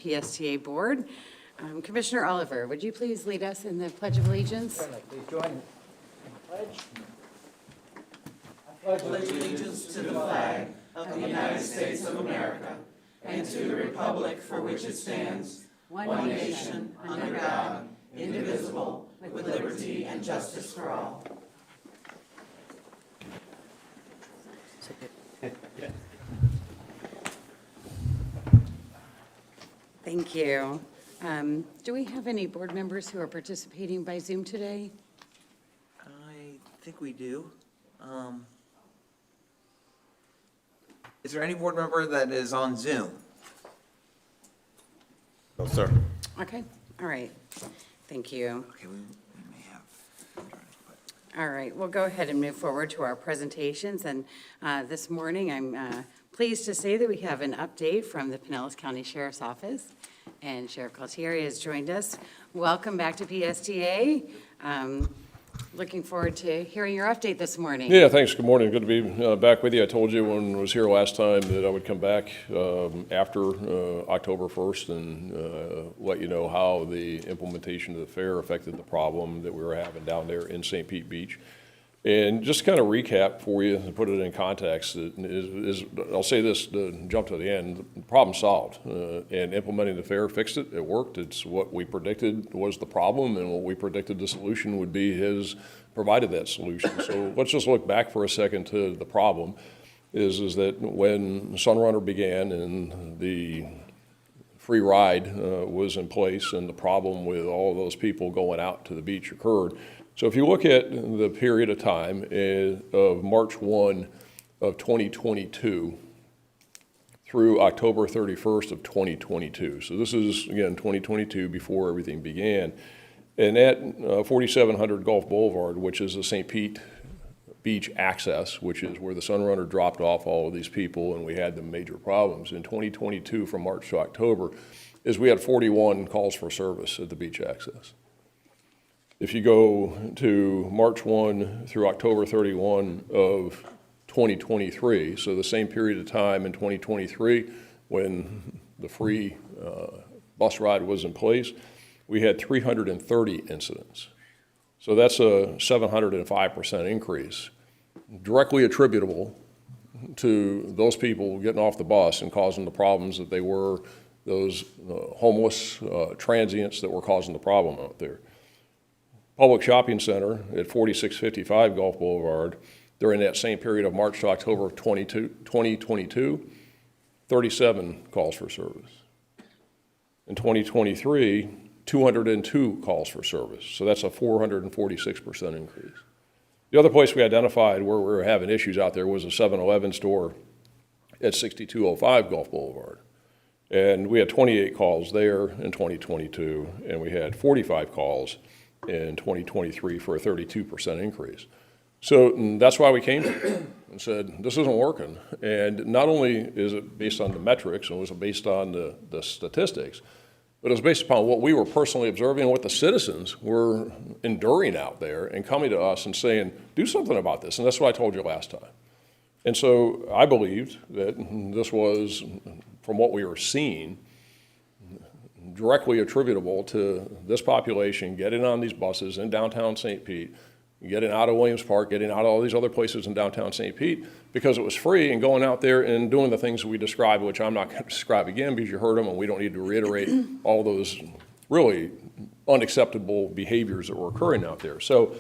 PSTA Board. Commissioner Oliver, would you please lead us in the Pledge of Allegiance? Certainly, please join in the pledge. I pledge allegiance to the flag of the United States of America and to the republic for which it stands, one nation, under God, indivisible, with liberty and justice for all. Thank you. Do we have any board members who are participating by Zoom today? I think we do. Is there any board member that is on Zoom? No, sir. Okay, all right. Thank you. Okay, we may have. All right, we'll go ahead and move forward to our presentations. And this morning, I'm pleased to say that we have an update from the Pinellas County Sheriff's Office. And Sheriff Caltieri has joined us. Welcome back to PSTA. Looking forward to hearing your update this morning. Yeah, thanks. Good morning. Good to be back with you. I told you when I was here last time that I would come back after October 1st and let you know how the implementation of the fair affected the problem that we were having down there in St. Pete Beach. And just to kind of recap for you and put it in context, I'll say this to jump to the end, the problem solved. And implementing the fair fixed it. It worked. It's what we predicted was the problem, and what we predicted the solution would be has provided that solution. So let's just look back for a second to the problem is that when Sunrunner began and the free ride was in place and the problem with all those people going out to the beach occurred. So if you look at the period of time of March 1 of 2022 through October 31st of 2022. So this is, again, 2022 before everything began. And at 4700 Gulf Boulevard, which is the St. Pete Beach access, which is where the Sunrunner dropped off all of these people and we had the major problems. In 2022 from March to October is we had 41 calls for service at the beach access. If you go to March 1 through October 31 of 2023, so the same period of time in 2023 when the free bus ride was in place, we had 330 incidents. So that's a 705% increase, directly attributable to those people getting off the bus and causing the problems that they were, those homeless transients that were causing the problem out there. Public Shopping Center at 4655 Gulf Boulevard, during that same period of March to October of 2022, 37 calls for service. In 2023, 202 calls for service. So that's a 446% increase. The other place we identified where we were having issues out there was a 7-Eleven store at 6205 Gulf Boulevard. And we had 28 calls there in 2022, and we had 45 calls in 2023 for a 32% increase. So that's why we came here and said, this isn't working. And not only is it based on the metrics and was it based on the statistics, but it was based upon what we were personally observing and what the citizens were enduring out there and coming to us and saying, do something about this. And that's what I told you last time. And so I believed that this was, from what we were seeing, directly attributable to this population getting on these buses in downtown St. Pete, getting out of Williams Park, getting out of all these other places in downtown St. Pete because it was free, and going out there and doing the things that we described, which I'm not going to describe again because you heard them and we don't need to reiterate all those really unacceptable behaviors that were occurring out there. So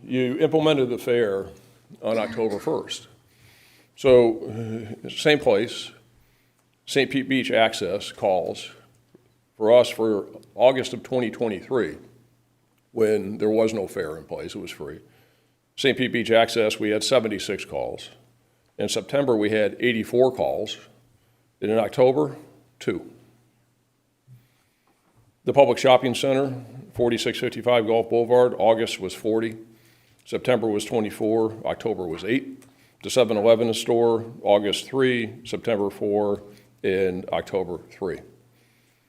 you implemented the fair on October 1st. So same place, St. Pete Beach access calls for us for August of 2023, when there was no fair in place, it was free. St. Pete Beach access, we had 76 calls. In September, we had 84 calls. And in October, 2. The Public Shopping Center, 4655 Gulf Boulevard, August was 40. September was 24, October was 8. The 7-Eleven store, August 3, September 4, and October 3.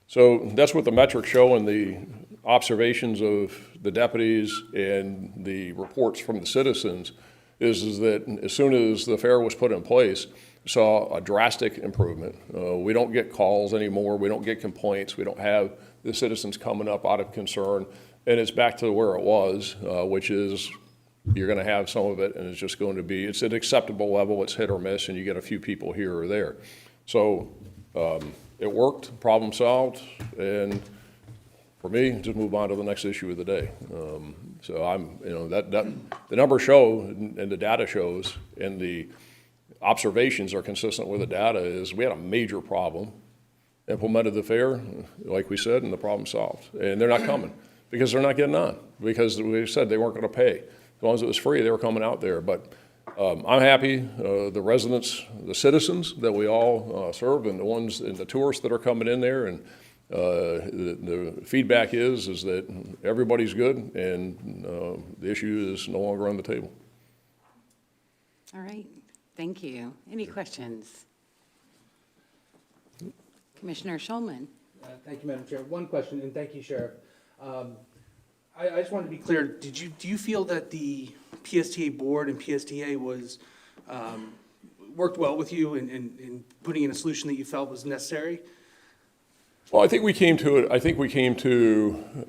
So that's what the metrics show and the observations of the deputies and the reports from the citizens is that as soon as the fair was put in place, saw a drastic improvement. We don't get calls anymore. We don't get complaints. We don't have the citizens coming up out of concern. And it's back to where it was, which is you're going to have some of it, and it's just going to be, it's an acceptable level. It's hit or miss, and you get a few people here or there. So it worked, problem solved, and for me, just move on to the next issue of the day. So I'm, that the numbers show, and the data shows, and the observations are consistent with the data, is we had a major problem, implemented the fare, like we said, and the problem solved. And they're not coming because they're not getting on, because we said they weren't going to pay. As long as it was free, they were coming out there. But I'm happy, the residents, the citizens that we all serve, and the ones, and the tourists that are coming in there, and the feedback is that everybody's good, and the issue is no longer on the table. All right, thank you. Any questions? Commissioner Schulman. Thank you, Madam Chair. One question, and thank you, Sheriff. I just wanted to be clear, do you feel that the PSTA board and PSTA was, worked well with you in putting in a solution that you felt was necessary? Well, I think we came to it,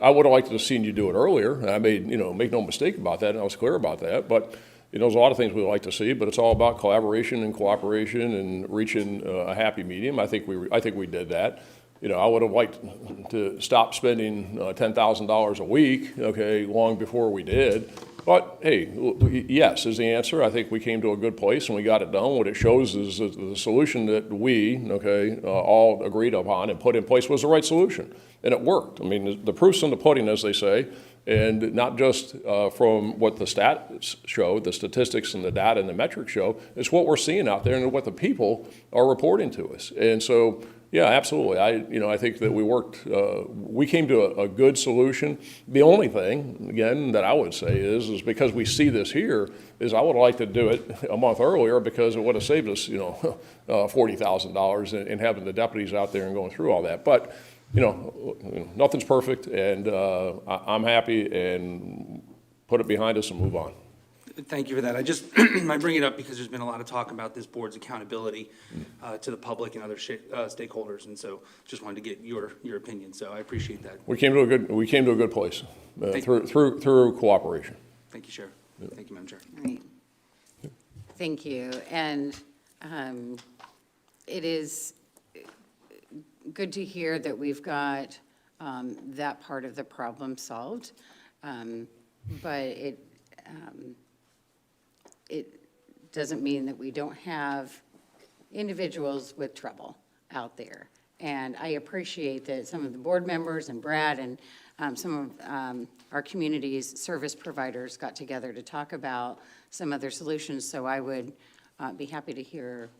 I would have liked to have seen you do it earlier. I made, make no mistake about that, and I was clear about that. But, there's a lot of things we'd like to see, but it's all about collaboration and cooperation and reaching a happy medium. I think we did that. I would have liked to stop spending $10,000 a week, okay, long before we did. But, hey, yes is the answer. I think we came to a good place and we got it done. What it shows is that the solution that we, all agreed upon and put in place was the right solution. And it worked. I mean, the proof's in the pudding, as they say, and not just from what the stats show, the statistics and the data and the metrics show, it's what we're seeing out there and what the people are reporting to us. And so, yeah, absolutely. I think that we came to a good solution. The only thing, again, that I would say is because we see this here, is I would like to do it a month earlier, because it would have saved us, $40,000 in having the deputies out there and going through all that. But, nothing's perfect, and I'm happy, and put it behind us and move on. Thank you for that. I bring it up because there's been a lot of talk about this board's accountability to the public and other stakeholders, and so just wanted to get your opinion. So I appreciate that. We came to a good place through cooperation. Thank you, Sheriff. Thank you, Madam Chair. All right. Thank you. And it is good to hear that we've got that part of the problem solved, but it doesn't mean that we don't have individuals with trouble out there. And I appreciate that some of the board members and Brad and some of our community's service providers got together to talk about some other solutions. So I would be happy to hear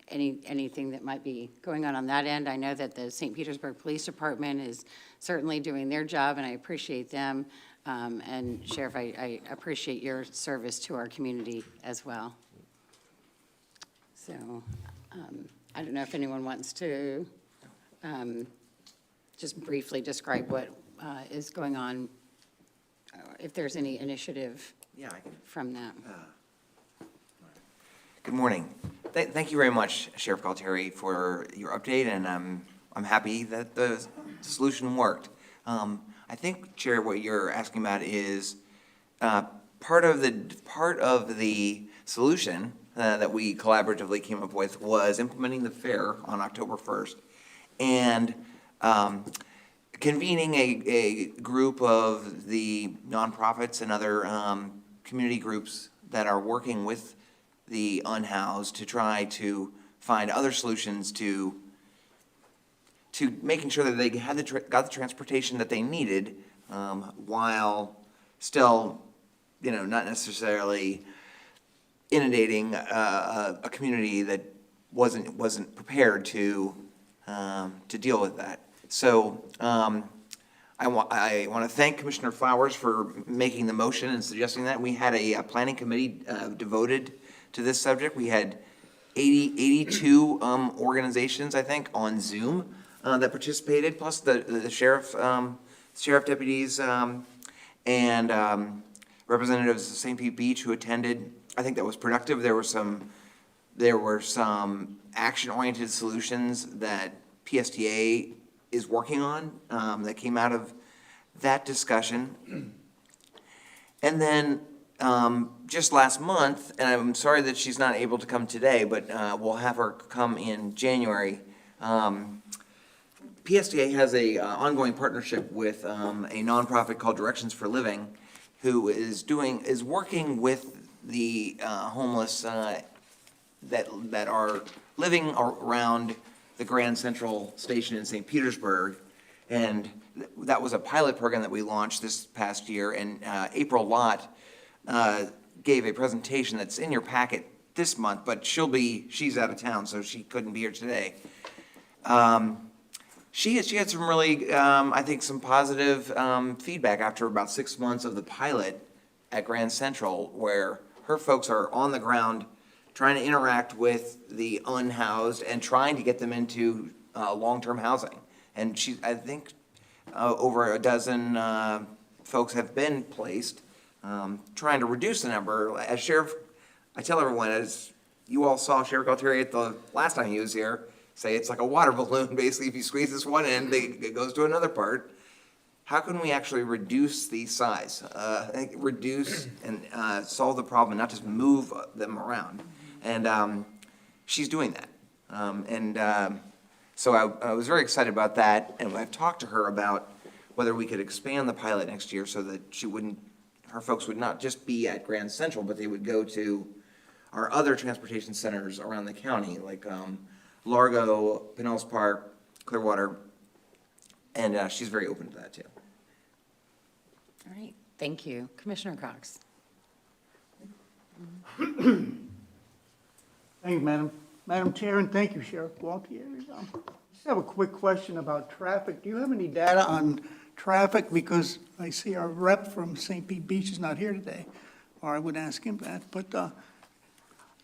anything that might be going on that end. I know that the St. Petersburg Police Department is certainly doing their job, and I appreciate them. And Sheriff, I appreciate your service to our community as well. So I don't know if anyone wants to just briefly describe what is going on, if there's any initiative from that. Good morning. Thank you very much, Sheriff Galtieri, for your update, and I'm happy that the solution worked. I think, Chair, what you're asking about is part of the solution that we collaboratively came up with was implementing the fair on October 1st, and convening a group of the nonprofits and other community groups that are working with the unhoused to try to find other solutions to making sure that they had got the transportation that they needed, while still, not necessarily inundating a community that wasn't prepared to deal with that. So I want to thank Commissioner Flowers for making the motion and suggesting that. We had a planning committee devoted to this subject. We had 82 organizations, I think, on Zoom that participated, plus the sheriff deputies and representatives of St. Pete Beach who attended. I think that was productive. There were some there were some action-oriented solutions that PSTA is working on, that came out of that discussion. And then, just last month, and I'm sorry that she's not able to come today, but, we'll have her come in January. PSTA has a ongoing partnership with a nonprofit called Directions for Living, who is working with the homeless that are living around the Grand Central Station in St. Petersburg. And that was a pilot program that we launched this past year, and April Lott gave a presentation that's in your packet this month, but she's out of town, so she couldn't be here today. She had some really, I think, some positive feedback after about 6 months of the pilot at Grand Central, where her folks are on the ground trying to interact with the unhoused and trying to get them into long-term housing. And I think over a dozen folks have been placed, trying to reduce the number. As Sheriff, I tell everyone, as you all saw Sheriff Galtieri at the last time he was here, say it's like a water balloon, basically. If you squeeze this one end, it goes to another part. How can we actually reduce the size? Reduce and solve the problem, and not just move them around. And she's doing that. So I was very excited about that, and I've talked to her about whether we could expand the pilot next year so that her folks would not just be at Grand Central, but they would go to our other transportation centers around the county, like Largo, Pinellas Park, Clearwater, and she's very open to that too. All right, thank you. Commissioner Cox. Thank you, Madam Chair, and thank you, Sheriff Gualtieri. Just have a quick question about traffic. Do you have any data on traffic? Because I see our rep from St. Pete Beach is not here today, or I would ask him that. But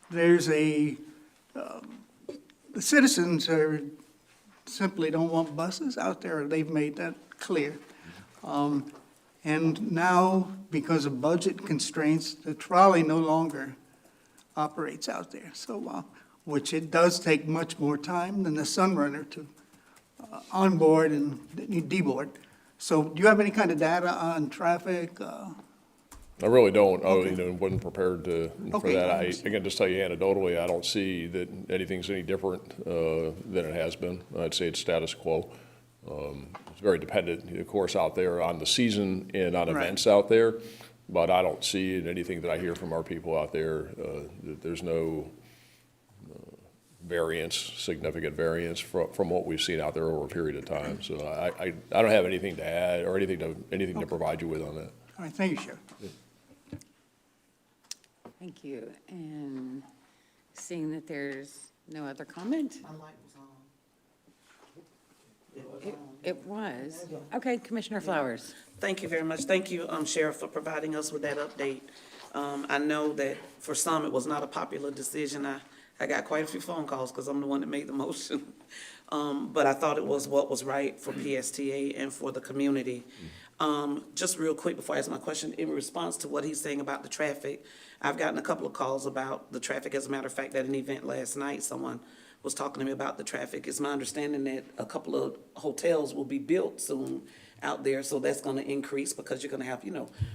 there's the citizens simply don't want buses out there. They've made that clear. And now, because of budget constraints, the trolley no longer operates out there. So, which it does take much more time than the Sunrunner to onboard and deboard. So do you have any kind of data on traffic? I really don't. I wasn't prepared for Okay. that. I can just tell you anecdotally, I don't see that anything's any different than it has been. I'd say it's status quo. It's very dependent, of course, out there on the season and on Right. events out there, but I don't see in anything that I hear from our people out there that there's no significant variance from what we've seen out there over a period of time. So I don't have anything to add or anything to provide you with on that. All right, thank you, Sheriff. Thank you. And seeing that there's no other comment? My light was on. It was. Okay, Commissioner Flowers. Thank you very much. Thank you, Sheriff, for providing us with that update. I know that for some, it was not a popular decision. I got quite a few phone calls because I'm the one that made the motion. But I thought it was what was right for PSTA and for the community. Just real quick before I ask my question, in response to what he's saying about the traffic, I've gotten a couple of calls about the traffic. As a matter of fact, at an event last night, someone was talking to me about the traffic. It's my understanding that a couple of hotels will be built soon out there, so that's gonna increase because you're gonna have,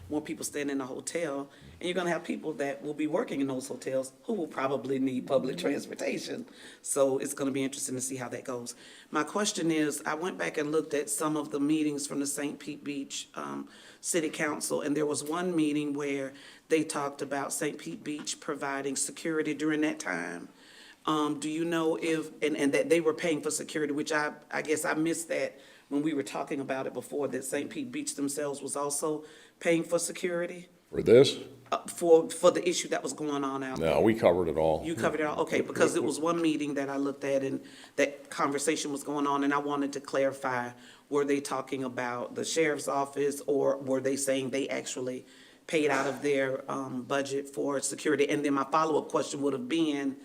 more people staying in the hotel, and you're gonna have people that will be working in those hotels who will probably need public transportation. So it's gonna be interesting to see how that goes. My question is, I went back and looked at some of the meetings from the St. Pete Beach City Council, and there was one meeting where they talked about St. Pete Beach providing security during that time. Do you know if, and that they were paying for security, which I guess I missed that when we were talking about it before, that St. Pete Beach themselves was also paying for security? For this, For the issue that was going on out there? no, we covered it all. You covered it all, okay, because it was one meeting that I looked at and that conversation was going on, and I wanted to clarify, were they talking about the sheriff's office, or were they saying they actually paid out of their budget for security? And then my follow-up question would have been,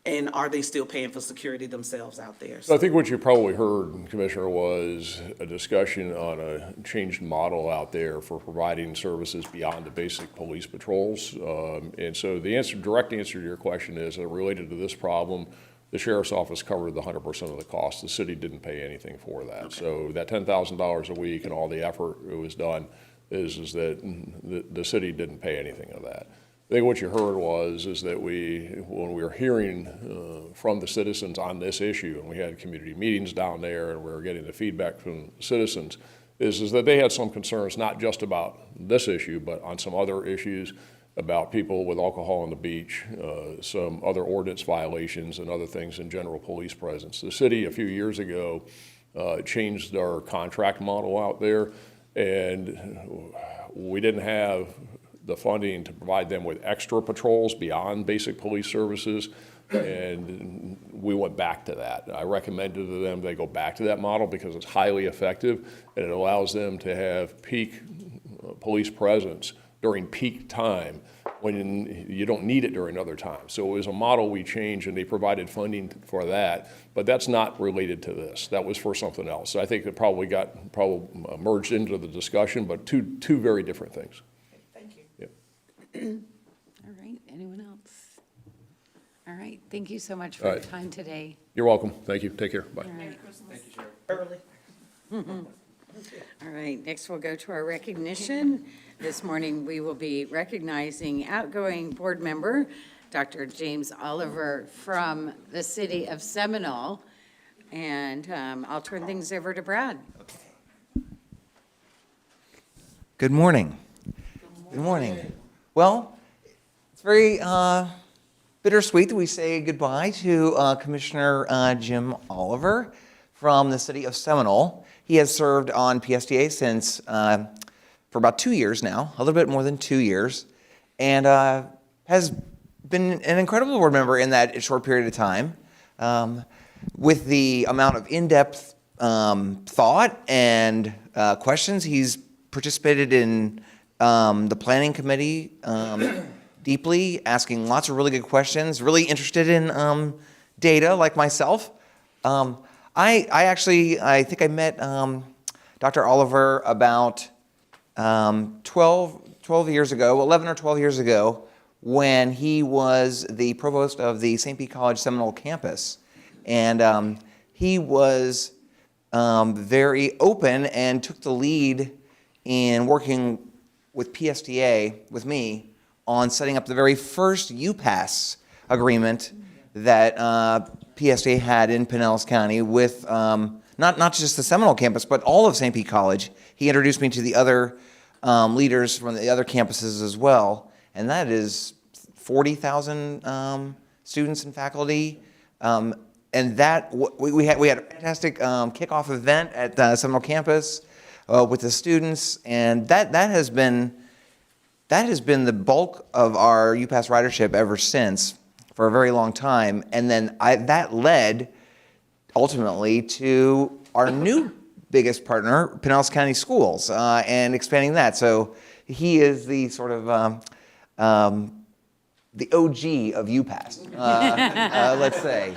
And are they still paying for security themselves out there? So I think what you probably heard, Commissioner, was a discussion on a changed model out there for providing services beyond the basic police patrols. And so the direct answer to your question is that related to this problem, the sheriff's office covered the 100% of the cost. The city didn't pay anything for that. Okay. So that $10,000 a week and all the effort it was done is that the city didn't pay anything of that. I think what you heard is that when we were hearing from the citizens on this issue, and we had community meetings down there, and we were getting the feedback from citizens, is that they had some concerns, not just about this issue, but on some other issues about people with alcohol on the beach, some other ordinance violations, and other things in general police presence. The city, a few years ago, changed our contract model out there, and we didn't have the funding to provide them with extra patrols beyond basic police services, and we went back to that. I recommended to them they go back to that model because it's highly effective, and it allows them to have peak police presence during peak time when you don't need it during other times. So it was a model we changed, and they provided funding for that, but that's not related to this. That was for something else. So I think it probably got merged into the discussion, but two very different things. All right, anyone else? All right, thank you so much for All your right. time today. You're welcome. Thank you. Take care. Bye. All right. Thank you, Sheriff. Early. All right, next we'll go to our recognition. This morning, we will be recognizing outgoing board member, Dr. James Oliver from the city of Seminole. And I'll turn things over to Brad. Good morning. Good morning. Well, it's very bittersweet that we say goodbye to Commissioner Jim Oliver from the city of Seminole. He has served on PSTA since for about 2 years now, a little bit more than 2 years, and has been an incredible board member in that short period of time. With the amount of in-depth thought and questions, he's participated in the planning committee deeply, asking lots of really good questions, really interested in data like myself. I think I met Dr. Oliver about 12 years ago, 11 or 12 years ago, when he was the provost of the St. Pete College Seminole campus. And he was very open and took the lead in working with PSTA, with me, on setting up the very first UPass agreement that PSTA had in Pinellas County with not just the Seminole campus, but all of St. Pete College. He introduced me to the other leaders from the other campuses as well, and that is 40,000 students and faculty. And that we had a fantastic kickoff event at the Seminole campus with the students, and that has been the bulk of our UPass ridership ever since, for a very long time. And then that led ultimately to our new biggest partner, Pinellas County Schools, and expanding that. So he is the sort of the OG of UPass, let's say.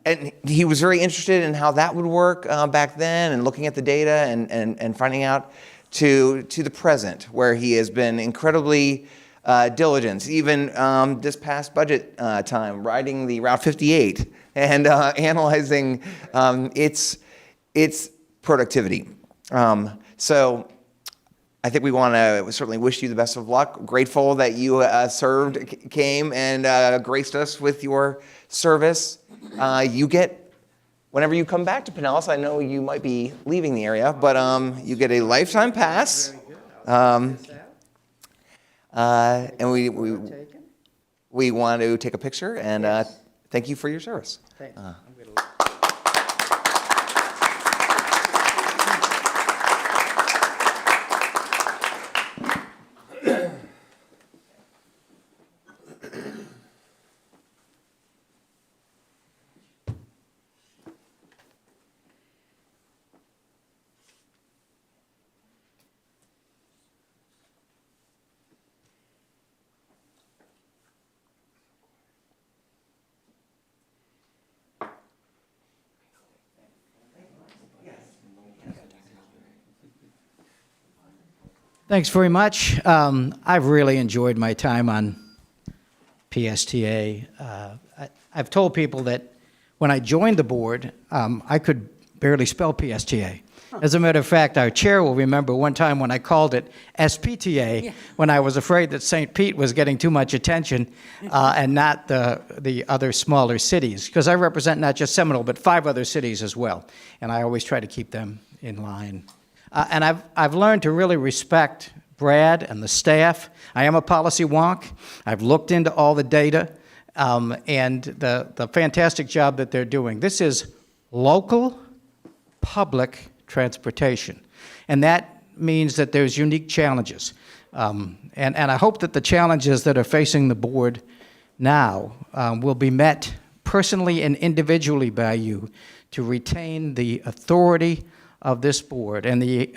And he was very interested in how that would work back then, and looking at the data and finding out to the present, where he has been incredibly diligent, even this past budget time, riding the Route 58 and analyzing its productivity. So I think we want to certainly wish you the best of luck. Grateful that you came and graced us with your service. You get, whenever you come back to Pinellas, I know you might be leaving the area, but you get a lifetime pass. And we want to take a picture and thank you for your service. Thanks very much. I've really enjoyed my time on PSTA. I've told people that when I joined the board, I could barely spell PSTA. As a matter of fact, our chair will remember one time when I called it SPTA, when I was afraid that St. Pete was getting too much attention and not the other smaller cities, because I represent not just Seminole, but 5 other cities as well, and I always try to keep them in line. And I've learned to really respect Brad and the staff. I am a policy wonk. I've looked into all the data and the fantastic job that they're doing. This is local public transportation, and that means that there's unique challenges. And I hope that the challenges that are facing the board now will be met personally and individually by you to retain the authority of this board and the,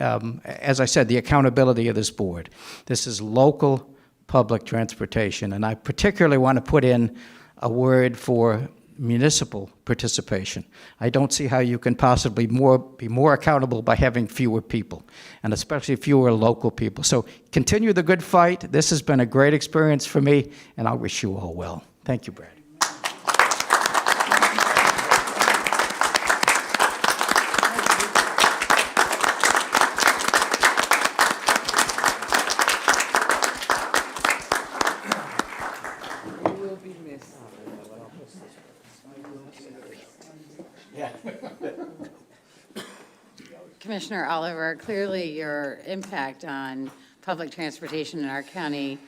as I said, the accountability of this board. This is local public transportation, and I particularly want to put in a word for municipal participation. I don't see how you can possibly be more accountable by having fewer people, and especially fewer local people. So continue the good fight. This has been a great experience for me, and I wish you all well. Thank you, Brad. Commissioner Oliver, clearly your impact on public transportation in our county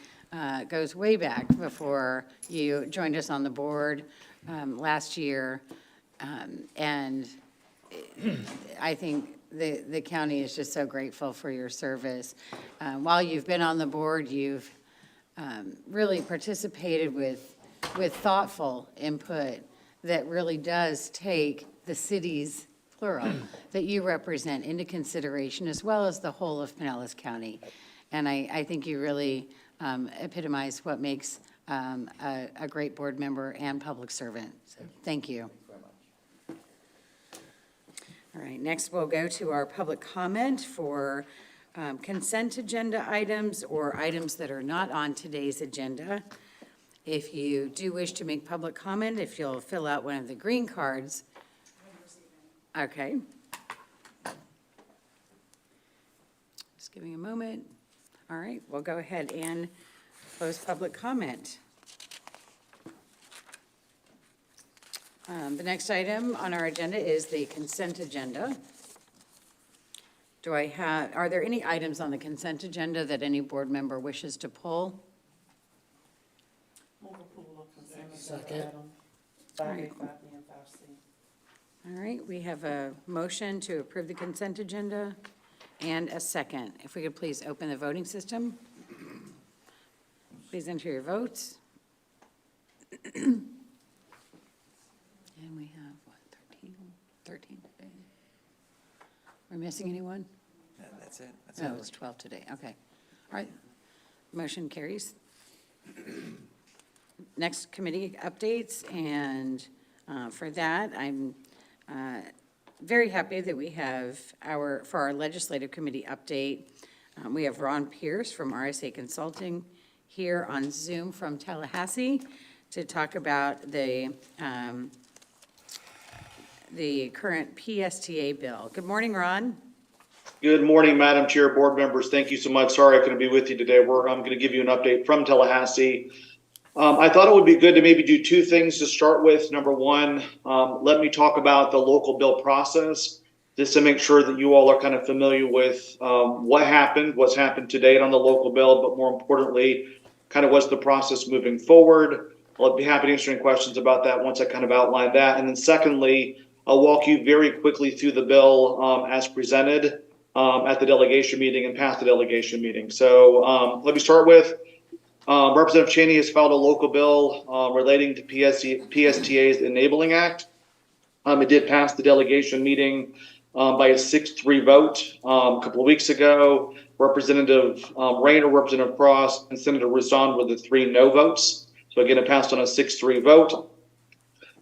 goes way back before you joined us on the board last year. And I think the county is just so grateful for your service. While you've been on the board, you've really participated with thoughtful input that really does take the city's plural, that you represent into consideration, as well as the whole of Pinellas County. And I think you really epitomize what makes a great board member and public servant. So thank you. All right, next we'll go to our public comment for consent agenda items or items that are not on today's agenda. If you do wish to make public comment, if you'll fill out one of the green cards. Okay. Just giving a moment. All right, we'll go ahead and close public comment. The next item on our agenda is the consent agenda. Are there any items on the consent agenda that any board member wishes to pull? Move approval of consent Second. agenda item 5A, All right. 5B, and 5C. All right, we have a motion to approve the consent agenda and a second. If we could please open the voting system. Please enter your votes. And we have, what, 13 today? We're missing anyone? That's it. That's No, it. it's 12 today, okay. All right, motion carries. Next committee updates, and for that, I'm very happy that we have for our legislative committee update, we have Ron Pierce from RSA Consulting here on Zoom from Tallahassee to talk about the current PSTA bill. Good morning, Ron. Good morning, Madam Chair, board members. Thank you so much. Sorry I couldn't be with you today. I'm going to give you an update from Tallahassee. I thought it would be good to maybe do 2 things to start with. Number one, let me talk about the local bill process, just to make sure that you all are kind of familiar with what's happened to date on the local bill, but more importantly, kind of what's the process moving forward. I'll be happy to answer any questions about that once I kind of outline that. And then secondly, I'll walk you very quickly through the bill as presented at the delegation meeting and past the delegation meeting. So let me start with Representative Cheney has filed a local bill relating to PSTA's Enabling Act. It did pass the delegation meeting by a 6-3 vote a couple of weeks ago. Representative Rayner, Representative Cross, and Senator Rizwan were the 3 no votes. So again, it passed on a 6-3 vote.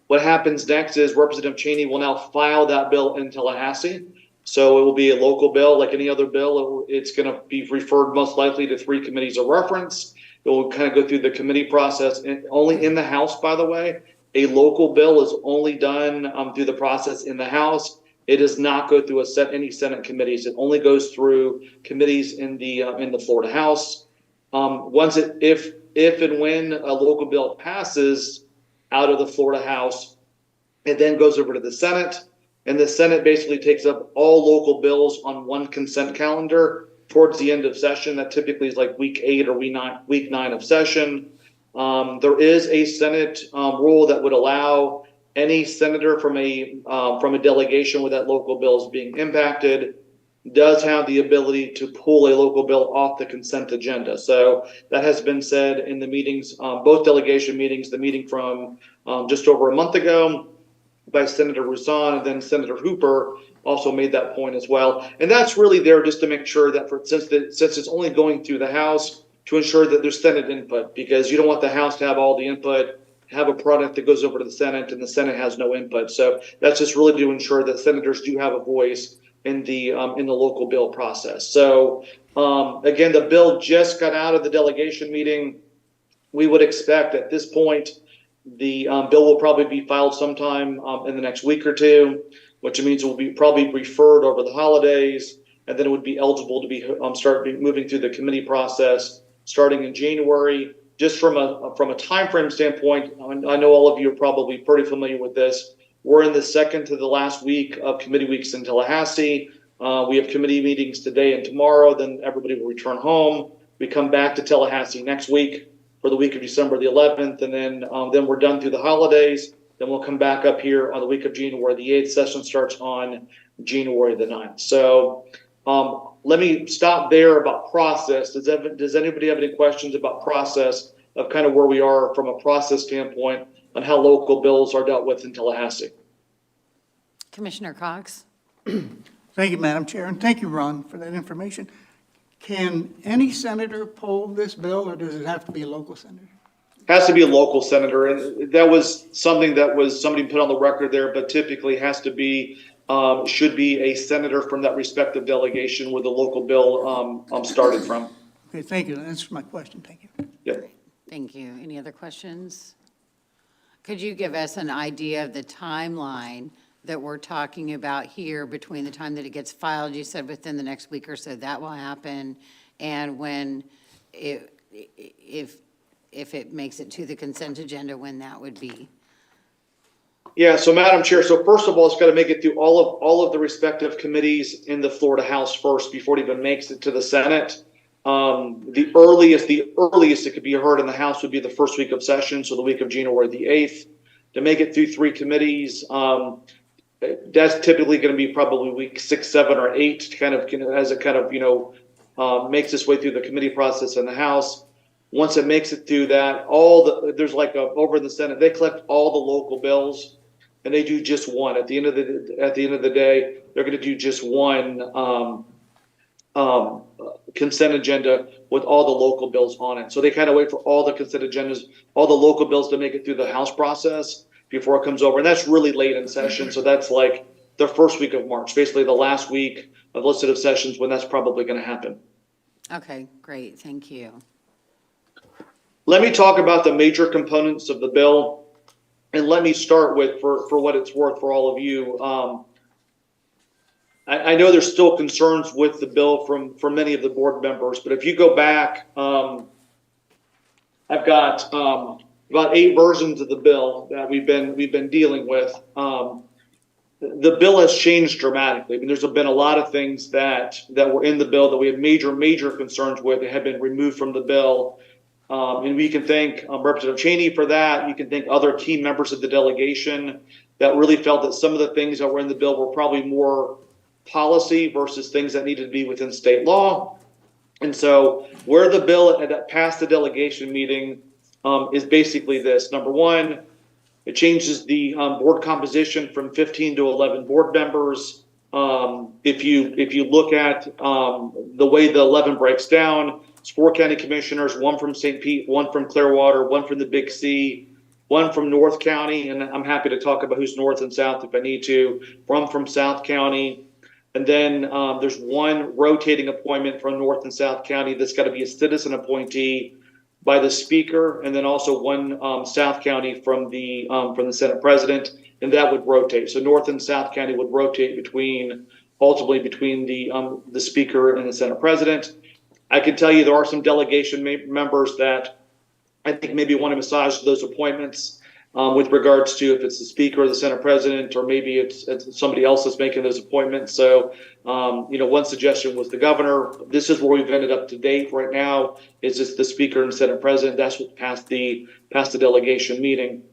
What happens next is Representative Cheney will now file that bill in Tallahassee So it will be a local bill like any other bill. It's going to be referred most likely to 3 committees of reference. It will kind of go through the committee process, and only in the House, by the way. A local bill is only done through the process in the House. It does not go through any Senate committees. It only goes through committees in the Florida House. If and when a local bill passes out of the Florida House, it then goes over to the Senate, and the Senate basically takes up all local bills on one consent calendar towards the end of session. That typically is like week 8 or week 9 of session. There is a Senate rule that would allow any senator from a delegation where that local bill is being impacted does have the ability to pull a local bill off the consent agenda. So that has been said in the meetings, both delegation meetings, the meeting from just over a month ago by Senator Rouson, and then Senator Hooper also made that point as well. And that's really there just to make sure that since it's only going through the House, to ensure that there's Senate input, because you don't want the House to have all the input, have a product that goes over to the Senate and the Senate has no input. So that's just really to ensure that senators do have a voice in the local bill process. So again, the bill just got out of the delegation meeting. We would expect at this point the bill will probably be filed sometime in the next week or two, which means it will be probably referred over the holidays, and then it would be eligible to be start moving through the committee process starting in January. Just from a time frame standpoint, I know all of you are probably pretty familiar with this. We're in the second to the last week of committee weeks in Tallahassee. We have committee meetings today and tomorrow. Then everybody will return home. We come back to Tallahassee next week for the week of December the 11th, and then we're done through the holidays. Then we'll come back up here on the week of January the 8th. Session starts on January the 9th. So let me stop there about process. Does anybody have any questions about process of kind of where we are from a process standpoint on how local bills are dealt with in Tallahassee? Commissioner Cox? Thank you, Madam Chair, and thank you, Ron, for that information. Can any senator pull this bill, or does it have to be a local senator? Has to be a local senator, and that was something that was somebody put on the record there, but typically has to be should be a senator from that respective delegation where the local bill started from. Okay, thank you. That answers my question. Thank you. Yep. Thank you. Any other questions? Could you give us an idea of the timeline that we're talking about here between the time that it gets filed? You said within the next week or so that will happen, and when if it makes it to the consent agenda, when that would be? Yeah, so Madam Chair, so first of all, it's got to make it through all of the respective committees in the Florida House first before it even makes it to the Senate. The earliest it could be heard in the House would be the first week of session, so the week of January the 8th. To make it through 3 committees, that's typically going to be probably week 6, 7, or 8, kind of as it kind of makes its way through the committee process in the House. Once it makes it through that, there's like over in the Senate, they collect all the local bills, and they do just one. At the end of the day, they're going to do just one consent agenda with all the local bills on it. So they kind of wait for all the consent agendas, all the local bills to make it through the House process before it comes over. And that's really late in session. So that's like the first week of March, basically the last week of legislative sessions when that's probably going to happen. Okay, great. Thank you. Let me talk about the major components of the bill. And let me start with, for what it's worth for all of you, I know there's still concerns with the bill from many of the board members, but if you go back, I've got about 8 versions of the bill that we've been dealing with. The bill has changed dramatically. I mean, there's been a lot of things that were in the bill that we had major concerns with that have been removed from the bill. And we can thank Representative Cheney for that. You can thank other key members of the delegation that really felt that some of the things that were in the bill were probably more policy versus things that needed to be within state law. And so where the bill that passed the delegation meeting is basically this. Number one, it changes the board composition from 15 to 11 board members. If you look at the way the 11 breaks down, it's 4 county commissioners, 1 from St. Pete, 1 from Clearwater, 1 from the Big C, 1 from North County, and I'm happy to talk about who's north and south if I need to, from South County. And then there's one rotating appointment from North and South County that's got to be a citizen appointee by the speaker, and then also one South County from the Senate president, and that would rotate. So North and South County would rotate ultimately between the speaker and the Senate president. I can tell you there are some delegation members that I think maybe want to massage those appointments with regards to if it's the speaker or the Senate president, or maybe it's somebody else that's making those appointments. So, one suggestion was the governor. This is where we've ended up to date right now, is just the speaker and Senate president. That's what passed the delegation meeting.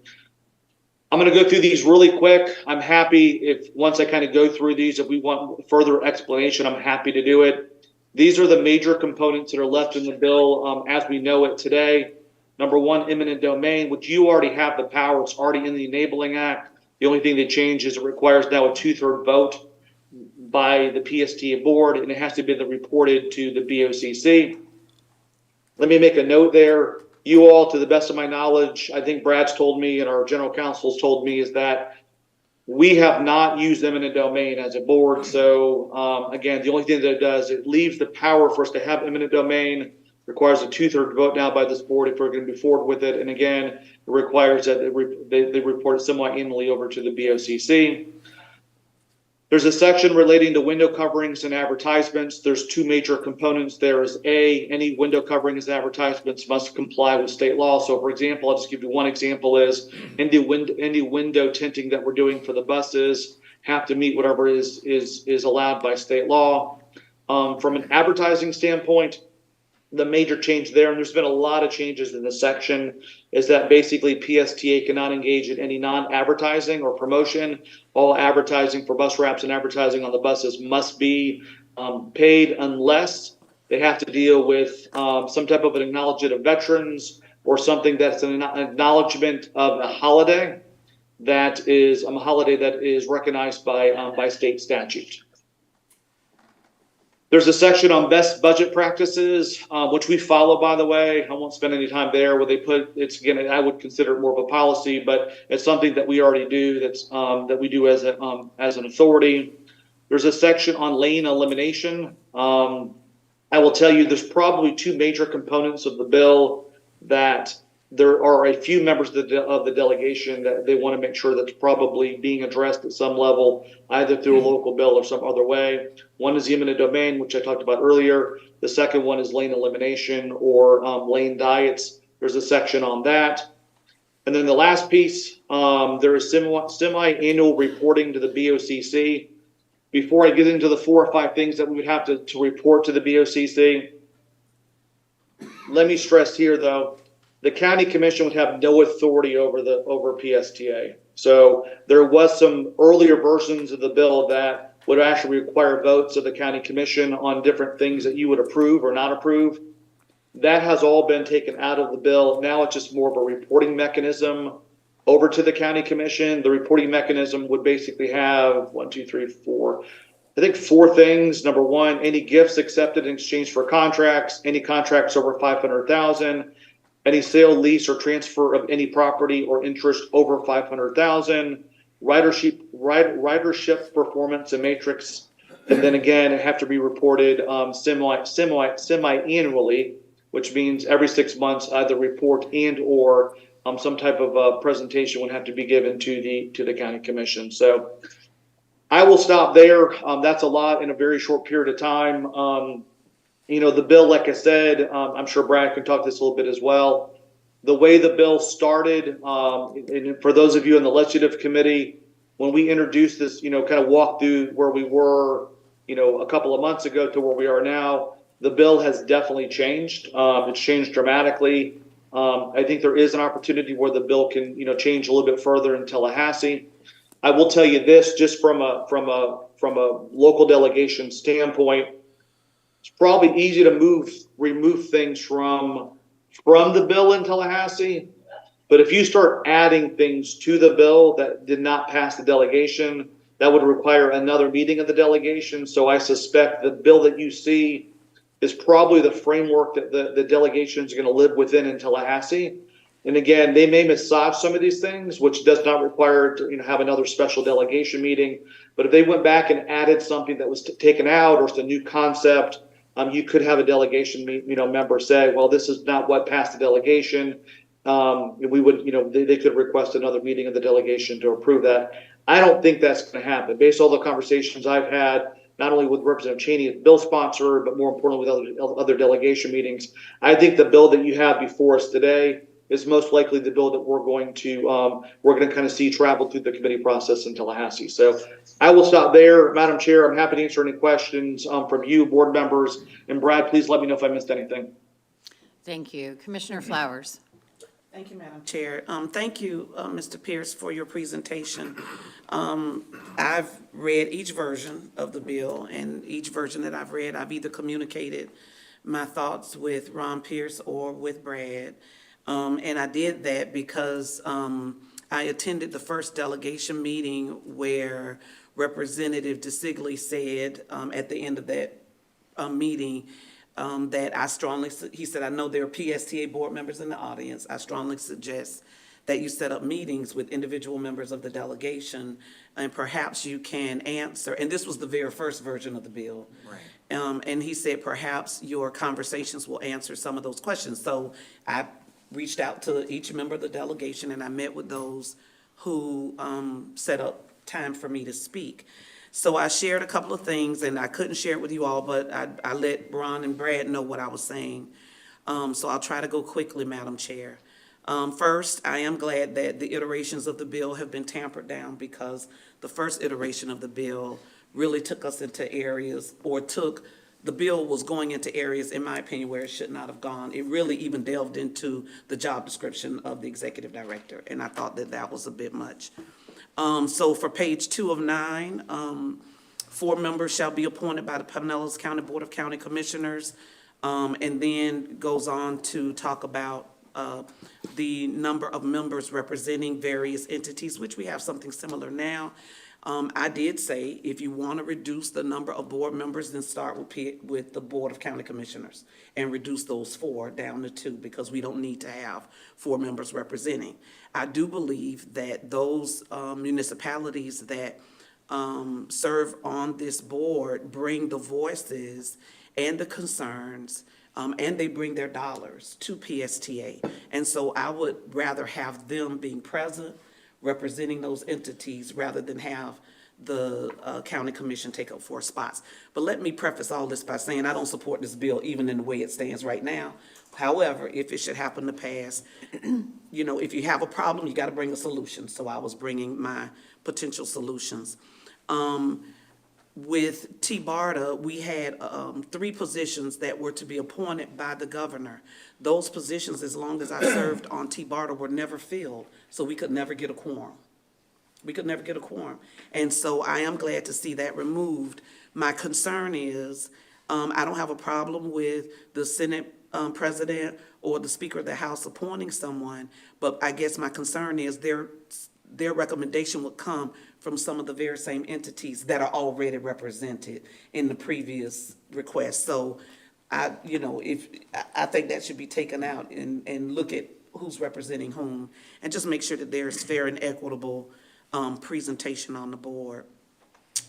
I'm going to go through these really quick. I'm happy if once I kind of go through these, if we want further explanation, I'm happy to do it. These are the major components that are left in the bill as we know it today. Number one, eminent domain, which you already have the power. It's already in the Enabling Act. The only thing that changes, it requires now a 2/3 vote by the PSTA board, and it has to be reported to the BOCC. Let me make a note there. You all, to the best of my knowledge, I think Brad's told me and our general counsel's told me, is that we have not used eminent domain as a board. So again, the only thing that it does, it leaves the power for us to have eminent domain. Requires a 2/3 vote now by this board if we're going to be forward with it. And again, it requires that they report it semi-annually over to the BOCC. There's a section relating to window coverings and advertisements. There's two major components. There is any window coverings and advertisements must comply with state law. So for example, I'll just give you one example is any window tinting that we're doing for the buses have to meet whatever is allowed by state law. From an advertising standpoint, the major change there, and there's been a lot of changes in this section, is that basically PSTA cannot engage in any non-advertising or promotion. All advertising for bus wraps and advertising on the buses must be paid unless they have to deal with some type of an acknowledgement of veterans or something that's an acknowledgement of a holiday that is recognized by state statute. There's a section on best budget practices, which we follow, by the way. I won't spend any time there. Where they put it's again, I would consider it more of a policy, but it's something that we already do. That we do as an authority. There's a section on lane elimination. I will tell you, there's probably two major components of the bill that there are a few members of the delegation that they want to make sure that's probably being addressed at some level, either through a local bill or some other way. One is the eminent domain, which I talked about earlier. The second one is lane elimination or lane diets. There's a section on that. And then the last piece, there is semi-annual reporting to the BOCC. Before I get into the 4 or 5 things that we would have to report to the BOCC, let me stress here, though, the county commission would have no authority over PSTA. So there was some earlier versions of the bill that would actually require votes of the county commission on different things that you would approve or not approve. That has all been taken out of the bill. Now it's just more of a reporting mechanism over to the county commission. The reporting mechanism would basically have 4 things. Number one, any gifts accepted in exchange for contracts, any contracts over $500,000, any sale, lease, or transfer of any property or interest over $500,000, ridership performance and matrix, and then again, it have to be reported semi-annually, which means every 6 months, either report and or some type of presentation would have to be given to the county commission. So I will stop there. That's a lot in a very short period of time. The bill, like I said, I'm sure Brad can talk this a little bit as well. The way the bill started, and for those of you in the legislative committee, when we introduced this, kind of walk through where we were, a couple of months ago to where we are now, the bill has definitely changed. It's changed dramatically. I think there is an opportunity where the bill can, change a little bit further in Tallahassee. I will tell you this, just from a local delegation standpoint, it's probably easy to remove things from the bill in Tallahassee. But if you start adding things to the bill that did not pass the delegation, that would require another meeting of the delegation. So I suspect the bill that you see is probably the framework that the delegation is going to live within in Tallahassee. And again, they may massage some of these things, which does not require to, have another special delegation meeting. But if they went back and added something that was taken out or it's a new concept, you could have a delegation, member say, well, this is not what passed the delegation. We would, they could request another meeting of the delegation to approve that. I don't think that's going to happen. Based on all the conversations I've had, not only with Representative Cheney, bill sponsor, but more importantly with other delegation meetings, I think the bill that you have before us today is most likely the bill that we're going to kind of see travel through the committee process in Tallahassee. So I will stop there. Madam Chair, I'm happy to answer any questions from you, board members. And Brad, please let me know if I missed anything. Thank you. Commissioner Flowers. Thank you, Madam Chair. Thank you, Mr. Pierce, for your presentation. I've read each version of the bill, and each version that I've read, I've either communicated my thoughts with Ron Pierce or with Brad. And I did that because I attended the first delegation meeting where Representative DeSigley said at the end of that meeting that he said, I know there are PSTA board members in the audience. I strongly suggest that you set up meetings with individual members of the delegation and perhaps you can answer, and this was the very first version of the bill. Right. And he said, perhaps your conversations will answer some of those questions. So I reached out to each member of the delegation and I met with those who set up time for me to speak. So I shared a couple of things and I couldn't share it with you all, but I let Ron and Brad know what I was saying. So I'll try to go quickly, Madam Chair. First, I am glad that the iterations of the bill have been tampered down because the first iteration of the bill really took us into areas the bill was going into areas, in my opinion, where it should not have gone. It really even delved into the job description of the executive director, and I thought that was a bit much. So for page 2 of 9, 4 members shall be appointed by the Pinellas County Board of County Commissioners, and then goes on to talk about the number of members representing various entities, which we have something similar now. I did say, if you want to reduce the number of board members, then start with the Board of County Commissioners and reduce those 4 down to 2 because we don't need to have 4 members representing. I do believe that those municipalities that serve on this board bring the voices and the concerns and they bring their dollars to PSTA. And so I would rather have them being present representing those entities rather than have the county commission take up 4 spots. But let me preface all this by saying I don't support this bill even in the way it stands right now. However, if it should happen to pass, if you have a problem, you got to bring a solution. So I was bringing my potential solutions. With TBARTA, we had 3 positions that were to be appointed by the governor. Those positions, as long as I served on TBARTA, were never filled, so we could never get a quorum. And so I am glad to see that removed. My concern is, I don't have a problem with the Senate president or the Speaker of the House appointing someone, but I guess my concern is their recommendation would come from some of the very same entities that are already represented in the previous request. So I think that should be taken out and look at who's representing whom and just make sure that there's fair and equitable presentation on the board.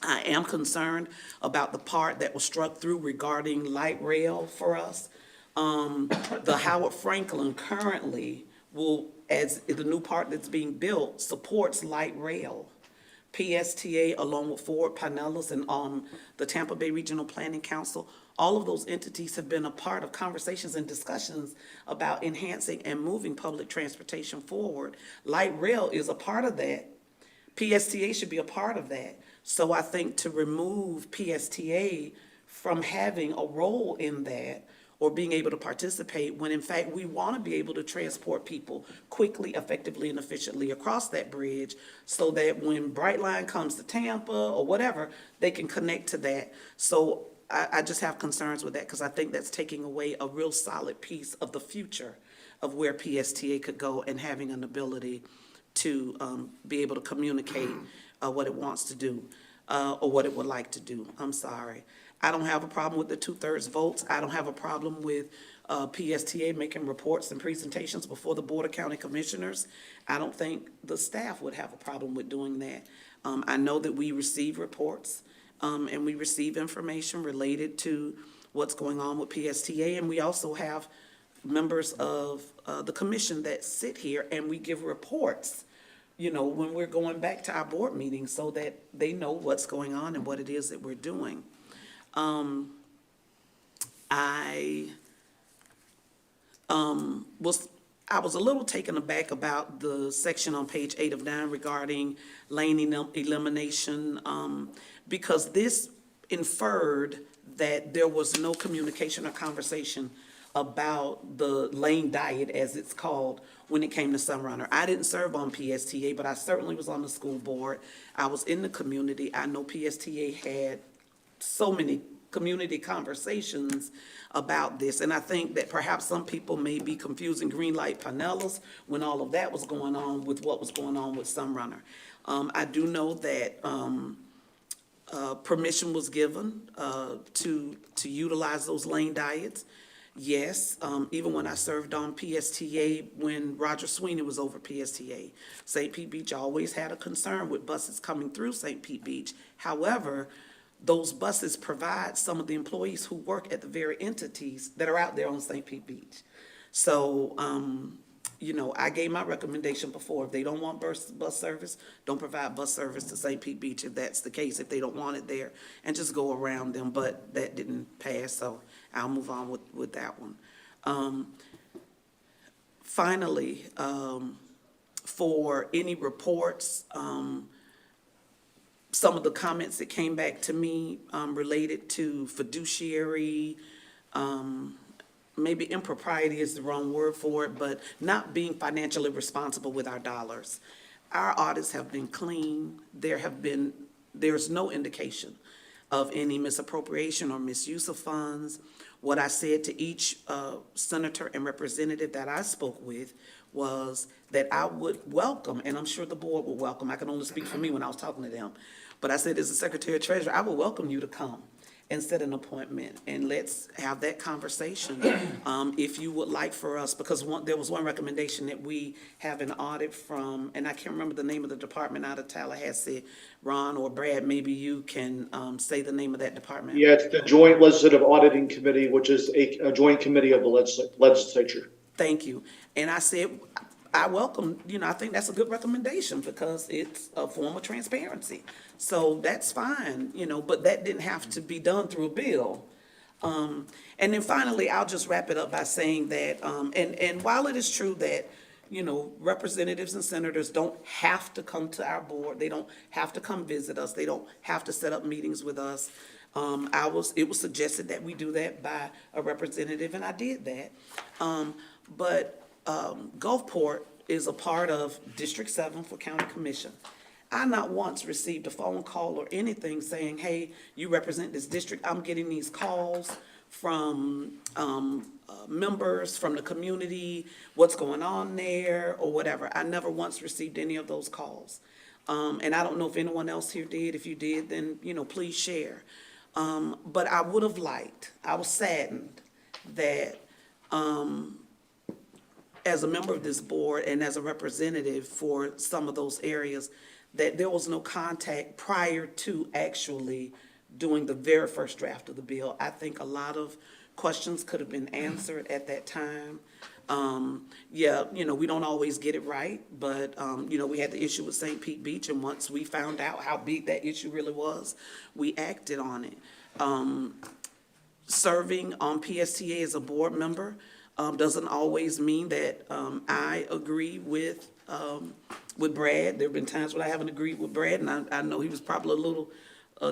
I am concerned about the part that was struck through regarding light rail for us. The Howard Franklin currently will, as the new part that's being built, supports light rail. PSTA, along with Ford, Pinellas, and the Tampa Bay Regional Planning Council, all of those entities have been a part of conversations and discussions about enhancing and moving public transportation forward. Light rail is a part of that. PSTA should be a part of that. So I think to remove PSTA from having a role in that or being able to participate when in fact we want to be able to transport people quickly, effectively, and efficiently across that bridge so that when Brightline comes to Tampa or whatever, they can connect to that. So I just have concerns with that because I think that's taking away a real solid piece of the future of where PSTA could go and having an ability to be able to communicate what it wants to do. or what it would like to do. I'm sorry. I don't have a problem with the 2/3 votes. I don't have a problem with PSTA making reports and presentations before the Board of County Commissioners. I don't think the staff would have a problem with doing that. I know that we receive reports and we receive information related to what's going on with PSTA, and we also have members of the commission that sit here and we give reports, you know, when we're going back to our board meetings so that they know what's going on and what it is that we're doing. I was a little taken aback about the section on page 8 of 9 regarding lane elimination, because this inferred that there was no communication or conversation about the lane diet, as it's called, when it came to Sunrunner. I didn't serve on PSTA, but I certainly was on the school board. I was in the community. I know PSTA had so many community conversations about this, and I think that perhaps some people may be confusing green light Pinellas when all of that was going on with what was going on with Sunrunner. I do know that permission was given to utilize those lane diets. Yes, even when I served on PSTA, when Roger Sweeney was over PSTA, St. Pete Beach always had a concern with buses coming through St. Pete Beach. However, those buses provide some of the employees who work at the very entities that are out there on St. Pete Beach. So, you know, I gave my recommendation before. If they don't want bus service, don't provide bus service to St. Pete Beach if that's the case, if they don't want it there, and just go around them. But that didn't pass, so I'll move on with that one. Finally, for any reports, some of the comments that came back to me related to fiduciary, maybe impropriety is the wrong word for it, but not being financially responsible with our dollars. Our audits have been clean. There's no indication of any misappropriation or misuse of funds. What I said to each senator and representative that I spoke with was that I would welcome, and I'm sure the board would welcome, I can only speak for me when I was talking to them, but I said as the Secretary of Treasury, I would welcome you to come and set an appointment, and let's have that conversation. If you would like for us, because there was one recommendation that we have an audit from, and I can't remember the name of the department out of Tallahassee. Ron or Brad, maybe you can say the name of that department. Yeah, it's the Joint Legislative Auditing Committee, which is a joint committee of the legislature. Thank you. And I said, I welcome, you know, I think that's a good recommendation because it's a form of transparency. So that's fine, you know, but that didn't have to be done through a bill. And then finally, I'll just wrap it up by saying that, and while it is true that, you know, representatives and senators don't have to come to our board, they don't have to come visit us, they don't have to set up meetings with us. It was suggested that we do that by a representative, and I did that. But Gulfport is a part of District 7 for County Commission. I not once received a phone call or anything saying, hey, you represent this district. I'm getting these calls from members from the community, what's going on there or whatever. I never once received any of those calls. And I don't know if anyone else here did. If you did, then, you know, please share. But I would have liked, I was saddened that as a member of this board and as a representative for some of those areas, that there was no contact prior to actually doing the very first draft of the bill. I think a lot of questions could have been answered at that time. Yeah, you know, we don't always get it right, but, you know, we had the issue with St. Pete Beach, and once we found out how big that issue really was, we acted on it. Serving on PSTA as a board member doesn't always mean that I agree with Brad. There have been times when I haven't agreed with Brad, and I know he was probably a little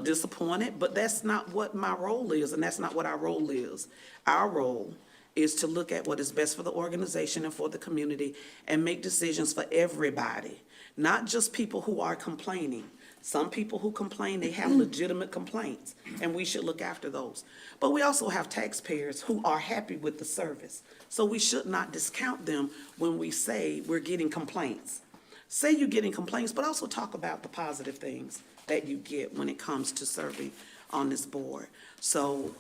disappointed, but that's not what my role is, and that's not what our role is. Our role is to look at what is best for the organization and for the community and make decisions for everybody, not just people who are complaining. Some people who complain, they have legitimate complaints, and we should look after those. But we also have taxpayers who are happy with the service, so we should not discount them when we say we're getting complaints. Say you're getting complaints, but also talk about the positive things that you get when it comes to serving on this board. So,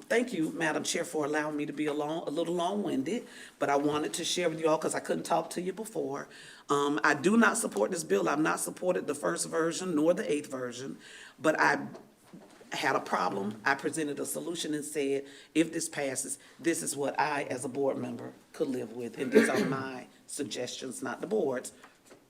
thank you, Madam Chair, for allowing me to be a little long-winded, but I wanted to share with you all because I couldn't talk to you before. I do not support this bill. I've not supported the first version nor the 8th version, but I had a problem. I presented a solution and said, if this passes, this is what I, as a board member, could live with. And these are my suggestions, not the board's,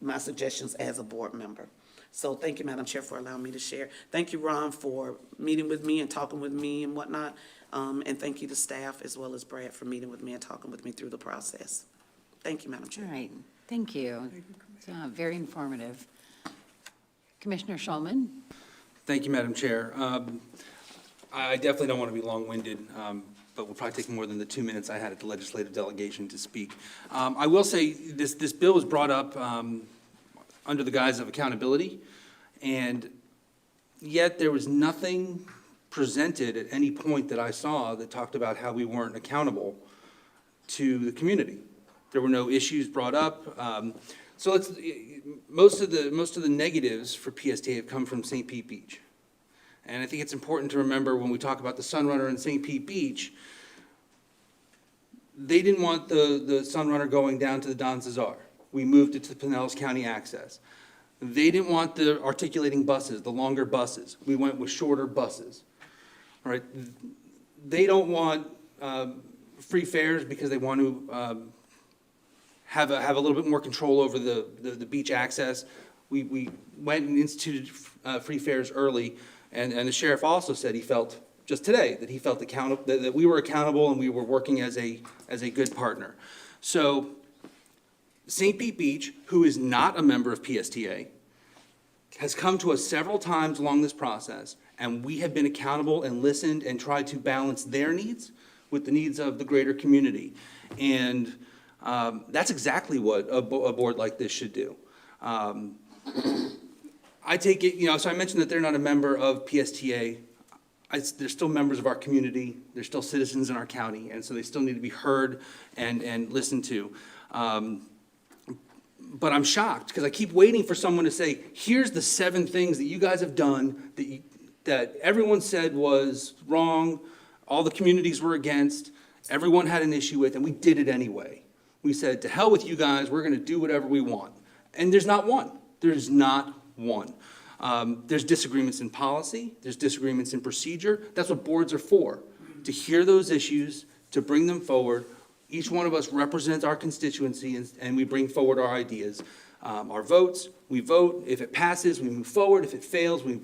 my suggestions as a board member. So thank you, Madam Chair, for allowing me to share. Thank you, Ron, for meeting with me and talking with me and whatnot. And thank you to staff as well as Brad for meeting with me and talking with me through the process. Thank you, Madam All Chair. right, thank you. It's very informative. Commissioner Schulman? Thank you, Madam Chair. I definitely don't want to be long-winded, but we'll probably take more than the 2 minutes I had at the legislative delegation to speak. I will say, this bill was brought up under the guise of accountability, and yet there was nothing presented at any point that I saw that talked about how we weren't accountable to the community. There were no issues brought up. So most of the negatives for PSTA have come from St. Pete Beach. And I think it's important to remember when we talk about the Sunrunner in St. Pete Beach, they didn't want the Sunrunner going down to the Don Cesar. We moved it to the Pinellas County access. They didn't want the articulating buses, the longer buses. We went with shorter buses. All right. They don't want free fares because they want to have a little bit more control over the beach access. We went and instituted free fares early, and the sheriff also said he felt, just today, that he felt accountable, that we were accountable and we were working as a good partner. So St. Pete Beach, who is not a member of PSTA, has come to us several times along this process, and we have been accountable and listened and tried to balance their needs with the needs of the greater community. And that's exactly what a board like this should do. I take it, so I mentioned that they're not a member of PSTA. They're still members of our community. They're still citizens in our county, and so they still need to be heard and listened to. But I'm shocked because I keep waiting for someone to say, here's the 7 things that you guys have done that everyone said was wrong, all the communities were against, everyone had an issue with, and we did it anyway. We said, to hell with you guys, we're going to do whatever we want. And there's not one. There's not one. There's disagreements in policy. There's disagreements in procedure. That's what boards are for, to hear those issues, to bring them forward. Each one of us represents our constituency, and we bring forward our ideas. Our votes, we vote. If it passes, we move forward. If it fails, we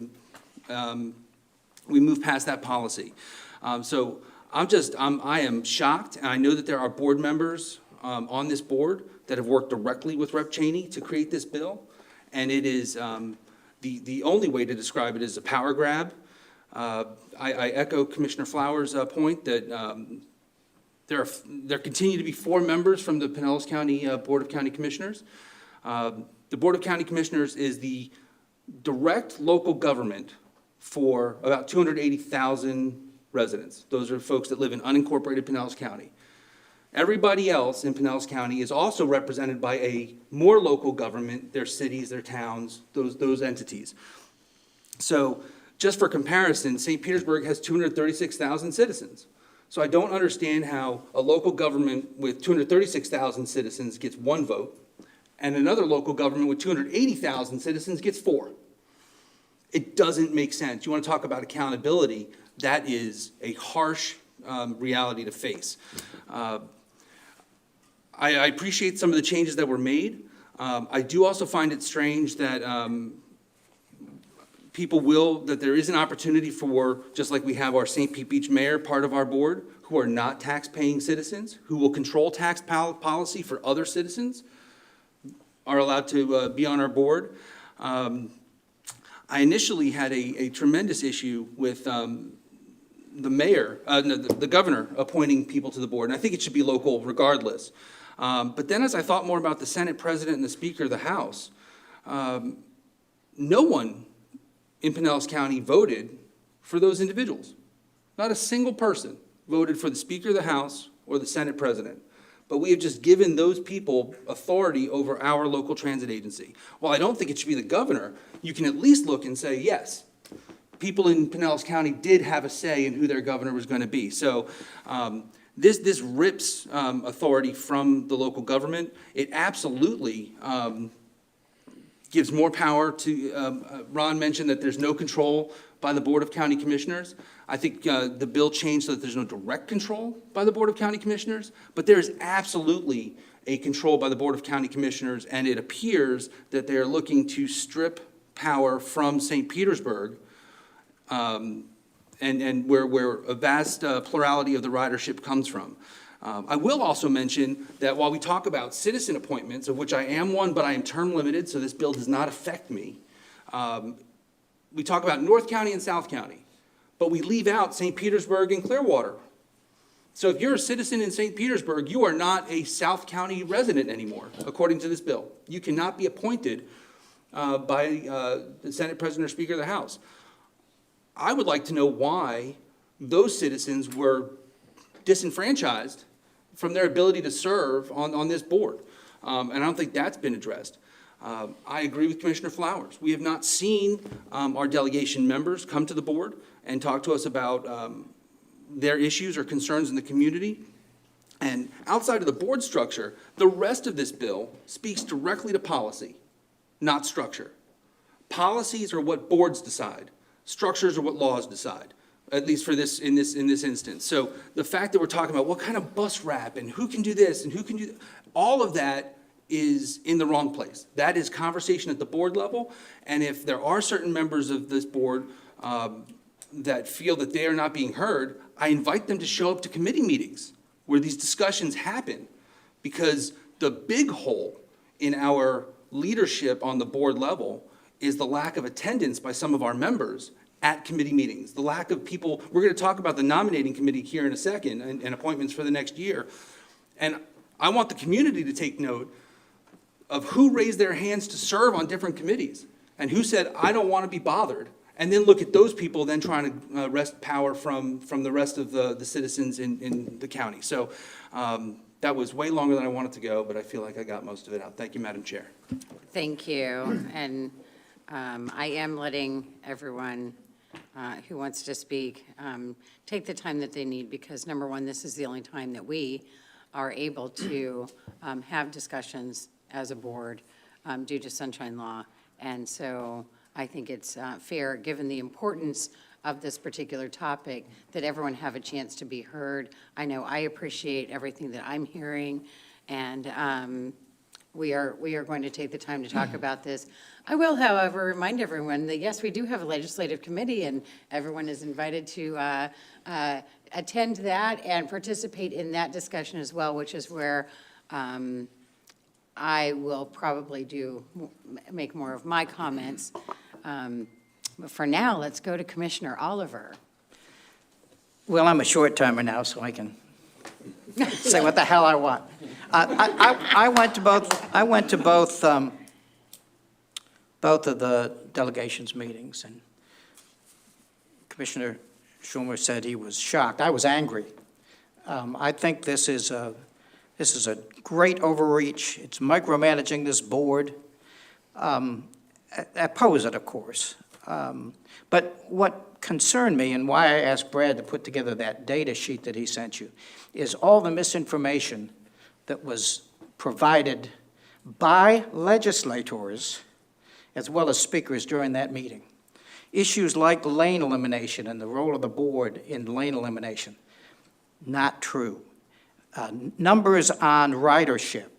move past that policy. So I am shocked, and I know that there are board members on this board that have worked directly with Rep. Cheney to create this bill, and it is the only way to describe it is a power grab. I echo Commissioner Flowers' point that there continue to be 4 members from the Pinellas County Board of County Commissioners. The Board of County Commissioners is the direct local government for about 280,000 residents. Those are folks that live in unincorporated Pinellas County. Everybody else in Pinellas County is also represented by a more local government, their cities, their towns, those entities. So just for comparison, St. Petersburg has 236,000 citizens. So I don't understand how a local government with 236,000 citizens gets 1 vote, and another local government with 280,000 citizens gets 4. It doesn't make sense. You want to talk about accountability, that is a harsh reality to face. I appreciate some of the changes that were made. I do also find it strange that that there is an opportunity for, just like we have our St. Pete Beach mayor, part of our board, who are not tax-paying citizens, who will control tax policy for other citizens, are allowed to be on our board. I initially had a tremendous issue with the governor appointing people to the board, and I think it should be local regardless. But then as I thought more about the Senate President and the Speaker of the House, no one in Pinellas County voted for those individuals. Not a single person voted for the Speaker of the House or the Senate President. but we have just given those people authority over our local transit agency. While I don't think it should be the governor, you can at least look and say, yes, people in Pinellas County did have a say in who their governor was going to be. So this rips authority from the local government. It absolutely gives more power to, Ron mentioned that there's no control by the Board of County Commissioners. I think the bill changed so that there's no direct control by the Board of County Commissioners, but there is absolutely a control by the Board of County Commissioners, and it appears that they're looking to strip power from St. Petersburg, and where a vast plurality of the ridership comes from. I will also mention that while we talk about citizen appointments, of which I am one, but I am term limited, so this bill does not affect me. We talk about North County and South County, but we leave out St. Petersburg and Clearwater. So if you're a citizen in St. Petersburg, you are not a South County resident anymore, according to this bill. You cannot be appointed by the Senate President or Speaker of the House. I would like to know why those citizens were disenfranchised from their ability to serve on this board. And I don't think that's been addressed. I agree with Commissioner Flowers. We have not seen our delegation members come to the board and talk to us about their issues or concerns in the community. And outside of the board structure, the rest of this bill speaks directly to policy, not structure. Policies are what boards decide. Structures are what laws decide, at least for this in this instance. So the fact that we're talking about what kind of bus wrap and who can do this and who can do all of that is in the wrong place. That is conversation at the board level, and if there are certain members of this board that feel that they are not being heard, I invite them to show up to committee meetings where these discussions happen, because the big hole in our leadership on the board level is the lack of attendance by some of our members at committee meetings, the lack of people. We're going to talk about the nominating committee here in a second and appointments for the next year. And I want the community to take note of who raised their hands to serve on different committees and who said, I don't want to be bothered. And then look at those people then trying to wrest power from the rest of the citizens in the county. So that was way longer than I wanted to go, but I feel like I got most of it out. Thank you, Madam Chair. Thank you. And I am letting everyone who wants to speak take the time that they need, because number one, this is the only time that we are able to have discussions as a board due to sunshine law. And so I think it's fair, given the importance of this particular topic, that everyone have a chance to be heard. I know I appreciate everything that I'm hearing, and we are going to take the time to talk about this. I will, however, remind everyone that, yes, we do have a legislative committee, and everyone is invited to attend that and participate in that discussion as well, which is where I will probably make more of my comments. But for now, let's go to Commissioner Oliver. Well, I'm a short timer now, so I can say what the hell I want. I went to both of the delegations meetings, and Commissioner Schumer said he was shocked. I was angry. I think this is a great overreach. It's micromanaging this board. I oppose it, of course. But what concerned me, and why I asked Brad to put together that data sheet that he sent you, is all the misinformation that was provided by legislators as well as speakers during that meeting. Issues like lane elimination and the role of the board in lane elimination, not true. Numbers on ridership.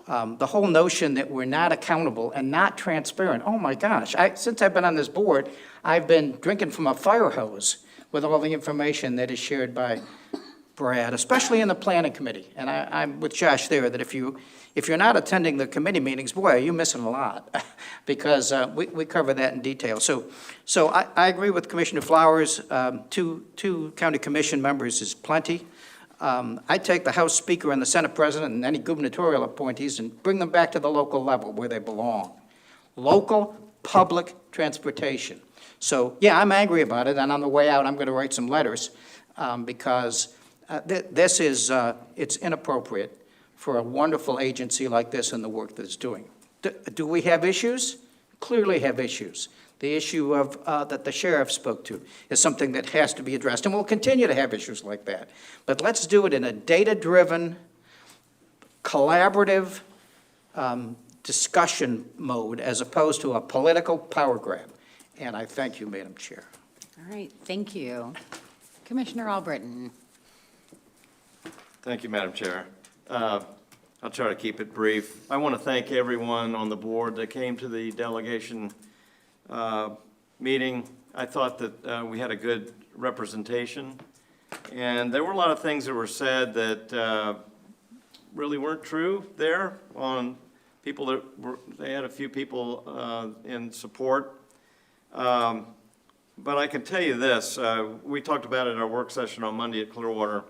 The whole notion that we're not accountable and not transparent. Oh my gosh, since I've been on this board, I've been drinking from a fire hose with all the information that is shared by Brad, especially in the planning committee. And I'm with Josh there, that if you're not attending the committee meetings, boy, are you missing a lot, because we cover that in detail. So I agree with Commissioner Flowers. Two county commission members is plenty. I take the House Speaker and the Senate President and any gubernatorial appointees and bring them back to the local level where they belong. Local public transportation. So, yeah, I'm angry about it, and on the way out, I'm going to write some letters because this is, it's inappropriate. for a wonderful agency like this and the work that it's doing. Do we have issues? Clearly have issues. The issue of, that the sheriff spoke to is something that has to be addressed, and we'll continue to have issues like that. But let's do it in a data-driven, collaborative discussion mode as opposed to a political power grab. And I thank you, Madam Chair. All right, thank you. Commissioner Albritton. Thank you, Madam Chair. I'll try to keep it brief. I want to thank everyone on the board that came to the delegation meeting. I thought that we had a good representation, and there were a lot of things that were said that really weren't true there on people that were, they had a few people in support. But I can tell you this, we talked about it at our work session on Monday at Clearwater,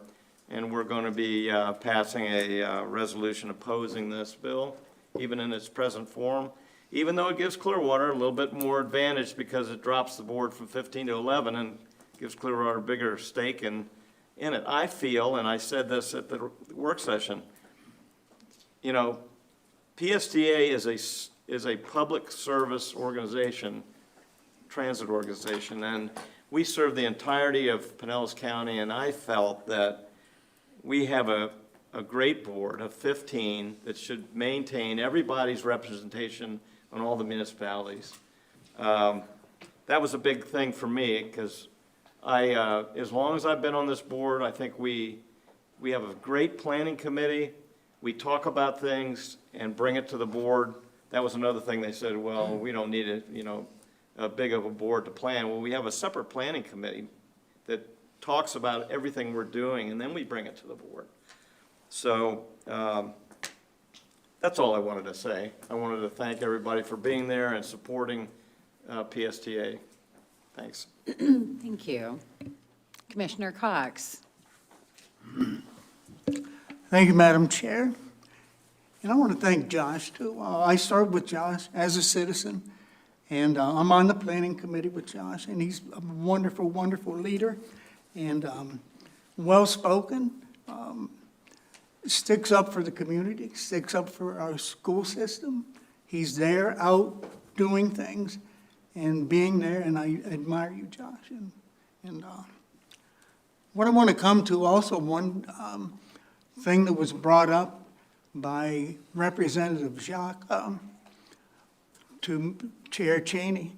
and we're going to be passing a resolution opposing this bill, even in its present form, even though it gives Clearwater a little bit more advantage because it drops the board from 15 to 11 and gives Clearwater a bigger stake in it. I feel, and I said this at the work session, you know, PSTA is a public service organization, transit organization, and we serve the entirety of Pinellas County, and I felt that we have a great board of 15 that should maintain everybody's representation on all the municipalities. That was a big thing for me, because as long as I've been on this board, I think we have a great planning committee. We talk about things and bring it to the board. That was another thing they said, well, we don't need a big of a board to plan. Well, we have a separate planning committee that talks about everything we're doing, and then we bring it to the board. So that's all I wanted to say. I wanted to thank everybody for being there and supporting PSTA. Thanks. Thank you. Commissioner Cox. Thank you, Madam Chair. And I want to thank Josh, too. I served with Josh as a citizen, and I'm on the planning committee with Josh, and he's a wonderful, wonderful leader, and well-spoken, sticks up for the community, sticks up for our school system. He's there, out doing things and being there, and I admire you, Josh. And what I want to come to also, one thing that was brought up by Representative Jacques to Chair Cheney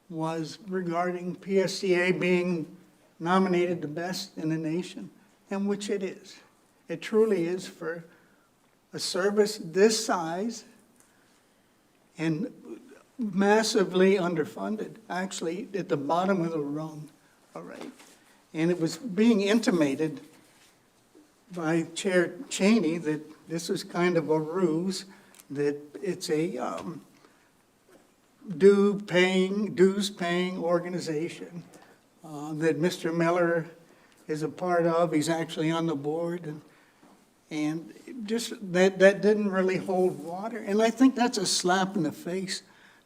was regarding PSTA being nominated the best in the nation, and which it is. It truly is for a service this size and massively underfunded, actually at the bottom of the rung, all right? And it was being intimated by Chair Cheney that this was kind of a ruse, that it's a dues-paying organization that Mr. Miller is a part of. He's actually on the board, and just that didn't really hold water. And I think that's a slap in the face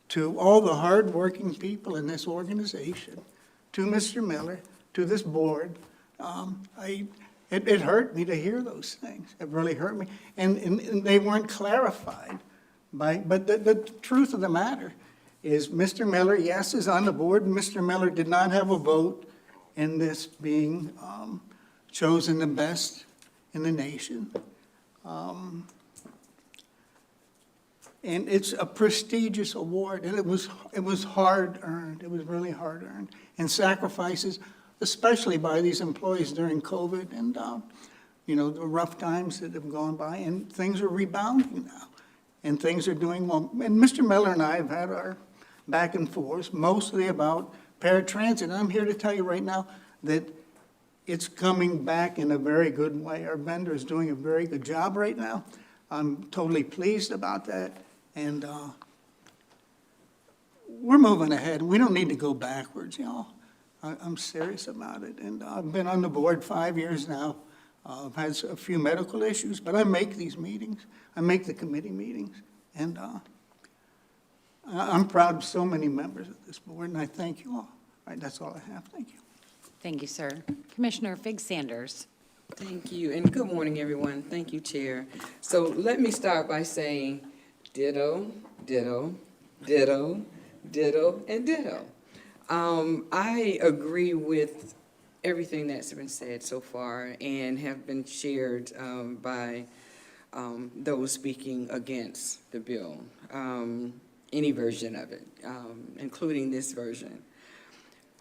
to all the hardworking people in this organization, to Mr. Miller, to this board. It hurt me to hear those things. It really hurt me. And they weren't clarified but the truth of the matter is Mr. Miller, yes, is on the board. Mr. Miller did not have a vote in this being chosen the best in the nation. And it's a prestigious award, and it was hard-earned. It was really hard-earned. And sacrifices, especially by these employees during COVID and, the rough times that have gone by, and things are rebounding now, and things are doing well. And Mr. Miller and I have had our back and forth, mostly about paratransit. And I'm here to tell you right now that it's coming back in a very good way. Our vendor is doing a very good job right now. I'm totally pleased about that. And we're moving ahead. We don't need to go backwards, y'all. I'm serious about it. And I've been on the board 5 years now. I've had a few medical issues, but I make these meetings. I make the committee meetings. And I'm proud of so many members of this board, and I thank you all. All right, that's all I have. Thank you. Thank you, sir. Commissioner Fig Sanders. Thank you, and good morning, everyone. Thank you, Chair. So let me start by saying ditto, ditto, ditto, ditto, and ditto. I agree with everything that's been said so far and have been shared by those speaking against the bill, any version of it, including this version.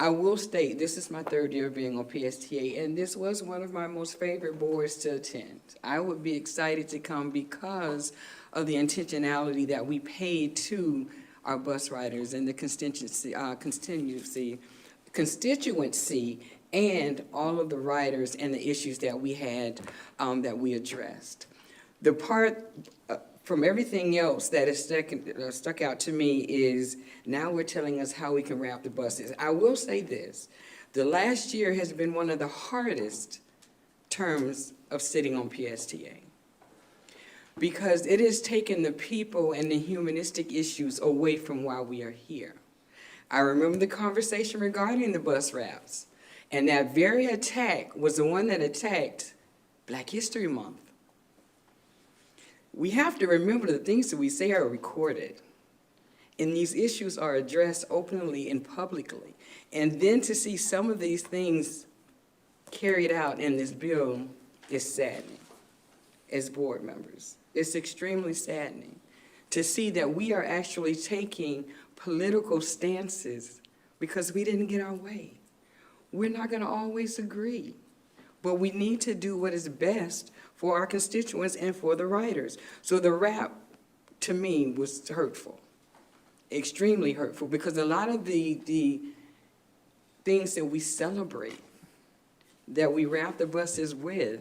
I will state, this is my third year being on PSTA, and this was one of my most favorite boards to attend. I would be excited to come because of the intentionality that we paid to our bus riders and the constituency, and all of the riders and the issues that we had, that we addressed. The part from everything else that is stuck out to me is now we're telling us how we can wrap the buses. I will say this, the last year has been one of the hardest terms of sitting on PSTA, because it has taken the people and the humanistic issues away from why we are here. I remember the conversation regarding the bus wraps, and that very attack was the one that attacked Black History Month. We have to remember the things that we say are recorded, and these issues are addressed openly and publicly. And then to see some of these things carried out in this bill is saddening as board members. It's extremely saddening to see that we are actually taking political stances because we didn't get our way. We're not going to always agree, but we need to do what is best for our constituents and for the riders. So the rap, to me, was hurtful, extremely hurtful, because a lot of the things that we celebrate, that we wrap the buses with,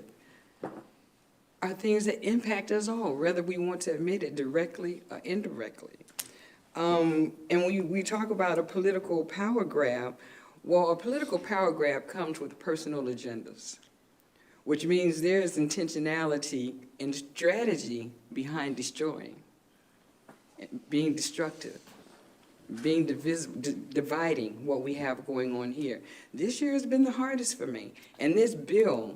are things that impact us all, whether we want to admit it directly or indirectly. And we talk about a political power grab. Well, a political power grab comes with personal agendas, which means there is intentionality and strategy behind destroying, being destructive, being dividing what we have going on here. This year has been the hardest for me. And this bill,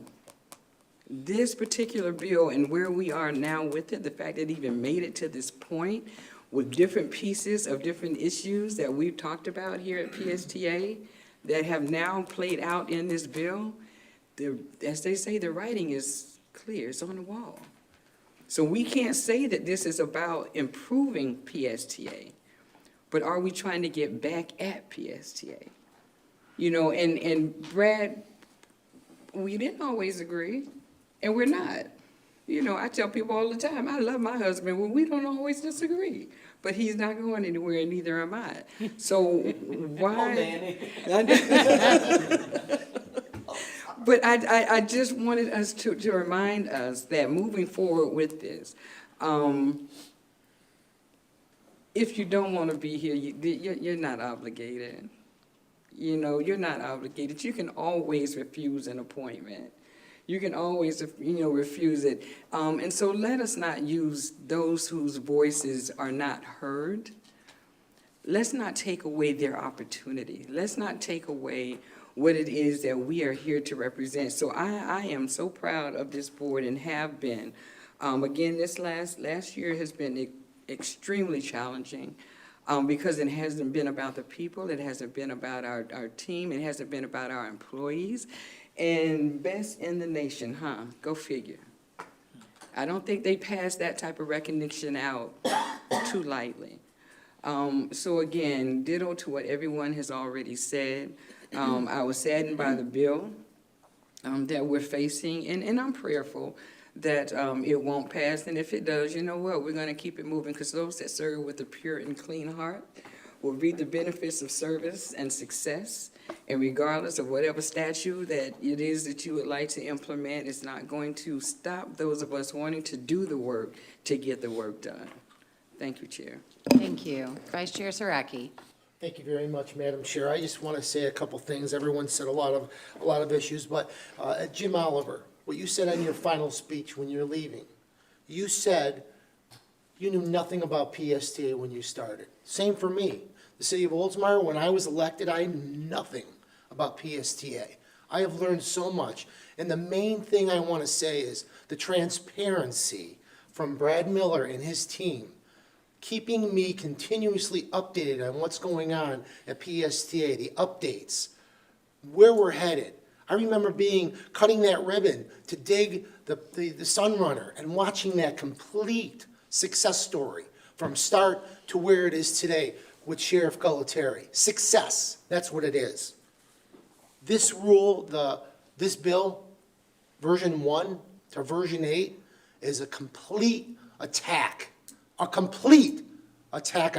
this particular bill and where we are now with it, the fact that it even made it to this point with different pieces of different issues that we've talked about here at PSTA that have now played out in this bill, as they say, the writing is clear, it's on the wall. So we can't say that this is about improving PSTA, but are we trying to get back at PSTA? You know, and Brad, we didn't always agree, and we're not. You know, I tell people all the time, I love my husband, well, we don't always disagree, but he's not going anywhere, and neither am I. So why? But I just wanted us to remind us that moving forward with this, if you don't want to be here, you're not obligated. You know, you're not obligated. You can always refuse an appointment. You can always, refuse it. And so let us not use those whose voices are not heard. Let's not take away their opportunity. Let's not take away what it is that we are here to represent. So I am so proud of this board and have been. Again, this last year has been extremely challenging because it hasn't been about the people, it hasn't been about our team, it hasn't been about our employees. And best in the nation, huh? Go figure. I don't think they pass that type of recognition out too lightly. So again, ditto to what everyone has already said. I was saddened by the bill that we're facing, and I'm prayerful that it won't pass. And if it does, you know what? We're going to keep it moving, because those that serve with a pure and clean heart will reap the benefits of service and success. And regardless of whatever statute that it is that you would like to implement, it's not going to stop those of us wanting to do the work to get the work done. Thank you, Chair. Thank you. Vice Chair Saraki. Thank you very much, Madam Chair. I just want to say a couple things. Everyone said a lot of issues, but Jim Oliver, what you said on your final speech when you're leaving, you said you knew nothing about PSTA when you started. Same for me. The city of Oldsmar, when I was elected, I knew nothing about PSTA. I have learned so much. And the main thing I want to say is the transparency from Brad Miller and his team, keeping me continuously updated on what's going on at PSTA, the updates, where we're headed. I remember cutting that ribbon to dig the Sunrunner and watching that complete success story from start to where it is today with Sheriff Gualtieri. Success, that's what it is. This rule, this bill, version 1 to version 8, is a complete attack on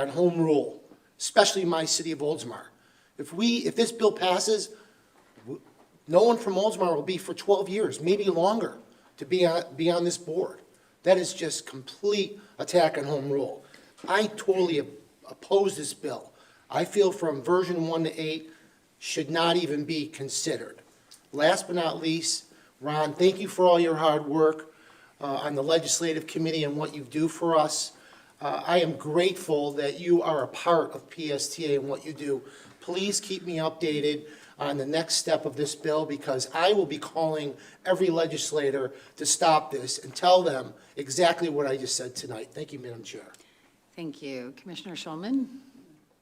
home rule, especially my city of Oldsmar. If this bill passes, no one from Oldsmar will be for 12 years, maybe longer, to be on this board. That is just complete attack on home rule. I totally oppose this bill. I feel from version 1 to 8 should not even be considered. Last but not least, Ron, thank you for all your hard work on the legislative committee and what you do for us. I am grateful that you are a part of PSTA and what you do. Please keep me updated on the next step of this bill, because I will be calling every legislator to stop this and tell them exactly what I just said tonight. Thank you, Madam Chair. Thank you. Commissioner Schulman?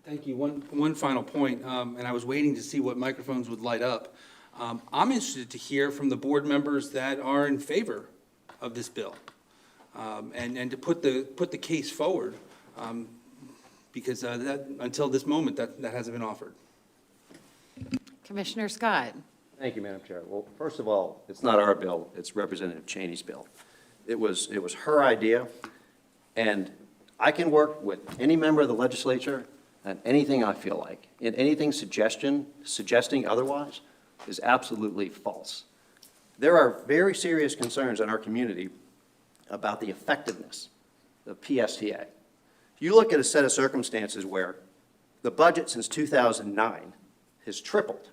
Thank you. One final point, and I was waiting to see what microphones would light up. I'm interested to hear from the board members that are in favor of this bill, and to put the case forward, because that, until this moment, that hasn't been offered. Commissioner Scott? Thank you, Madam Chair. Well, first of all, it's not our bill, it's Representative Cheney's bill. It was her idea, and I can work with any member of the legislature on anything I feel like, and anything suggesting otherwise is absolutely false. There are very serious concerns in our community about the effectiveness of PSTA. You look at a set of circumstances where the budget since 2009 has tripled,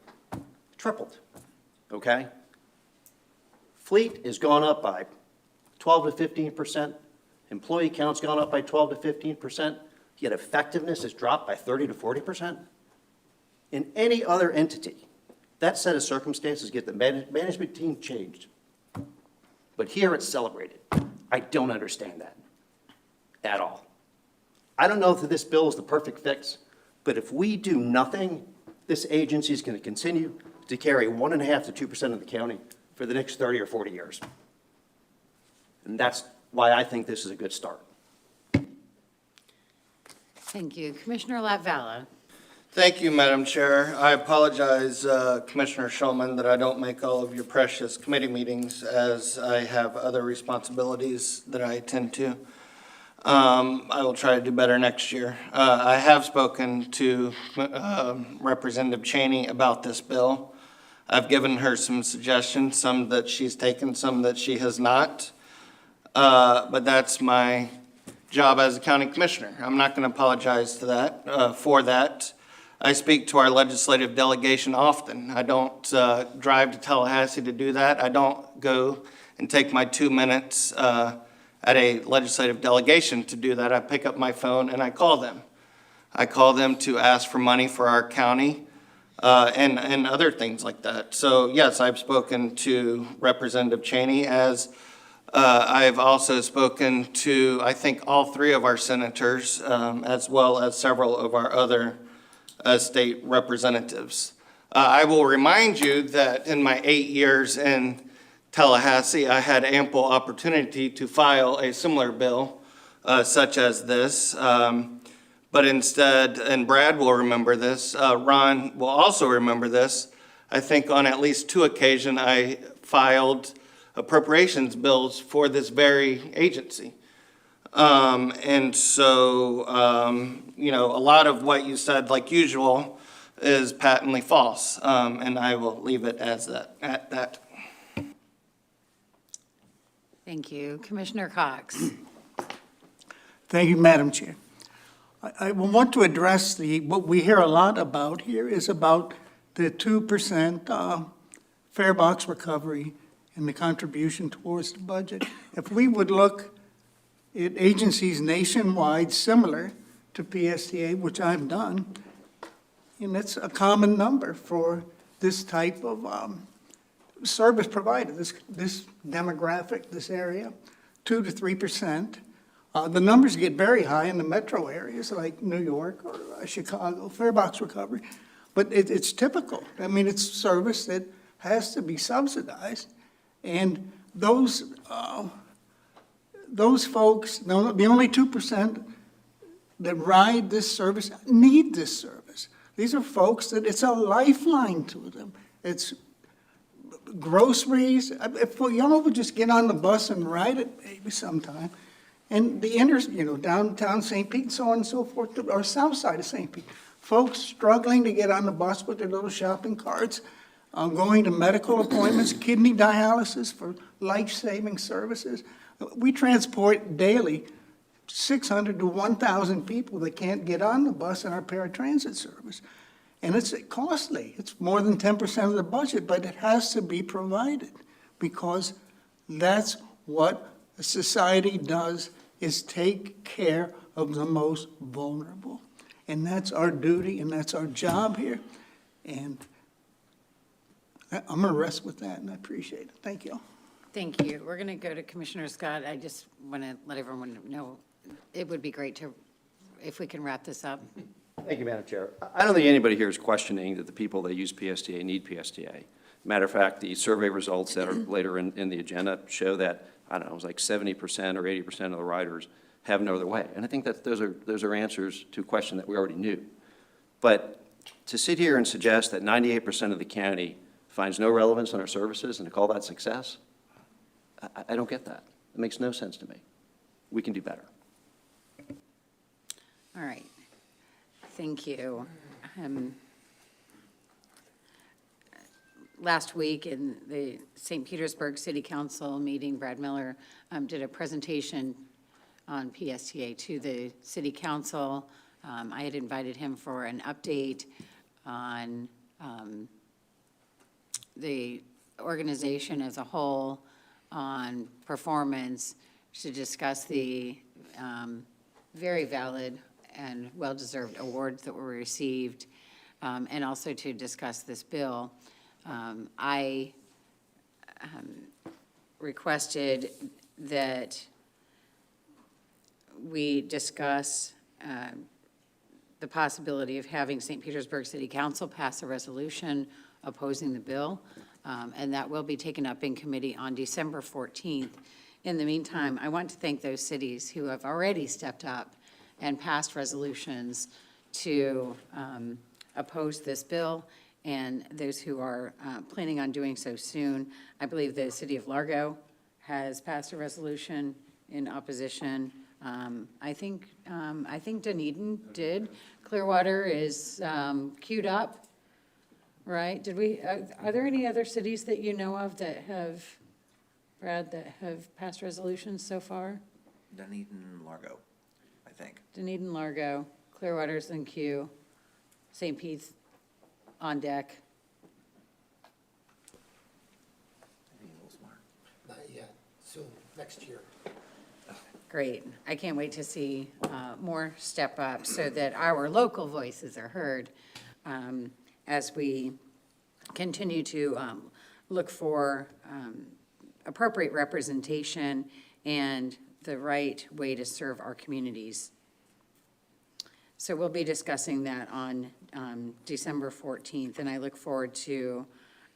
okay? Fleet has gone up by 12 to 15%. Employee count's gone up by 12 to 15%, yet effectiveness has dropped by 30 to 40%. In any other entity, that set of circumstances get the management team changed. But here it's celebrated. I don't understand that at all. I don't know if this bill is the perfect fix, but if we do nothing, this agency is going to continue to carry 1.5% to 2% of the county for the next 30 or 40 years. And that's why I think this is a good start. Thank you. Commissioner Latvala? Thank you, Madam Chair. I apologize, Commissioner Schulman, that I don't make all of your precious committee meetings, as I have other responsibilities that I attend to. I will try to do better next year. I have spoken to Representative Cheney about this bill. I've given her some suggestions, some that she's taken, some that she has not. But that's my job as a county commissioner. I'm not going to apologize to that, for that. I speak to our legislative delegation often. I don't drive to Tallahassee to do that. I don't go and take my 2 minutes at a legislative delegation to do that. I pick up my phone and I call them. I call them to ask for money for our county and other things like that. So yes, I've spoken to Representative Cheney, as I've also spoken to, I think, all 3 of our senators, as well as several of our other state representatives. I will remind you that in my 8 years in Tallahassee, I had ample opportunity to file a similar bill such as this. But instead, and Brad will remember this, Ron will also remember this, I think on at least 2 occasions I filed appropriations bills for this very agency. And so, you know, a lot of what you said, like usual, is patently false. And I will leave it as that, at that. Thank you. Commissioner Cox? Thank you, Madam Chair. I want to address what we hear a lot about here is about the 2% fare box recovery and the contribution towards the budget. If we would look at agencies nationwide similar to PSTA, which I've done, and it's a common number for this type of service provided, this demographic, this area, 2 to 3%. The numbers get very high in the metro areas like New York or Chicago, Fairbox Recovery. But it's typical. I mean, it's service that has to be subsidized. And those folks, the only 2% that ride this service need this service. These are folks that it's a lifeline to them. It's groceries. If y'all would just get on the bus and ride it maybe sometime, and downtown St. Pete and so on and so forth, or south side of St. Pete, folks struggling to get on the bus with their little shopping carts, going to medical appointments, kidney dialysis for life-saving services. We transport daily 600 to 1,000 people that can't get on the bus in our paratransit service. And it's costly. It's more than 10% of the budget, but it has to be provided because that's what a society does, is take care of the most vulnerable. And that's our duty and that's our job here. And I'm going to rest with that, and I appreciate it. Thank you. Thank you. We're going to go to Commissioner Scott. I just want to let everyone know, it would be great if we can wrap this up. Thank you, Madam Chair. I don't think anybody here is questioning that the people that use PSTA need PSTA. Matter of fact, the survey results that are later in the agenda show that, I don't know, it was like 70% or 80% of the riders have no other way. And I think that those are answers to a question that we already knew. But to sit here and suggest that 98% of the county finds no relevance in our services and to call that success, I don't get that. It makes no sense to me. We can do better. All right. Thank you. Last week in the St. Petersburg City Council meeting, Brad Miller did a presentation on PSTA to the City Council. I had invited him for an update on the organization as a whole, on performance, to discuss the very valid and well-deserved awards that were received, and also to discuss this bill. I requested that we discuss the possibility of having St. Petersburg City Council pass a resolution opposing the bill, and that will be taken up in committee on December 14th. In the meantime, I want to thank those cities who have already stepped up and passed resolutions to oppose this bill, and those who are planning on doing so soon. I believe the city of Largo has passed a resolution in opposition. I think Dunedin did. Clearwater is queued up, right? Did we? Are there any other cities that you know of that have, Brad, that have passed resolutions so far? Dunedin, Largo, I think. Dunedin, Largo, Clearwater's in queue, St. Pete's on deck. Not yet, soon, next year. Great. I can't wait to see more step up so that our local voices are heard as we continue to look for appropriate representation and the right way to serve our communities. So we'll be discussing that on December 14th, and I look forward to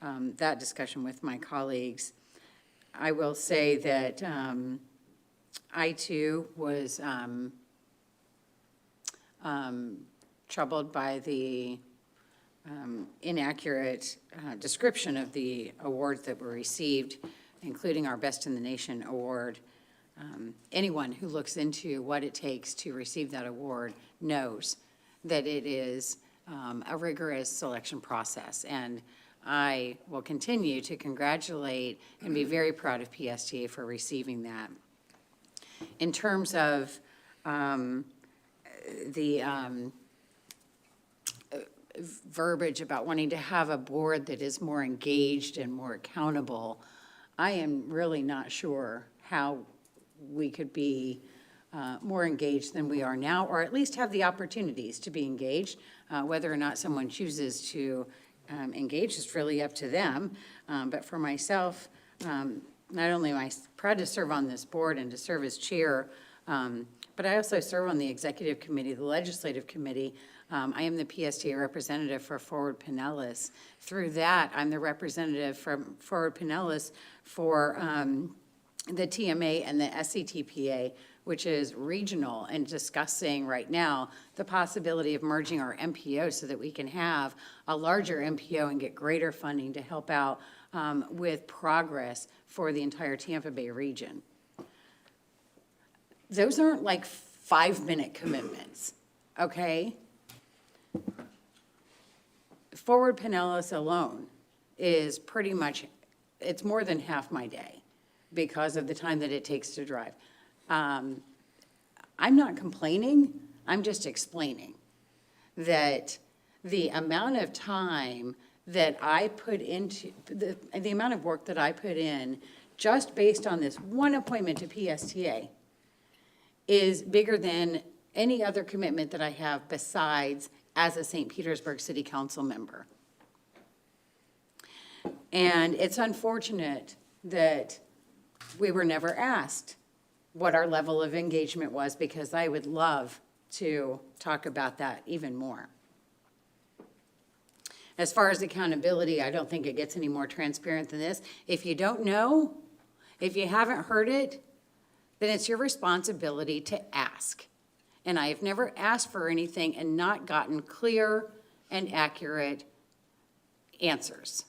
that discussion with my colleagues. I will say that I too was troubled by the inaccurate description of the awards that were received, including our Best in the Nation award. Anyone who looks into what it takes to receive that award knows that it is a rigorous selection process. And I will continue to congratulate and be very proud of PSTA for receiving that. In terms of the verbiage about wanting to have a board that is more engaged and more accountable, I am really not sure how we could be more engaged than we are now, or at least have the opportunities to be engaged, whether or not someone chooses to engaged, it's really up to them. But for myself, not only am I proud to serve on this board and to serve as chair, but I also serve on the executive committee, the legislative committee. I am the PSTA representative for Forward Pinellas. Through that, I'm the representative from Forward Pinellas for the TMA and the SCTPA, which is regional, and discussing right now the possibility of merging our MPO so that we can have a larger MPO and get greater funding to help out with progress for the entire Tampa Bay region. Those aren't like 5-minute commitments, okay? Forward Pinellas alone is pretty much, it's more than half my day because of the time that it takes to drive. I'm not complaining, I'm just explaining that the amount of time that I put into, the amount of work that I put in just based on this one appointment to PSTA is bigger than any other commitment that I have besides as a St. Petersburg City Council member. And it's unfortunate that we were never asked what our level of engagement was, because I would love to talk about that even more. As far as accountability, I don't think it gets any more transparent than this. If you don't know, if you haven't heard it, then it's your responsibility to ask. And I have never asked for anything and not gotten clear and accurate answers.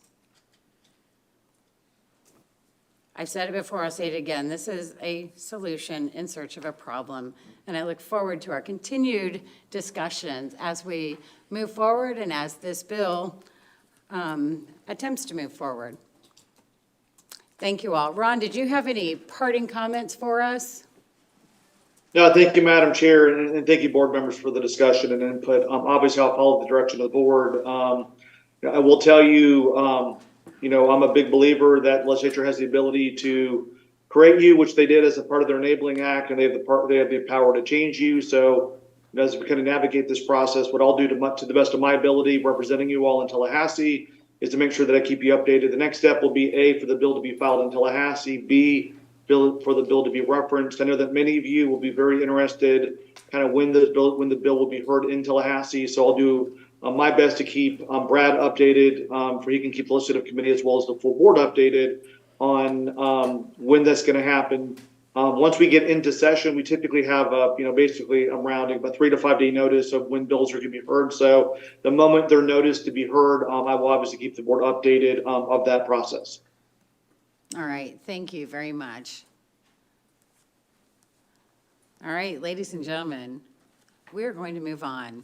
I've said it before, I'll say it again. This is a solution in search of a problem, and I look forward to our continued discussions as we move forward and as this bill attempts to move forward. Thank you all. Ron, did you have any parting comments for us? No, thank you, Madam Chair, and thank you, board members, for the discussion and input. Obviously, I'll follow the direction of the board. I will tell you, I'm a big believer that legislature has the ability to create you, which they did as a part of their enabling act, and they have the power to change you. So, as we kind of navigate this process, what I'll do to the best of my ability, representing you all in Tallahassee, is to make sure that I keep you updated. The next step will be A, for the bill to be filed in Tallahassee, B, for the bill to be referenced. I know that many of you will be very interested kind of when the bill will be heard in Tallahassee. So I'll do my best to keep Brad updated, for he can keep the legislative committee as well as the full board updated on when that's going to happen. Once we get into session, we typically have basically I'm rounding about 3 to 5 day notice of when bills are going to be heard. So the moment they're noticed to be heard, I will obviously keep the board updated of that process. All right, thank you very much. All right, ladies and gentlemen, we are going to move on.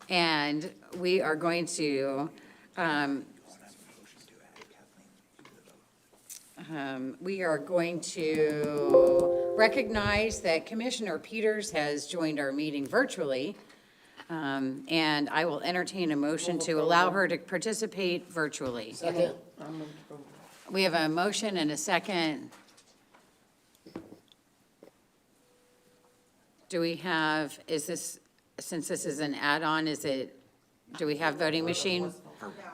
And we are going to, recognize that Commissioner Peters has joined our meeting virtually. And I will entertain a motion to allow her to participate virtually. Second. We have a motion and a second. Do we have, since this is an add-on, do we have voting machine?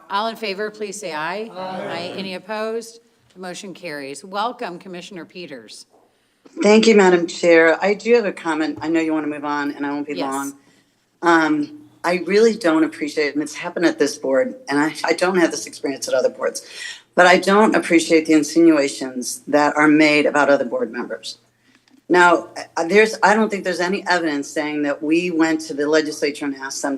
All in favor, please say aye. Aye. Any opposed? The motion carries. Welcome, Commissioner Peters. Thank you, Madam Chair. I do have a comment. I know you want to move on, and I won't be Yes. long. I really don't appreciate, and it's happened at this board, and I don't have this experience at other boards, but I don't appreciate the insinuations that are made about other board members. Now, I don't think there's any evidence saying that we went to the legislature and asked them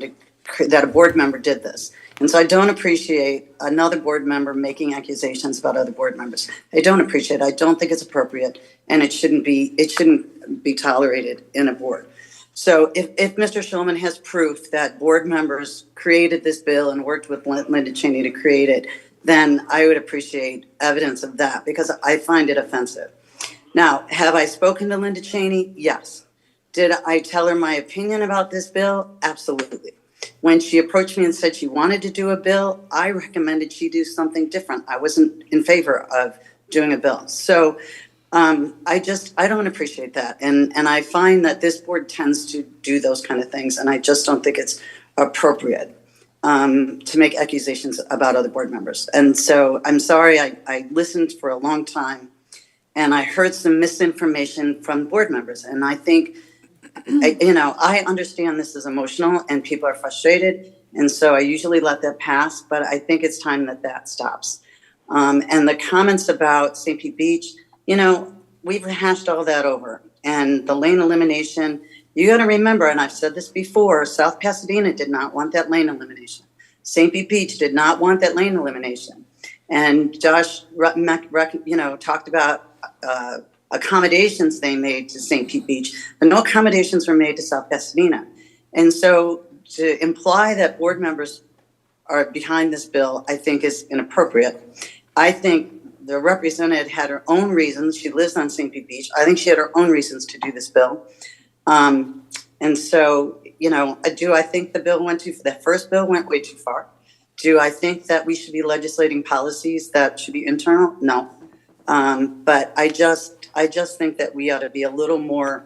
that a board member did this. And so I don't appreciate another board member making accusations about other board members. I don't appreciate it. I don't think it's appropriate, and it shouldn't be tolerated in a board. So if Mr. Schulman has proof that board members created this bill and worked with Linda Cheney to create it, then I would appreciate evidence of that, because I find it offensive. Now, have I spoken to Linda Cheney? Yes. Did I tell her my opinion about this bill? Absolutely. When she approached me and said she wanted to do a bill, I recommended she do something different. I wasn't in favor of doing a bill. So I don't appreciate that. And I find that this board tends to do those kind of things, and I just don't think it's appropriate. to make accusations about other board members. And so I'm sorry, I listened for a long time and I heard some misinformation from board members. And I think, I understand this is emotional and people are frustrated. And so I usually let that pass, but I think it's time that that stops. And the comments about St. Pete Beach, we've hashed all that over. And the lane elimination, you got to remember, and I've said this before, South Pasadena did not want that lane elimination. St. Pete Beach did not want that lane elimination. And Josh, talked about accommodations they made to St. Pete Beach, but no accommodations were made to South Pasadena. And so to imply that board members are behind this bill, I think is inappropriate. I think the representative had her own reasons. She lives on St. Pete Beach. I think she had her own reasons to do this bill. And so, do I think the first bill went way too far? Do I think that we should be legislating policies that should be internal? No. But I just think that we ought to be a little more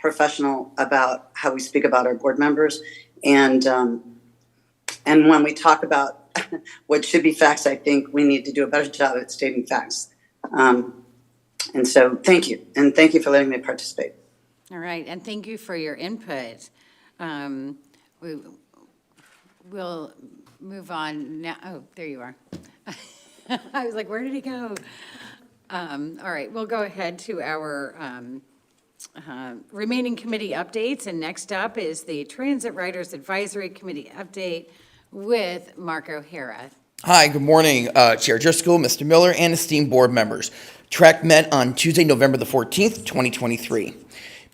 professional about how we speak about our board members. And when we talk about what should be facts, I think we need to do a better job at stating facts. And so thank you. And thank you for letting me participate. All right, and thank you for your input. We'll move on now. Oh, there you are. I was like, where did he go? All right, we'll go ahead to our remaining committee updates. And next up is the Transit Riders Advisory Committee update with Mark O'Hara. Hi, good morning, Chair Driscoll, Mr. Miller, and esteemed board members. TRAC met on Tuesday, November the 14th, 2023.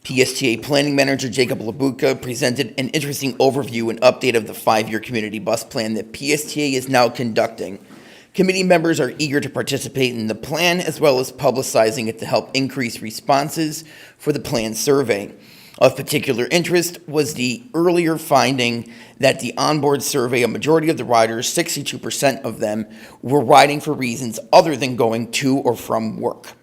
PSTA Planning Manager Jacob Labuca presented an interesting overview and update of the 5-year community bus plan that PSTA is now conducting. Committee members are eager to participate in the plan as well as publicizing it to help increase responses for the plan survey. Of particular interest was the earlier finding that the onboard survey, a majority of the riders, 62% of them, were riding for reasons other than going to or from work.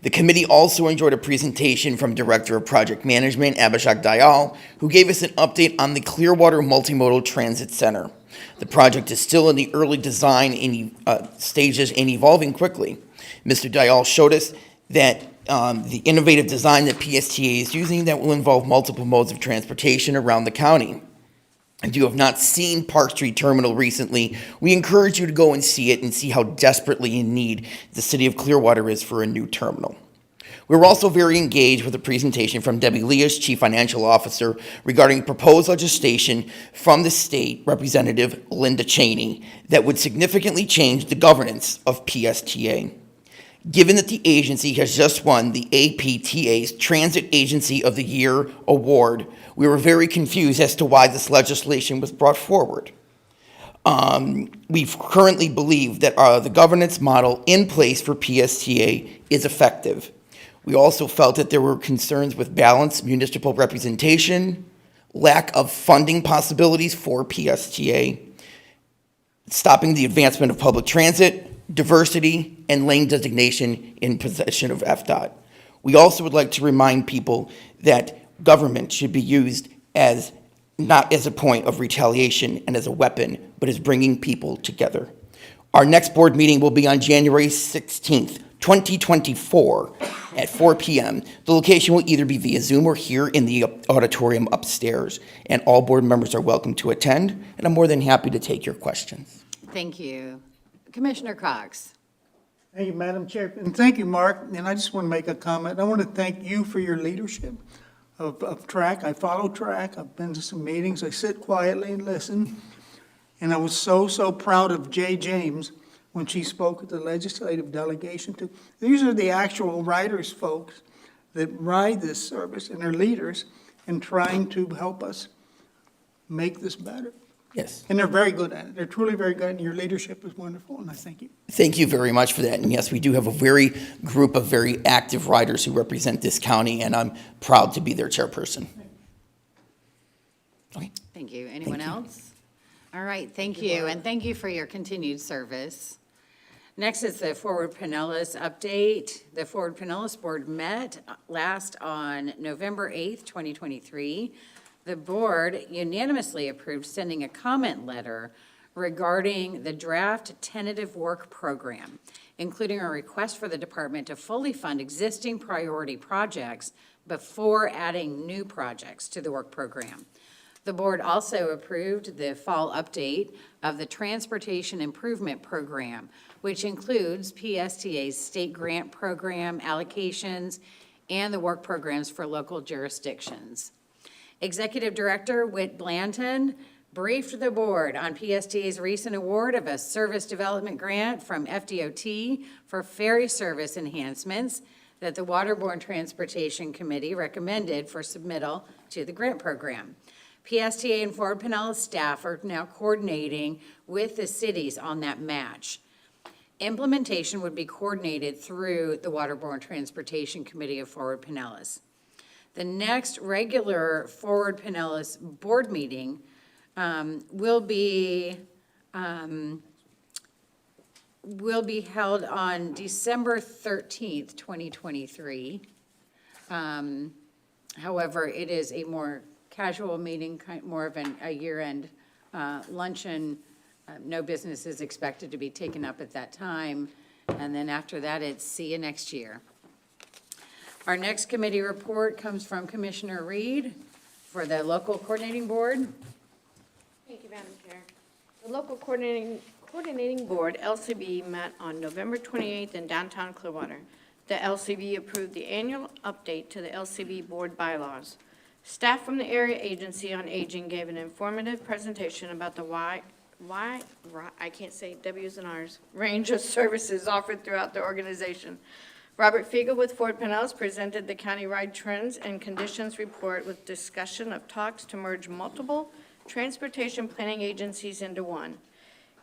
The committee also enjoyed a presentation from Director of Project Management, Abhishek Dayal, who gave us an update on the Clearwater Multimodal Transit Center. The project is still in the early design stages and evolving quickly. Mr. Dayal showed us that the innovative design that PSTA is using that will involve multiple modes of transportation around the county. If you have not seen Park Street Terminal recently, we encourage you to go and see it and see how desperately in need the city of Clearwater is for a new terminal. We were also very engaged with a presentation from Debbie Leas, Chief Financial Officer, regarding proposed legislation from the state representative Linda Cheney that would significantly change the governance of PSTA. Given that the agency has just won the APTA's Transit Agency of the Year award, we were very confused as to why this legislation was brought forward. We currently believe that the governance model in place for PSTA is effective. We also felt that there were concerns with balanced municipal representation, lack of funding possibilities for PSTA, stopping the advancement of public transit, diversity, and lane designation in possession of FDOT. We also would like to remind people that government should be used as not as a point of retaliation and as a weapon, but as bringing people together. Our next board meeting will be on January 16th, 2024 at 4 p.m. The location will either be via Zoom or here in the auditorium upstairs, and all board members are welcome to attend, and I'm more than happy to take your questions. Thank you. Commissioner Cox. Thank you, Madam Chair, and thank you, Mark. And I just want to make a comment. I want to thank you for your leadership of TRAC. I follow TRAC. I've been to some meetings. I sit quietly and listen. And I was so proud of Jay James when she spoke at the legislative delegation too. These are the actual riders, folks, that ride this service and are leaders in trying to help us make this better. Yes. And they're very good at it. They're truly very good, and your leadership is wonderful, and I thank you. Thank you very much for that. And yes, we do have a group of very active riders who represent this county, and I'm proud to be their chairperson. Okay. Thank you. Anyone else? All right, thank you, and thank you for your continued service. Next is the Forward Pinellas update. The Forward Pinellas Board met last on November 8th, 2023. The board unanimously approved sending a comment letter regarding the draft tentative work program, including a request for the department to fully fund existing priority projects before adding new projects to the work program. The board also approved the fall update of the Transportation Improvement Program, which includes PSTA's state grant program allocations and the work programs for local jurisdictions. Executive Director Whit Blanton briefed the board on PSTA's recent award of a service development grant from FDOT for ferry service enhancements that the Waterborne Transportation Committee recommended for submittal to the grant program. PSTA and Forward Pinellas staff are now coordinating with the cities on that match. Implementation would be coordinated through the Waterborne Transportation Committee of Forward Pinellas. The next regular Forward Pinellas board meeting will be held on December 13th, 2023. However, it is a more casual meeting, more of a year-end luncheon. No business is expected to be taken up at that time. And then after that, it's see you next year. Our next committee report comes from Commissioner Reed for the Local Coordinating Board. Thank you, Madam Chair. The Local Coordinating Board, LCB, met on November 28th in downtown Clearwater. The LCB approved the annual update to the LCB board bylaws. Staff from the Area Agency on Aging gave an informative presentation about the I can't say W's and R's, range of services offered throughout the organization. Robert Fiegel with Forward Pinellas presented the countywide trends and conditions report with discussion of talks to merge multiple transportation planning agencies into one.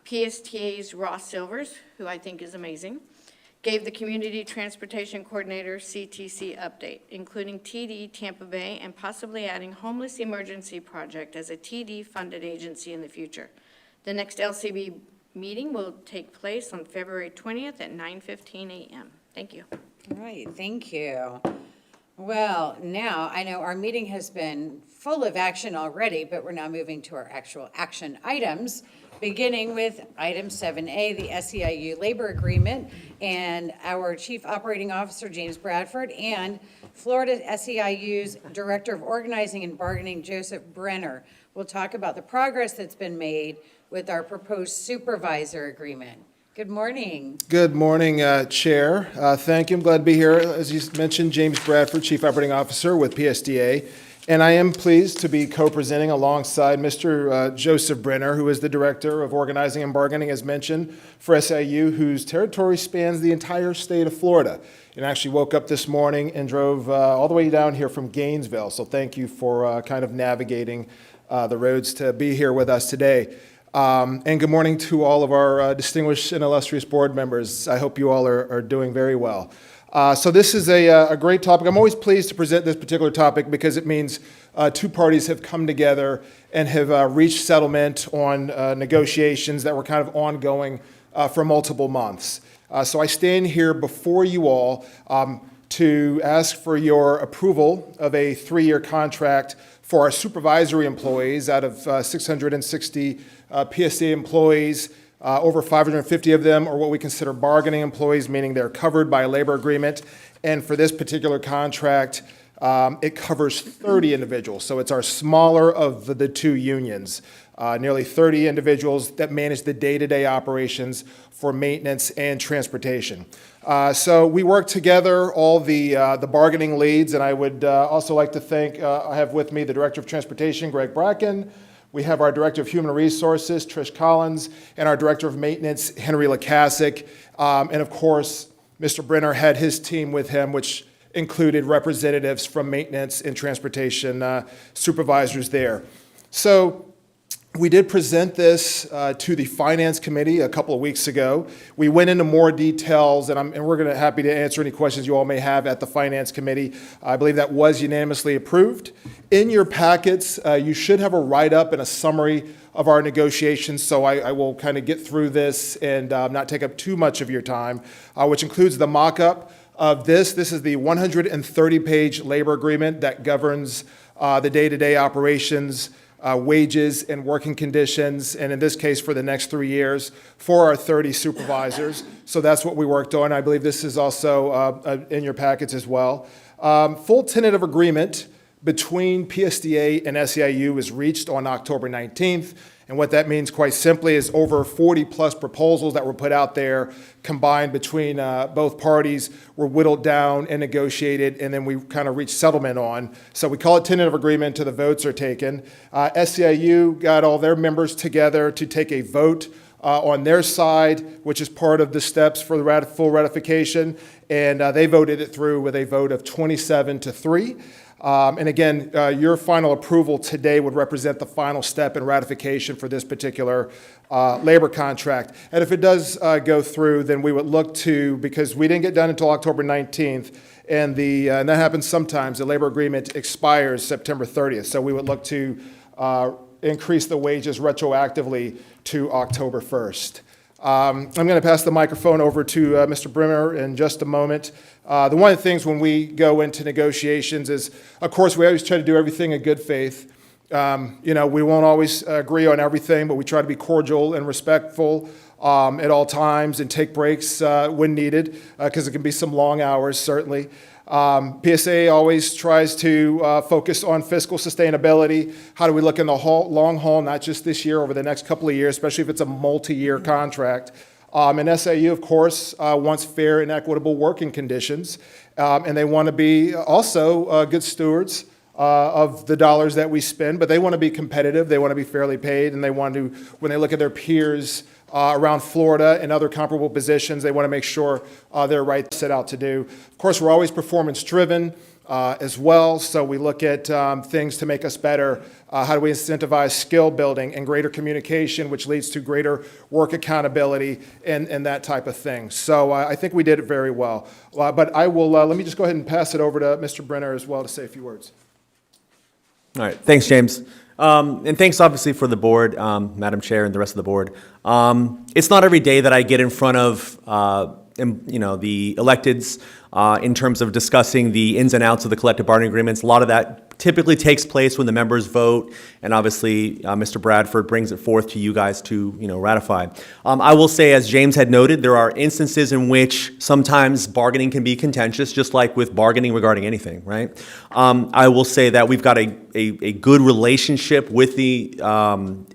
PSTA's Ross Silvers, who I think is amazing, gave the Community Transportation Coordinator CTC update, including TD Tampa Bay and possibly adding Homeless Emergency Project as a TD-funded agency in the future. The next LCB meeting will take place on February 20th at 9:15 a.m. Thank you. All right, thank you. Well, now, I know our meeting has been full of action already, but we're now moving to our actual action items, beginning with item 7A, the SEIU labor agreement, and our Chief Operating Officer, James Bradford, and Florida SEIU's Director of Organizing and Bargaining, Joseph Brenner, will talk about the progress that's been made with our proposed supervisor agreement. Good morning. Good morning, Chair. Thank you. I'm glad to be here. As you mentioned, James Bradford, Chief Operating Officer with PSTA. And I am pleased to be co-presenting alongside Mr. Joseph Brenner, who is the Director of Organizing and Bargaining, as mentioned, for SIU, whose territory spans the entire state of Florida. And actually woke up this morning and drove all the way down here from Gainesville. So thank you for kind of navigating the roads to be here with us today. And good morning to all of our distinguished and illustrious board members. I hope you all are doing very well. So this is a great topic. I'm always pleased to present this particular topic because it means two parties have come together and have reached settlement on negotiations that were kind of ongoing for multiple months. So I stand here before you all to ask for your approval of a 3-year contract for our supervisory employees. Out of 660 PSTA employees, over 550 of them are what we consider bargaining employees, meaning they're covered by a labor agreement. And for this particular contract, it covers 30 individuals. So it's our smaller of the two unions, nearly 30 individuals that manage the day-to-day operations for maintenance and transportation. So we work together, all the bargaining leads, and I would also like to thank, I have with me the Director of Transportation, Greg Bracken. We have our Director of Human Resources, Trish Collins, and our Director of Maintenance, Henry Lakasic. And of course, Mr. Brenner had his team with him, which included representatives from maintenance and transportation supervisors there. So we did present this to the Finance Committee a couple of weeks ago. We went into more details, and we're going to happy to answer any questions you all may have at the Finance Committee. I believe that was unanimously approved. In your packets, you should have a write-up and a summary of our negotiations, so I will kind of get through this and not take up too much of your time, which includes the mock-up of this. This is the 130-page labor agreement that governs the day-to-day operations, wages and working conditions, and in this case, for the next 3 years, for our 30 supervisors. So that's what we worked on. I believe this is also in your packets as well. Full tentative agreement between PSTA and SEIU was reached on October 19th. And what that means, quite simply, is over 40-plus proposals that were put out there, combined between both parties, were whittled down and negotiated, and then we kind of reached settlement on. So we call it tentative agreement until the votes are taken. SEIU got all their members together to take a vote on their side, which is part of the steps for the full ratification, and they voted it through with a vote of 27-3. And again, your final approval today would represent the final step in ratification for this particular labor contract. And if it does go through, then we would look to, because we didn't get done until October 19th, and that happens sometimes, the labor agreement expires September 30th. So we would look to increase the wages retroactively to October 1st. I'm going to pass the microphone over to Mr. Brenner in just a moment. One of the things when we go into negotiations is, of course, we always try to do everything in good faith. We won't always agree on everything, but we try to be cordial and respectful at all times and take breaks when needed, because it can be some long hours, certainly. PSA always tries to focus on fiscal sustainability. How do we look in the long haul, not just this year, over the next couple of years, especially if it's a multi-year contract. And SAU, of course, wants fair and equitable working conditions, and they want to be also good stewards of the dollars that we spend, but they want to be competitive, they want to be fairly paid, and they want to, when they look at their peers around Florida and other comparable positions, they want to make sure they're right to set out to do. Of course, we're always performance-driven as well, so we look at things to make us better. How do we incentivize skill building and greater communication, which leads to greater work accountability and that type of thing. So I think we did it very well. But I will, let me just go ahead and pass it over to Mr. Brenner as well to say a few words. All right, thanks, James. And thanks, obviously, for the board, Madam Chair, and the rest of the board. It's not every day that I get in front of, the electeds in terms of discussing the ins and outs of the collective bargaining agreements. A lot of that typically takes place when the members vote, and obviously, Mr. Bradford brings it forth to you guys to, ratify. I will say, as James had noted, there are instances in which sometimes bargaining can be contentious, just like with bargaining regarding anything, right? I will say that we've got a good relationship with the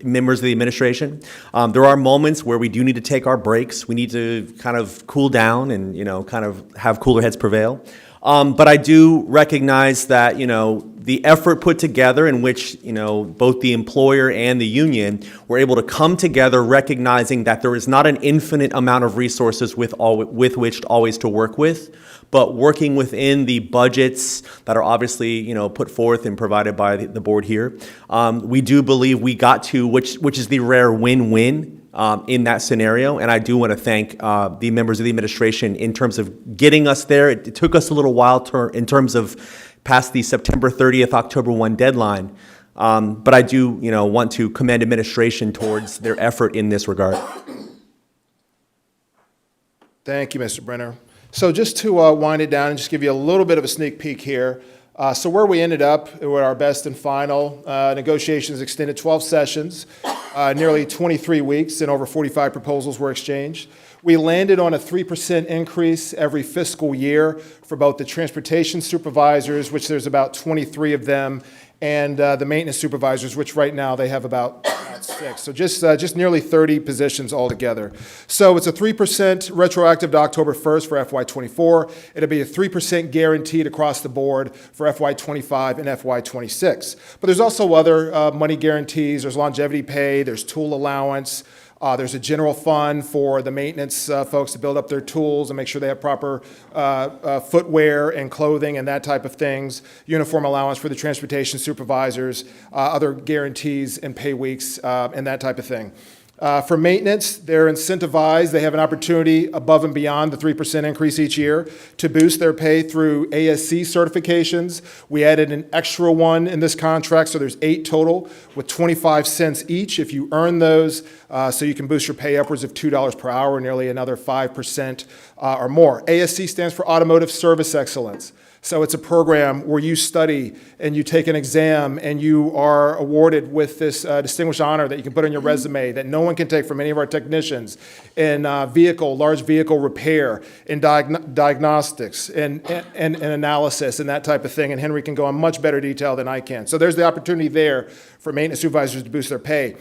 members of the administration. There are moments where we do need to take our breaks. We need to kind of cool down and, kind of have cooler heads prevail. But I do recognize that, the effort put together in which, both the employer and the union were able to come together, recognizing that there is not an infinite amount of resources with which always to work with, but working within the budgets that are obviously, put forth and provided by the board here. We do believe we got to, which is the rare win-win in that scenario, and I do want to thank the members of the administration in terms of getting us there. It took us a little while in terms of past the September 30th, October 1 deadline, but I do, want to commend administration towards their effort in this regard. Thank you, Mr. Brenner. So just to wind it down and just give you a little bit of a sneak peek here. So where we ended up with our best and final negotiations extended 12 sessions, nearly 23 weeks, and over 45 proposals were exchanged. We landed on a 3% increase every fiscal year for both the transportation supervisors, which there's about 23 of them, and the maintenance supervisors, which right now they have about 6. So just nearly 30 positions altogether. So it's a 3% retroactive to October 1st for FY24. It'll be a 3% guaranteed across the board for FY25 and FY26. But there's also other money guarantees. There's longevity pay. There's tool allowance. There's a general fund for the maintenance folks to build up their tools and make sure they have proper footwear and clothing and that type of things. Uniform allowance for the transportation supervisors, other guarantees and pay weeks and that type of thing. For maintenance, they're incentivized. They have an opportunity above and beyond the 3% increase each year to boost their pay through ASC certifications. We added an extra one in this contract, so there's 8 total with 25 cents each if you earn those, so you can boost your pay upwards of $2 per hour, nearly another 5% or more. ASC stands for Automotive Service Excellence. So it's a program where you study and you take an exam and you are awarded with this distinguished honor that you can put on your resume that no one can take from any of our technicians in large vehicle repair, in diagnostics, and analysis and that type of thing. And Henry can go in much better detail than I can. So there's the opportunity there for maintenance supervisors to boost their pay.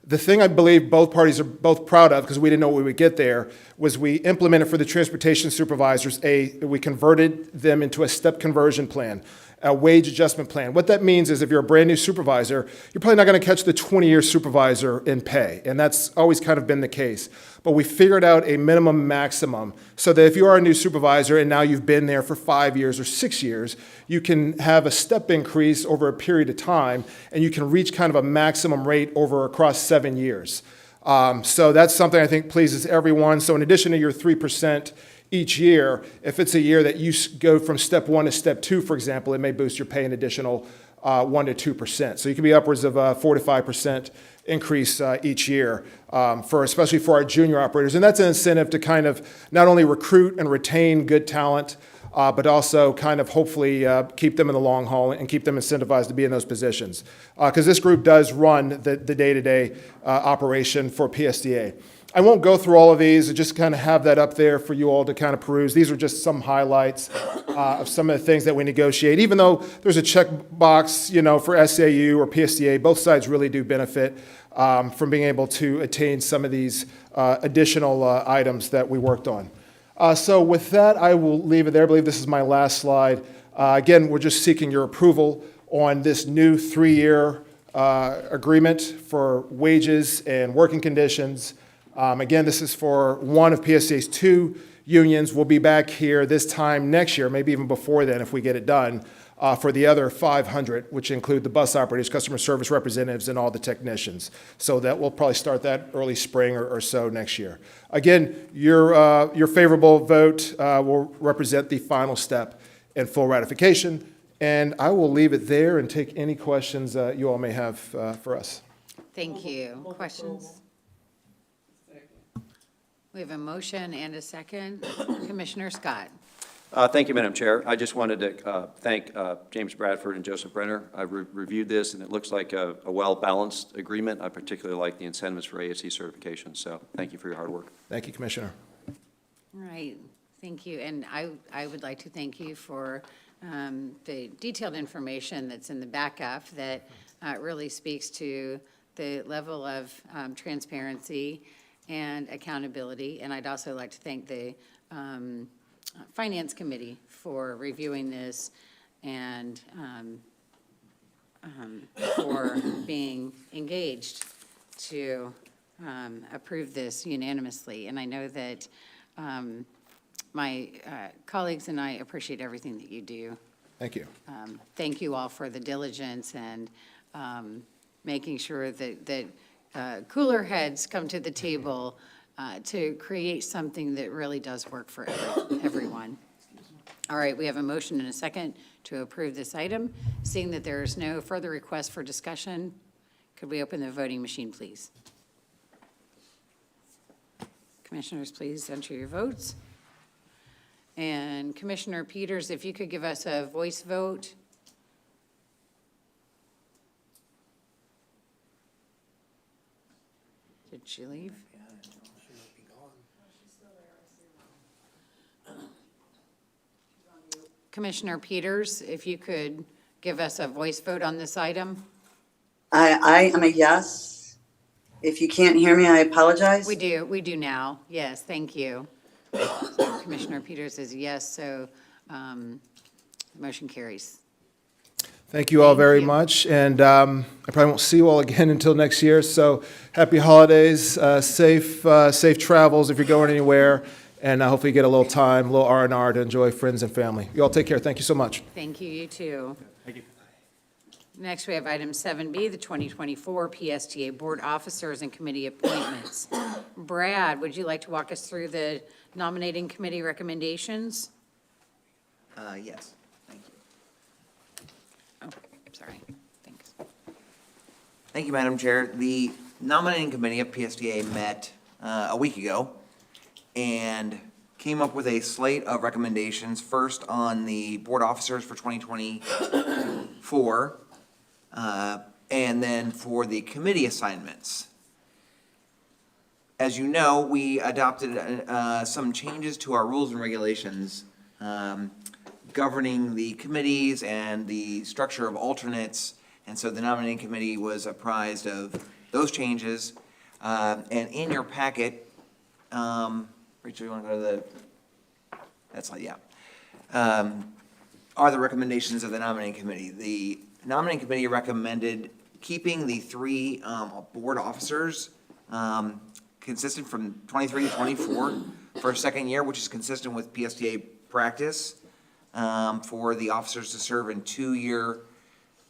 The thing I believe both parties are both proud of, because we didn't know we would get there, was we implemented for the transportation supervisors, we converted them into a step conversion plan, a wage adjustment plan. What that means is if you're a brand new supervisor, you're probably not going to catch the 20-year supervisor in pay, and that's always kind of been the case. But we figured out a minimum maximum so that if you are a new supervisor and now you've been there for 5 years or 6 years, you can have a step increase over a period of time, and you can reach kind of a maximum rate across 7 years. So that's something I think pleases everyone. So in addition to your 3% each year, if it's a year that you go from step 1 to step 2, for example, it may boost your pay an additional 1 to 2%. So you can be upwards of 4 to 5% increase each year, especially for our junior operators. And that's an incentive to kind of not only recruit and retain good talent, but also kind of hopefully keep them in the long haul and keep them incentivized to be in those positions. Because this group does run the day-to-day operation for PSTA. I won't go through all of these, I just kind of have that up there for you all to kind of peruse. These are just some highlights of some of the things that we negotiate. Even though there's a checkbox, for SAU or PSTA, both sides really do benefit from being able to attain some of these additional items that we worked on. So with that, I will leave it there. I believe this is my last slide. Again, we're just seeking your approval on this new 3-year agreement for wages and working conditions. Again, this is for one of PSTA's 2 unions. We'll be back here this time next year, maybe even before then if we get it done, for the other 500, which include the bus operators, customer service representatives, and all the technicians. So that we'll probably start that early spring or so next year. Again, your favorable vote will represent the final step in full ratification. And I will leave it there and take any questions you all may have for us. Thank you. Questions? We have a motion and a second. Commissioner Scott. Thank you, Madam Chair. I just wanted to thank James Bradford and Joseph Brenner. I reviewed this, and it looks like a well-balanced agreement. I particularly like the incentives for ASE certification, so thank you for your hard work. Thank you, Commissioner. All right, thank you. And I would like to thank you for the detailed information that's in the backup that really speaks to the level of transparency and accountability. And I'd also like to thank the Finance Committee for reviewing this and for being engaged to approve this unanimously. And I know that my colleagues and I appreciate everything that you do. Thank you. Thank you all for the diligence and making sure that cooler heads come to the table to create something that really does work for everyone. All right, we have a motion and a second to approve this item. Seeing that there is no further request for discussion, could we open the voting machine, please? Commissioners, please enter your votes. And Commissioner Peters, if you could give us a voice vote. Did she leave? Commissioner Peters, if you could give us a voice vote on this item. I am a yes. If you can't hear me, I apologize. We do now. Yes, thank you. So Commissioner Peters is yes, so the motion carries. Thank you all very much, and I probably won't see you all again until next year, so happy holidays, safe travels if you're going anywhere, and hopefully you get a little time, a little R&R to enjoy friends and family. You all take care. Thank you so much. Thank you, you too. Thank you. Next, we have item 7B, the 2024 PSTA Board Officers and Committee Appointments. Brad, would you like to walk us through the nominating committee recommendations? Yes, thank you. Oh, sorry, thanks. Thank you, Madam Chair. The nominating committee of PSTA met a week ago and came up with a slate of recommendations, first on the board officers for 2024, and then for the committee assignments. As you know, we adopted some changes to our rules and regulations governing the committees and the structure of alternates, and so the nominating committee was apprised of those changes. And in your packet, Rachel, you want to go to the, that's like, yeah, are the recommendations of the nominating committee. The nominating committee recommended keeping the 3 board officers consistent from 23 to 24 for a second year, which is consistent with PSTA practice for the officers to serve in 2-year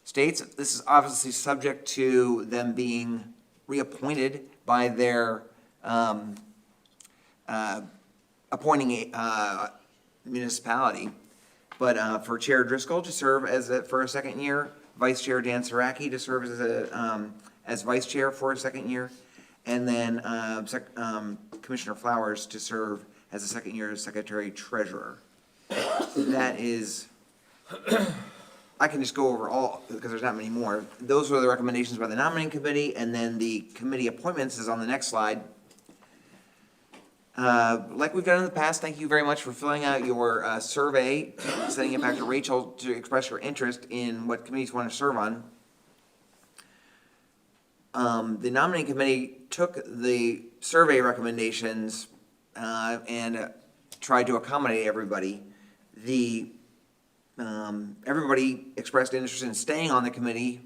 states. This is obviously subject to them being reappointed by their appointing municipality. But for Chair Driscoll to serve for a second year, Vice Chair Dan Saraki to serve as Vice Chair for a second year, and then Commissioner Flowers to serve as a second year as Secretary Treasurer. That is, I can just go over all, because there's not many more. Those were the recommendations by the nominating committee, and then the committee appointments is on the next slide. Like we've done in the past, thank you very much for filling out your survey, sending it back to Rachel to express your interest in what committees you want to serve on. The nominating committee took the survey recommendations and tried to accommodate everybody. Everybody expressed interest in staying on the committee,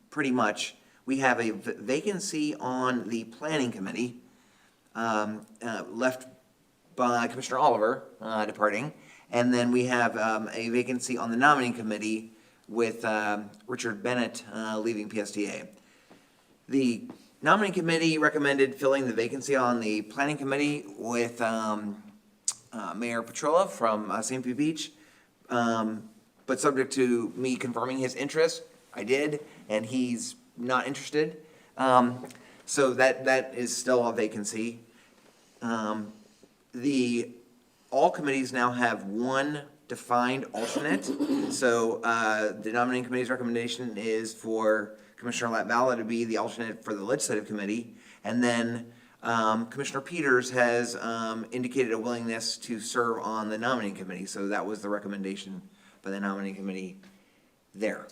pretty much. We have a vacancy on the planning committee, left by Commissioner Oliver departing, and then we have a vacancy on the nominating committee with Richard Bennett leaving PSTA. The nominating committee recommended filling the vacancy on the planning committee with Mayor Petrola from St. Pete Beach, but subject to me confirming his interest. I did, and he's not interested. So that is still a vacancy. All committees now have one defined alternate. So the nominating committee's recommendation is for Commissioner Latvala to be the alternate for the legislative committee. And then Commissioner Peters has indicated a willingness to serve on the nominating committee. So that was the recommendation by the nominating committee there.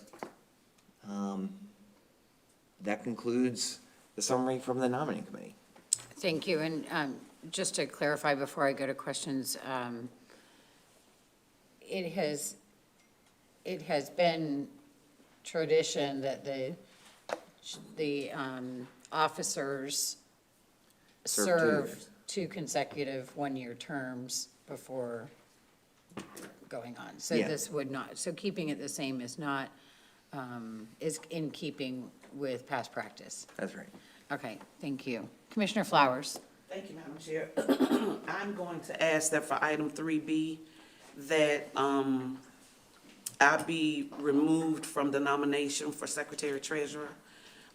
That concludes the summary from the nominating committee. Thank you. And just to clarify before I go to questions, it has been tradition that the officers serve 2 consecutive 1-year terms before going on. So Yeah. this would not, so keeping it the same is not, is in keeping with past practice. That's right. Okay, thank you. Commissioner Flowers. Thank you, Madam Chair. I'm going to ask that for item 3B, that I be removed from the nomination for Secretary Treasurer.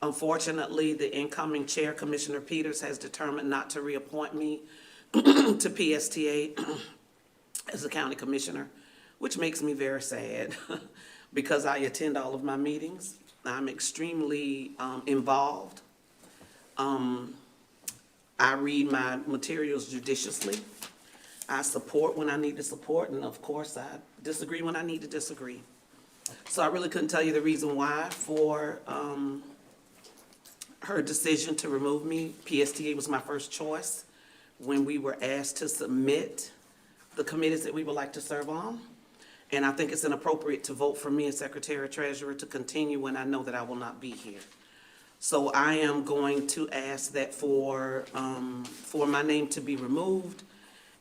Unfortunately, the incoming chair, Commissioner Peters, has determined not to reappoint me to PSTA as a county commissioner, which makes me very sad because I attend all of my meetings. I'm extremely involved. I read my materials judiciously. I support when I need to support, and of course, I disagree when I need to disagree. So I really couldn't tell you the reason why for her decision to remove me. PSTA was my first choice when we were asked to submit the committees that we would like to serve on. And I think it's inappropriate to vote for me as Secretary Treasurer to continue when I know that I will not be here. So I am going to ask that for my name to be removed,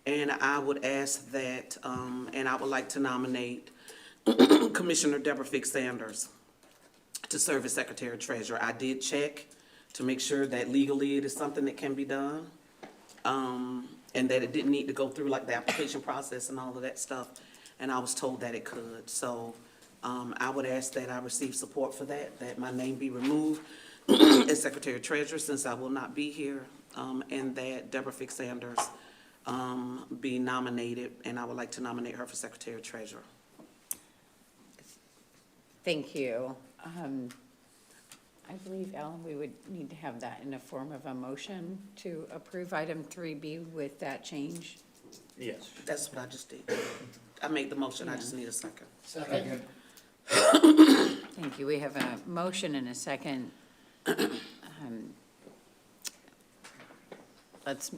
and I would ask that, and I would like to nominate Commissioner Deborah Fix Sanders to serve as Secretary Treasurer. I did check to make sure that legally it is something that can be done, and that it didn't need to go through like the application process and all of that stuff, and I was told that it could. So I would ask that I receive support for that my name be removed as Secretary Treasurer since I will not be here, and that Deborah Fix Sanders be nominated, and I would like to nominate her for Secretary Treasurer. Thank you. I believe, Ellen, we would need to have that in the form of a motion to approve item 3B with that change. Yes. That's what I just did. I made the motion, I just need a second. Second. Thank you. We have a motion and a second. Let's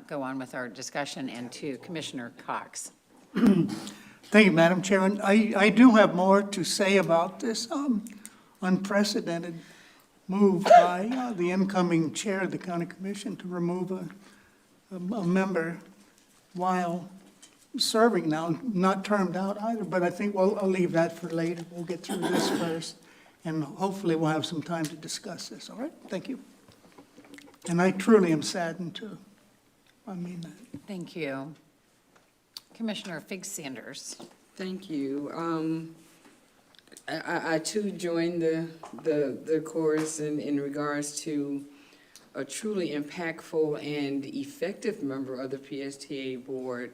go on with our discussion, and to Commissioner Cox. Thank you, Madam Chairman. I do have more to say about this unprecedented move by the incoming chair of the county commission to remove a member while serving now, not termed out either, but I think I'll leave that for later. We'll get through this first, and hopefully we'll have some time to discuss this, all right? Thank you. And I truly am saddened too. I mean that. Thank you. Commissioner Fig Sanders. Thank you. I too join the chorus in regards to a truly impactful and effective member of the PSTA board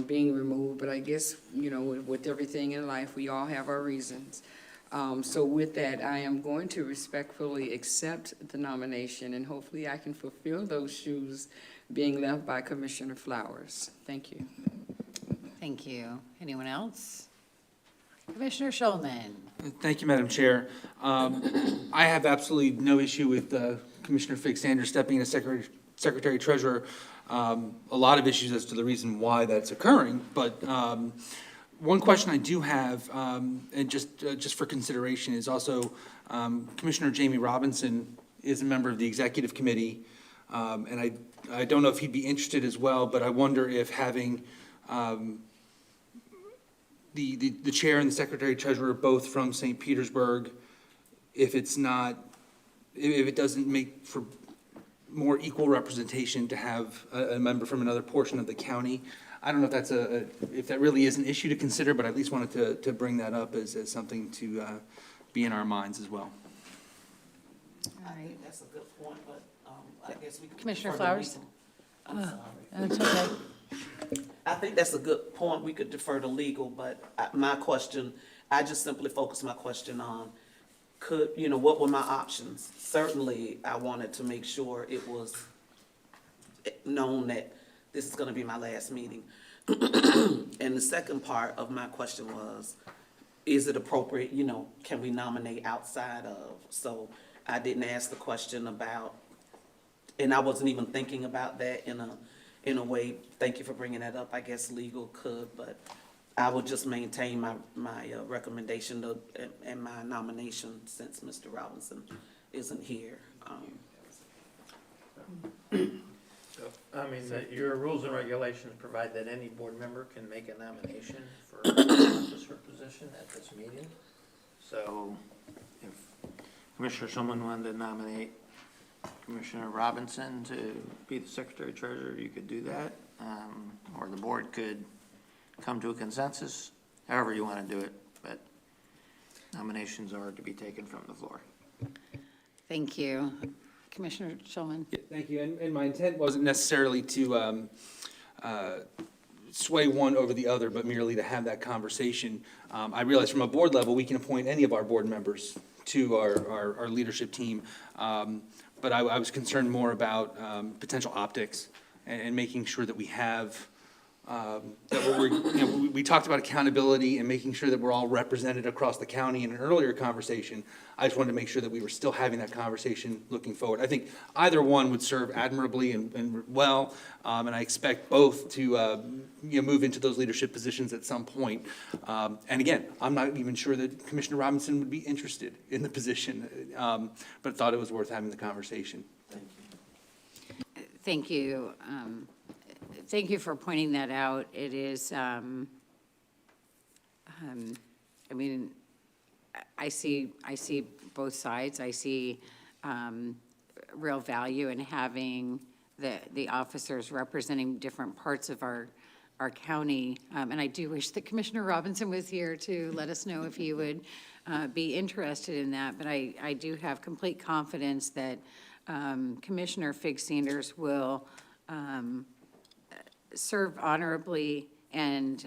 being removed. But I guess, you know, with everything in life, we all have our reasons. So with that, I am going to respectfully accept the nomination, and hopefully I can fulfill those shoes being left by Commissioner Flowers. Thank you. Thank you. Anyone else? Commissioner Schulman. Thank you, Madam Chair. I have absolutely no issue with Commissioner Fig Sanders stepping as Secretary Treasurer. A lot of issues as to the reason why that's occurring, but one question I do have, and just for consideration, is also Commissioner Jamie Robinson is a member of the Executive Committee, and I don't know if he'd be interested as well, but I wonder if having the chair and the secretary treasurer both from St. Petersburg, if it doesn't make for more equal representation to have a member from another portion of the county. I don't know if if that really is an issue to consider, but I at least wanted to bring that up as something to be in our minds as well. I think that's a good point, but I guess we could. Commissioner defer to Flowers? legal. I'm sorry. That's okay. I think that's a good point. We could defer to legal, but my question, I just simply focused my question on, what were my options? Certainly, I wanted to make sure it was known that this is gonna be my last meeting. And the second part of my question was, is it appropriate, can we nominate outside of? So I didn't ask the question about, and I wasn't even thinking about that in a way. Thank you for bringing that up. I guess legal could, but I will just maintain my recommendation and my nomination since Mr. Robinson isn't here. Your rules and regulations provide that any board member can make a nomination for office or position at this meeting. So if Commissioner Schulman wanted to nominate Commissioner Robinson to be the Secretary Treasurer, you could do that. Or the board could come to a consensus, however you want to do it, but nominations are to be taken from the floor. Thank you. Commissioner Schulman. Yeah, thank you, and my intent wasn't necessarily to sway one over the other, but merely to have that conversation. I realize from a board level, we can appoint any of our board members to our leadership team, but I was concerned more about potential optics and making sure that we have, that we talked about accountability and making sure that we're all represented across the county in an earlier conversation. I just wanted to make sure that we were still having that conversation looking forward. I think either one would serve admirably and well, and I expect both to move into those leadership positions at some point. And again, I'm not even sure that Commissioner Robinson would be interested in the position, but thought it was worth having the conversation. Thank you. Thank you for pointing that out. It is, I see both sides. I see real value in having the officers representing different parts of our county. And I do wish that Commissioner Robinson was here to let us know if he would be interested in that. But I do have complete confidence that Commissioner Fig Sanders will serve honorably, and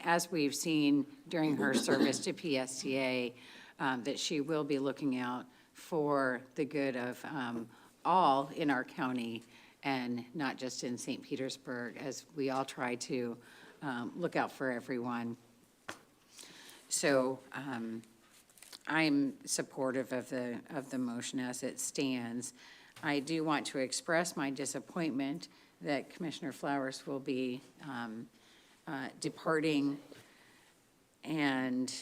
as we've seen during her service to PSTA, that she will be looking out for the good of all in our county, and not just in St. Petersburg, as we all try to look out for everyone. So I'm supportive of the motion as it stands. I do want to express my disappointment that Commissioner Flowers will be departing, and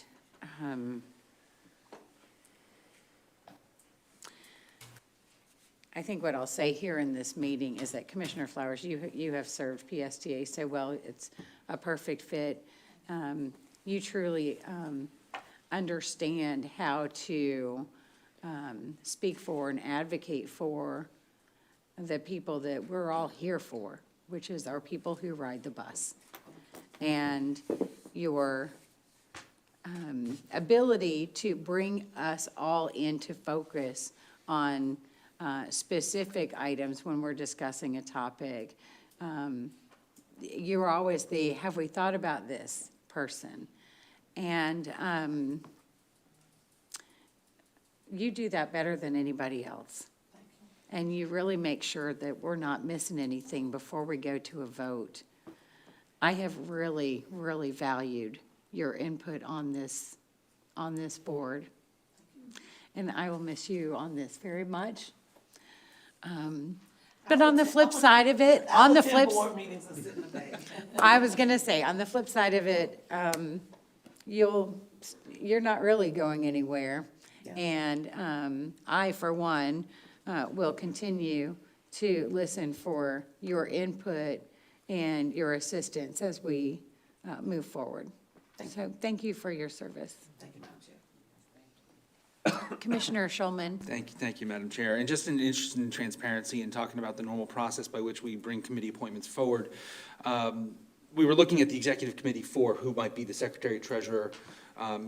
I think what I'll say here in this meeting is that Commissioner Flowers, you have served PSTA so well, it's a perfect fit. You truly understand how to speak for and advocate for the people that we're all here for, which is our people who ride the bus. And your ability to bring us all into focus on specific items when we're discussing a topic. You're always the, have we thought about this person? And you do that better than anybody else. And you really make sure that we're not missing anything before we go to a vote. I have really, really valued your input on this board. And I will miss you on this very much. But on the flip side of it, I was going to say, on the flip side of it, you're not really going anywhere. And I, for one, will continue to listen for your input and your assistance as we move forward. So thank you for your service. Thank you, Madam Chair. Commissioner Schulman. Thank you, Madam Chair. And just in interest in transparency and talking about the normal process by which we bring committee appointments forward, we were looking at the executive committee for who might be the secretary treasurer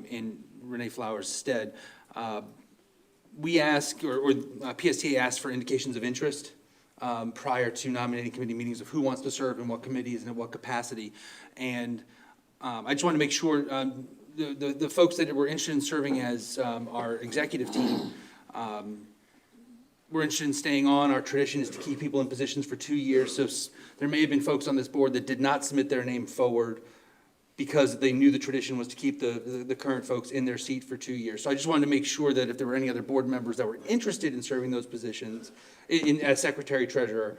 in Renee Flowers' stead. We asked, or PSTA asked for indications of interest prior to nominating committee meetings of who wants to serve in what committees and in what capacity. And I just want to make sure the folks that were interested in serving as our executive team were interested in staying on. Our tradition is to keep people in positions for 2 years. So there may have been folks on this board that did not submit their name forward because they knew the tradition was to keep the current folks in their seat for 2 years. So I just wanted to make sure that if there were any other board members that were interested in serving those positions as secretary treasurer,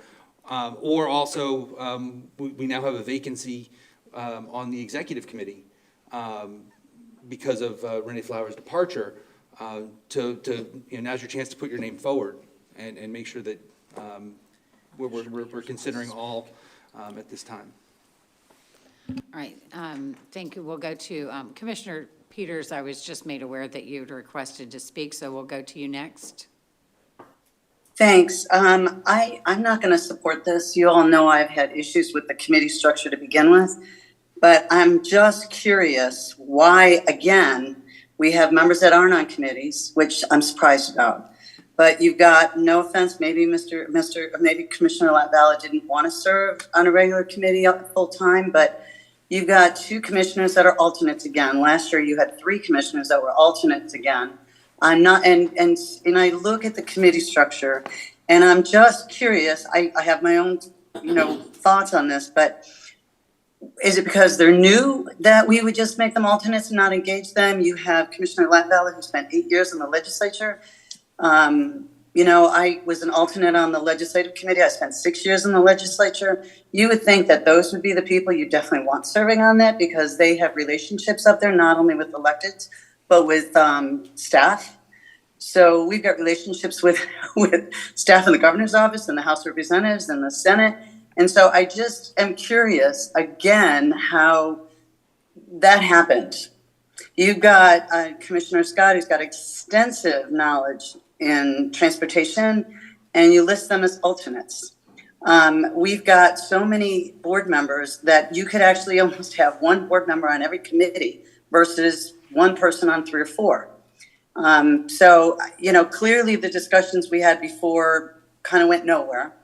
or also we now have a vacancy on the executive committee because of Renee Flowers' departure, now's your chance to put your name forward and make sure that we're considering all at this time. All right, thank you. We'll go to Commissioner Peters. I was just made aware that you'd requested to speak, so we'll go to you next. Thanks. I'm not going to support this. You all know I've had issues with the committee structure to begin with, but I'm just curious why, again, we have members that aren't on committees, which I'm surprised about. But you've got, no offense, maybe maybe Commissioner Latvala didn't want to serve on a regular committee full time, but you've got 2 commissioners that are alternates again. Last year you had 3 commissioners that were alternates again. I'm not, and I look at the committee structure, and I'm just curious. I have my own, thoughts on this, but is it because they're new that we would just make them alternates and not engage them? You have Commissioner Latvala, who spent 8 years in the legislature. I was an alternate on the legislative committee. I spent 6 years in the legislature. You would think that those would be the people you definitely want serving on that because they have relationships up there, not only with electeds, but with staff. So we've got relationships with staff in the governor's office and the House of Representatives and the Senate. And so I just am curious, again, how that happened. You've got Commissioner Scott, who's got extensive knowledge in transportation, and you list them as alternates. We've got so many board members that you could actually almost have one board member on every committee versus one person on 3 or 4. So, clearly the discussions we had before kind of went nowhere.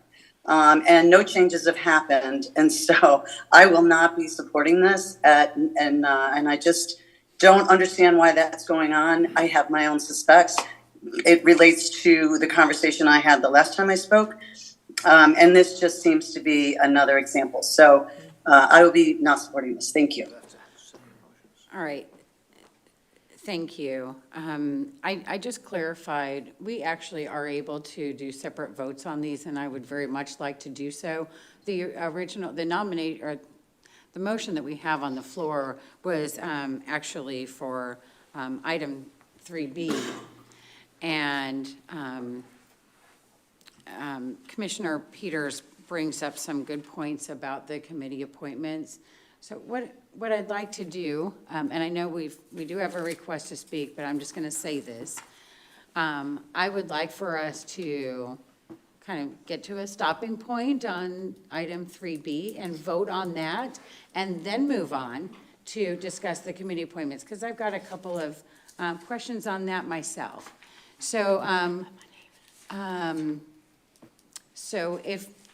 and no changes have happened. And so I will not be supporting this. And I just don't understand why that's going on. I have my own suspects. It relates to the conversation I had the last time I spoke. And this just seems to be another example. So I will be not supporting this. Thank you. All right. Thank you. I just clarified, we actually are able to do separate votes on these, and I would very much like to do so. The motion that we have on the floor was actually for item 3B. And Commissioner Peters brings up some good points about the committee appointments. So what I'd like to do, and I know we do have a request to speak, but I'm just going to say this. I would like for us to kind of get to a stopping point on item 3B and vote on that, and then move on to discuss the committee appointments, because I've got a couple of questions on that myself. So, so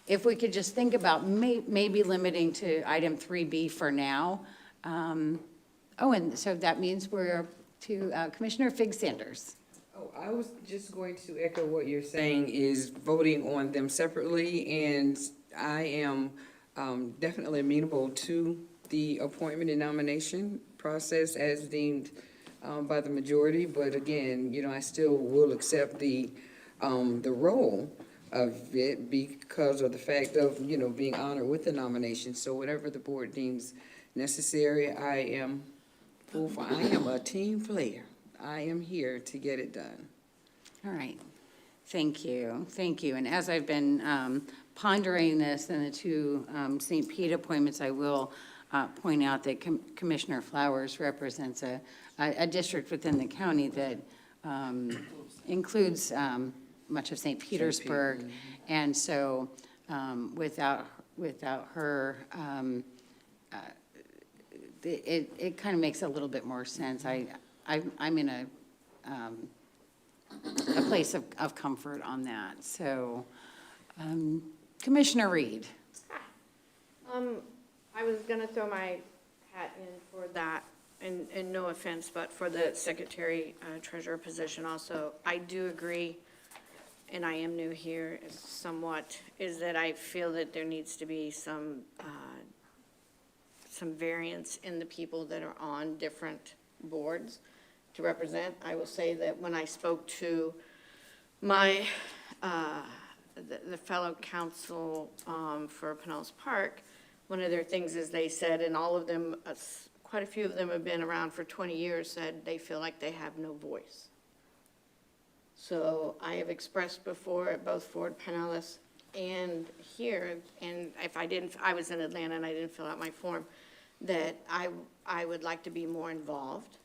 if we could just think about maybe limiting to item 3B for now. And so that means we're to Commissioner Fig Sanders. Oh, I was just going to echo what you're saying is voting on them separately, and I am definitely amenable to the appointment and nomination process as deemed by the majority, but again, I still will accept the role of it because of the fact of, being honored with the nomination. So whatever the board deems necessary, I am a team player. I am here to get it done. All right. Thank you. Thank you. And as I've been pondering this and the two St. Pete appointments, I will point out that Commissioner Flowers represents a district within the county that includes much of St. Petersburg. And so without her, it kind of makes a little bit more sense. I'm in a place of comfort on that. So Commissioner Reed. I was going to throw my hat in for that, and no offense, but for the secretary treasurer position also. I do agree, and I am new here somewhat, is that I feel that there needs to be some variance in the people that are on different boards to represent. I will say that when I spoke to my the fellow council for Pinellas Park, one of their things is they said, and all of them, quite a few of them have been around for 20 years, said they feel like they have no voice. So I have expressed before at both Fort Pinellas and here, and if I was in Atlanta and I didn't fill out my form, that I would like to be more involved.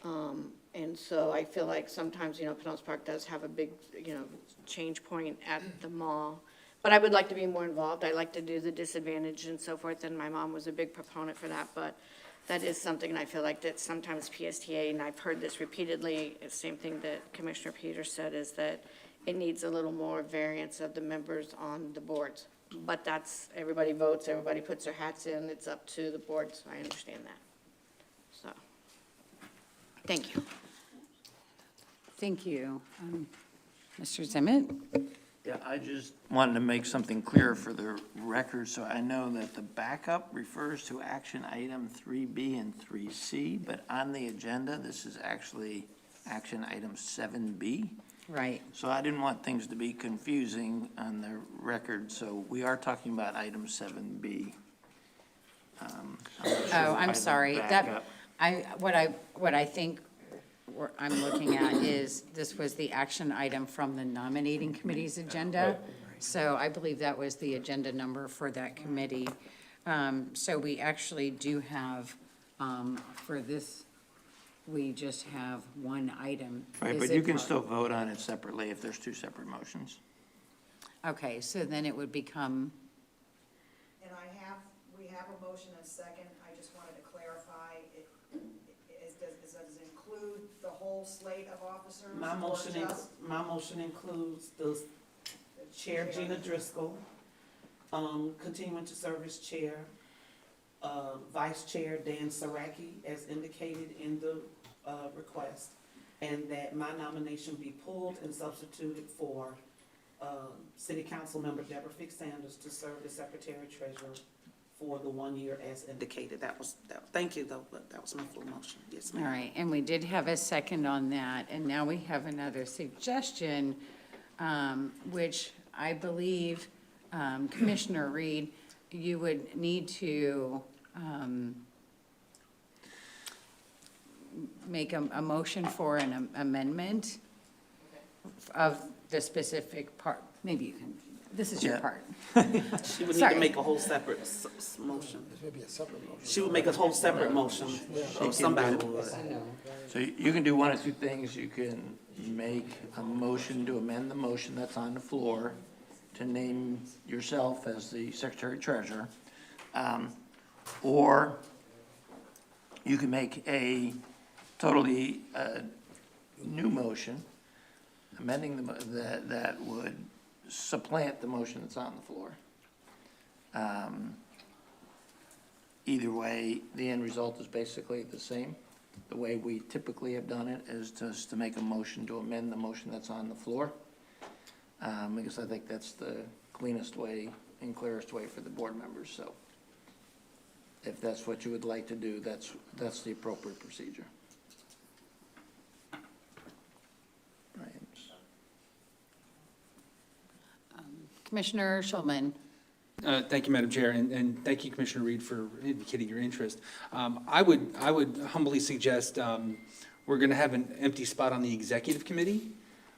And so I feel like sometimes, Pinellas Park does have a big, change point at the mall. But I would like to be more involved. I like to do the disadvantage and so forth, and my mom was a big proponent for that. But that is something, and I feel like that sometimes PSTA, and I've heard this repeatedly, the same thing that Commissioner Peters said, is that it needs a little more variance of the members on the boards. But that's, everybody votes, everybody puts their hats in, it's up to the boards, I understand that. So, thank you. Thank you. Mr. Zimmett? Yeah, I just wanted to make something clear for the record, so I know that the backup refers to action item 3B and 3C, but on the agenda, this is actually action item 7B. Right. So I didn't want things to be confusing on the record, so we are talking about item 7B. I'm sorry. What I think I'm looking at is, this was the action item from the nominating committee's agenda. So I believe that was the agenda number for that committee. So we actually do have, for this, we just have one item. Right, Is but it you can part- still vote on it separately if there's two separate motions. Okay, so then it would become, And we have a motion and second, I just wanted to clarify, does it include the whole slate of officers? My or motion just includes the Chair Gina Driscoll, continuing to serve as chair. Vice Chair Dan Saraki, as indicated in the request, and that my nomination be pulled and substituted for City Council Member Deborah Fix Sanders to serve as Secretary Treasurer for the 1 year as indicated. Thank you, though, but that was my full motion. Yes, All ma'am. right, and we did have a second on that, and now we have another suggestion, which I believe, Commissioner Reed, you would need to make a motion for an amendment of the specific part. Maybe you can, this is your Yeah. part. She would need Sorry. to make a whole separate motion. Maybe a separate motion. She would make a whole separate motion, or somebody would. So you can do one of two things. You can make a motion to amend the motion that's on the floor to name yourself as the Secretary Treasurer. Or you can make a totally new motion, amending that would supplant the motion that's on the floor. Either way, the end result is basically the same. The way we typically have done it is just to make a motion to amend the motion that's on the floor. Because I think that's the cleanest way and clearest way for the board members, so. If that's what you would like to do, that's the appropriate procedure. Right. Commissioner Schulman. Thank you, Madam Chair, and thank you, Commissioner Reed, for indicating your interest. I would humbly suggest we're going to have an empty spot on the executive committee,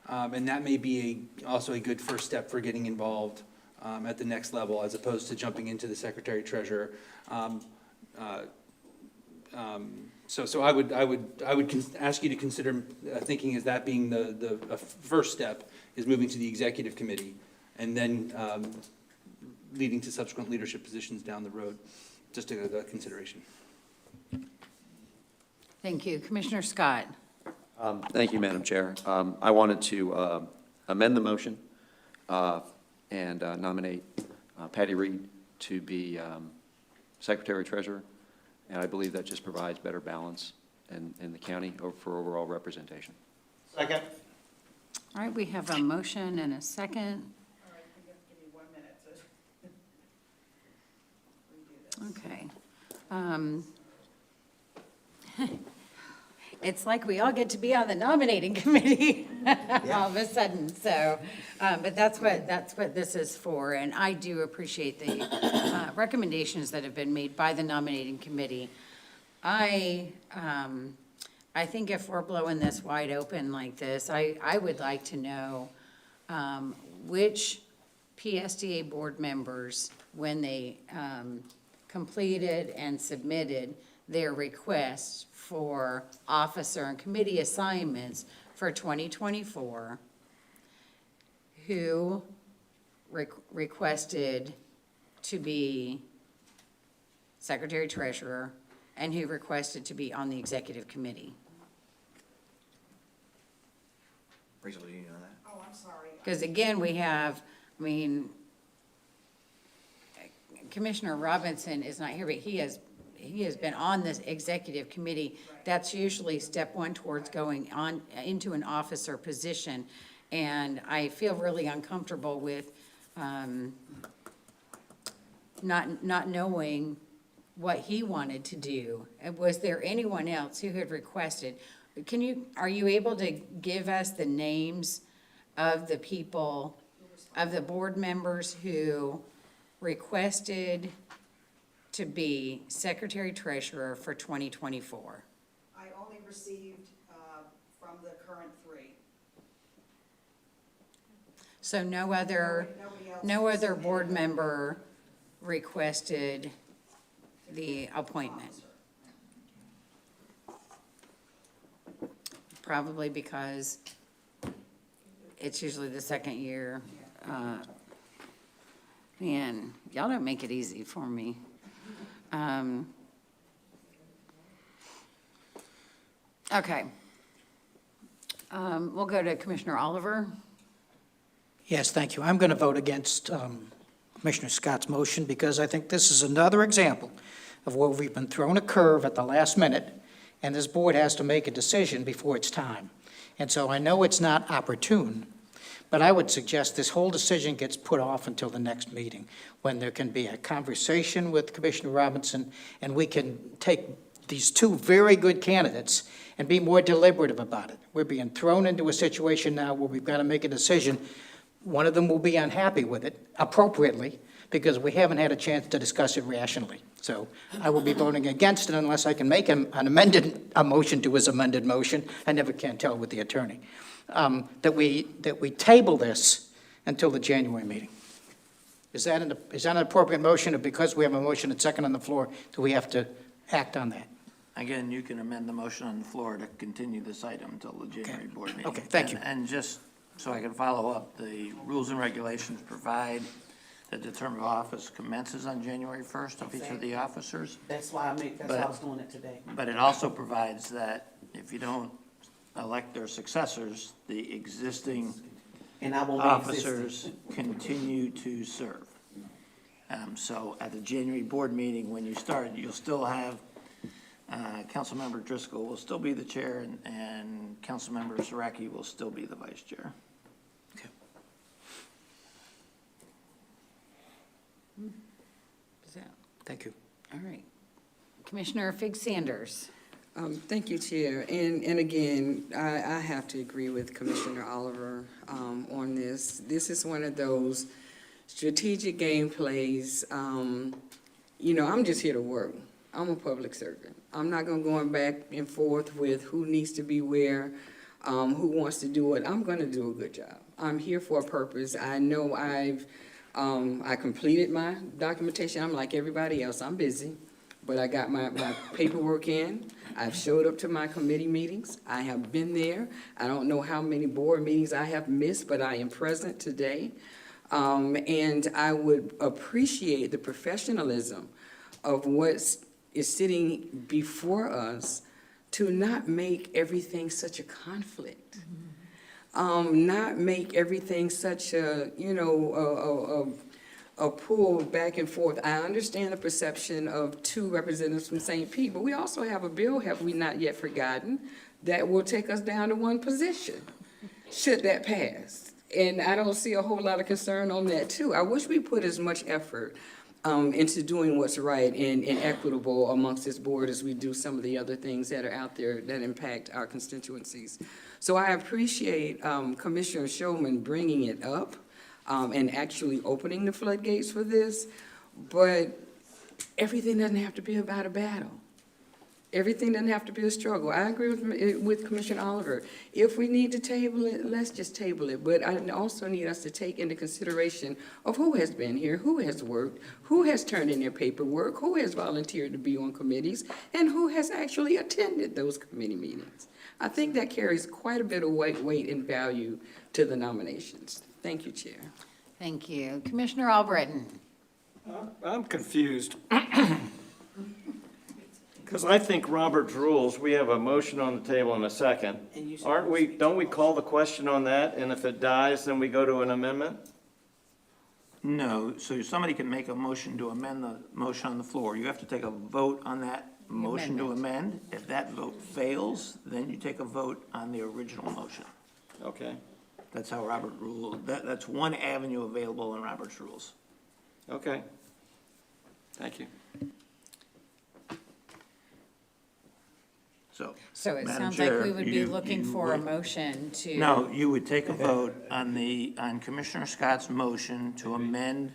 and that may be also a good first step for getting involved at the next level, as opposed to jumping into the Secretary Treasurer. So I would ask you to consider thinking as that being the first step is moving to the executive committee, and then leading to subsequent leadership positions down the road. Just a consideration. Thank you. Commissioner Scott. Thank you, Madam Chair. I wanted to amend the motion and nominate Patty Reed to be Secretary Treasurer, and I believe that just provides better balance in the county for overall representation. Second. All right, we have a motion and a second. All right, you have to give me 1 minute to Okay. It's like we all get to be on the nominating committee all of a sudden, so, but that's what this is for, and I do appreciate the recommendations that have been made by the nominating committee. I think if we're blowing this wide open like this, I would like to know which PSTA board members, when they completed and submitted their requests for officer and committee assignments for 2024, who requested to be Secretary Treasurer and who requested to be on the executive committee. Rachel, do you know that? Oh, I'm sorry. Because again, we have, I mean, Commissioner Robinson is not here, but he has been on this executive committee. That's usually step one towards going on into an officer position. And I feel really uncomfortable with not knowing what he wanted to do. Was there anyone else who had requested? Are you able to give us the names of the people, of the board members who requested to be Secretary Treasurer for 2024? I only received from the current 3. So no other board member requested the appointment? Probably because it's usually the second year. Man, y'all don't make it easy for me. Okay. We'll go to Commissioner Oliver. Yes, thank you. I'm going to vote against Commissioner Scott's motion, because I think this is another example of where we've been thrown a curve at the last minute, and this board has to make a decision before it's time. And so I know it's not opportune, but I would suggest this whole decision gets put off until the next meeting, when there can be a conversation with Commissioner Robinson, and we can take these two very good candidates and be more deliberative about it. We're being thrown into a situation now where we've got to make a decision. One of them will be unhappy with it appropriately, because we haven't had a chance to discuss it rationally. So I will be voting against it unless I can make a motion to his amended motion. I never can tell with the attorney. That we table this until the January meeting. Is that an appropriate motion, or because we have a motion and second on the floor, do we have to act on that? Again, you can amend the motion on the floor to continue this item until the January board meeting. Okay, thank you. And just so I can follow up, the rules and regulations provide that the term of office commences on January 1st of each of the officers. That's why I was doing it today. But it also provides that if you don't elect their successors, the existing And I will be officers continue to serve. So at the January board meeting, when you start, you'll still have, Councilmember Driscoll will still be the chair, and Councilmember Saraki will still be the vice chair. Thank you. All right. Commissioner Fig Sanders. Thank you, Chair. And again, I have to agree with Commissioner Oliver on this. This is one of those strategic game plays. You know, I'm just here to work. I'm a public servant. I'm not going to go back and forth with who needs to be where, who wants to do it. I'm going to do a good job. I'm here for a purpose. I know I completed my documentation. I'm like everybody else. I'm busy, but I got my paperwork in. I've showed up to my committee meetings. I have been there. I don't know how many board meetings I have missed, but I am present today. And I would appreciate the professionalism of what is sitting before us to not make everything such a conflict. Not make everything such a, you know, a pull back and forth. I understand the perception of two representatives from St. Pete, but we also have a bill, have we not yet forgotten, that will take us down to one position, should that pass. And I don't see a whole lot of concern on that, too. I wish we put as much effort into doing what's right and equitable amongst this board as we do some of the other things that are out there that impact our constituencies. So I appreciate Commissioner Shulman bringing it up and actually opening the floodgates for this, but everything doesn't have to be about a battle. Everything doesn't have to be a struggle. I agree with Commissioner Oliver. If we need to table it, let's just table it. But I also need us to take into consideration of who has been here, who has worked, who has turned in their paperwork, who has volunteered to be on committees, and who has actually attended those committee meetings. I think that carries quite a bit of weight and value to the nominations. Thank you, Chair. Thank you. Commissioner Albritton. I'm confused. Because I think Robert's rules, we have a motion on the table in a second. Don't we call the question on that, and if it dies, then we go to an amendment? No, so somebody can make a motion to amend the motion on the floor. You have to take a vote on that motion to amend. If that vote fails, then you take a vote on the original motion. Okay. That's how Robert ruled. That's one avenue available in Robert's rules. Okay. Thank you. So it Madam sounds like Chair, we would be you looking for a would- motion to. No, you would take a vote on Commissioner Scott's motion to amend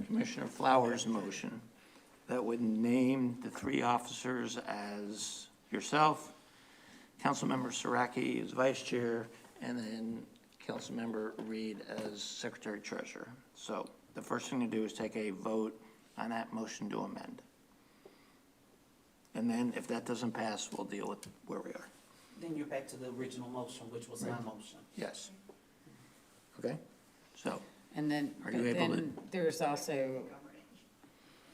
Commissioner Flowers' motion that would name the three officers as yourself, Councilmember Saraki as vice chair, and then Councilmember Reed as secretary treasurer. So the first thing to do is take a vote on that motion to amend. And then if that doesn't pass, we'll deal with where we are. Then you're back to the original motion, which was my motion. Yes. Okay, so. And then, Are but you able to- then there's also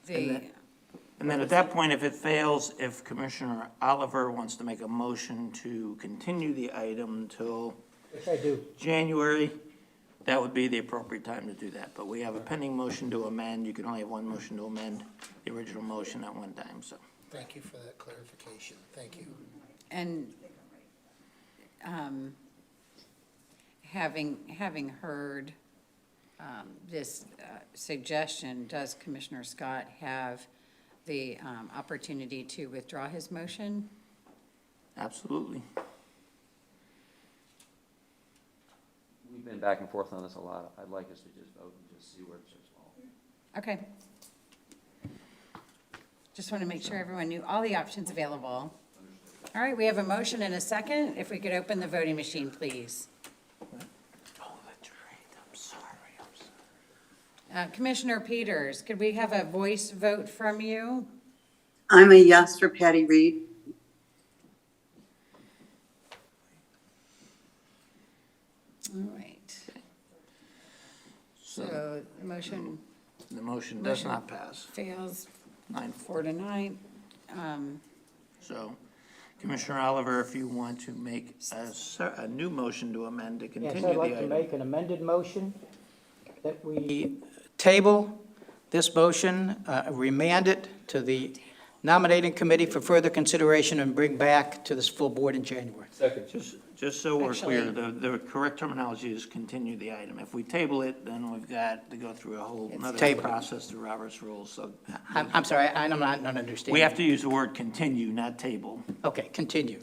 And then at that point, if it fails, if Commissioner Oliver wants to make a motion to continue the item till Which I do. January, that would be the appropriate time to do that. But we have a pending motion to amend. You can only have one motion to amend the original motion at one time, so. Thank you for that clarification. Thank you. And having heard this suggestion, does Commissioner Scott have the opportunity to withdraw his motion? Absolutely. We've been back and forth on this a lot. I'd like us to just vote and just see where it starts falling. Okay. Just want to make sure everyone knew all the options available. All right, we have a motion and a second. If we could open the voting machine, please. Commissioner Peters, could we have a voice vote from you? I'm a yes for Patty Reed. All right. So the motion The motion does not pass. fails 9-4. 4-9. So Commissioner Oliver, if you want to make a new motion to amend to continue Yes, the I'd like to item. make an amended motion that we table this motion, remand it to the nominating committee for further consideration and bring back to this full board in January. Just so we're clear, Actually- the correct terminology is continue the item. If we table it, then we've got to go through a whole another tabled. process through Robert's rules, so. I'm sorry, I'm not understanding. We have to use the word continue, not table. Okay, continue.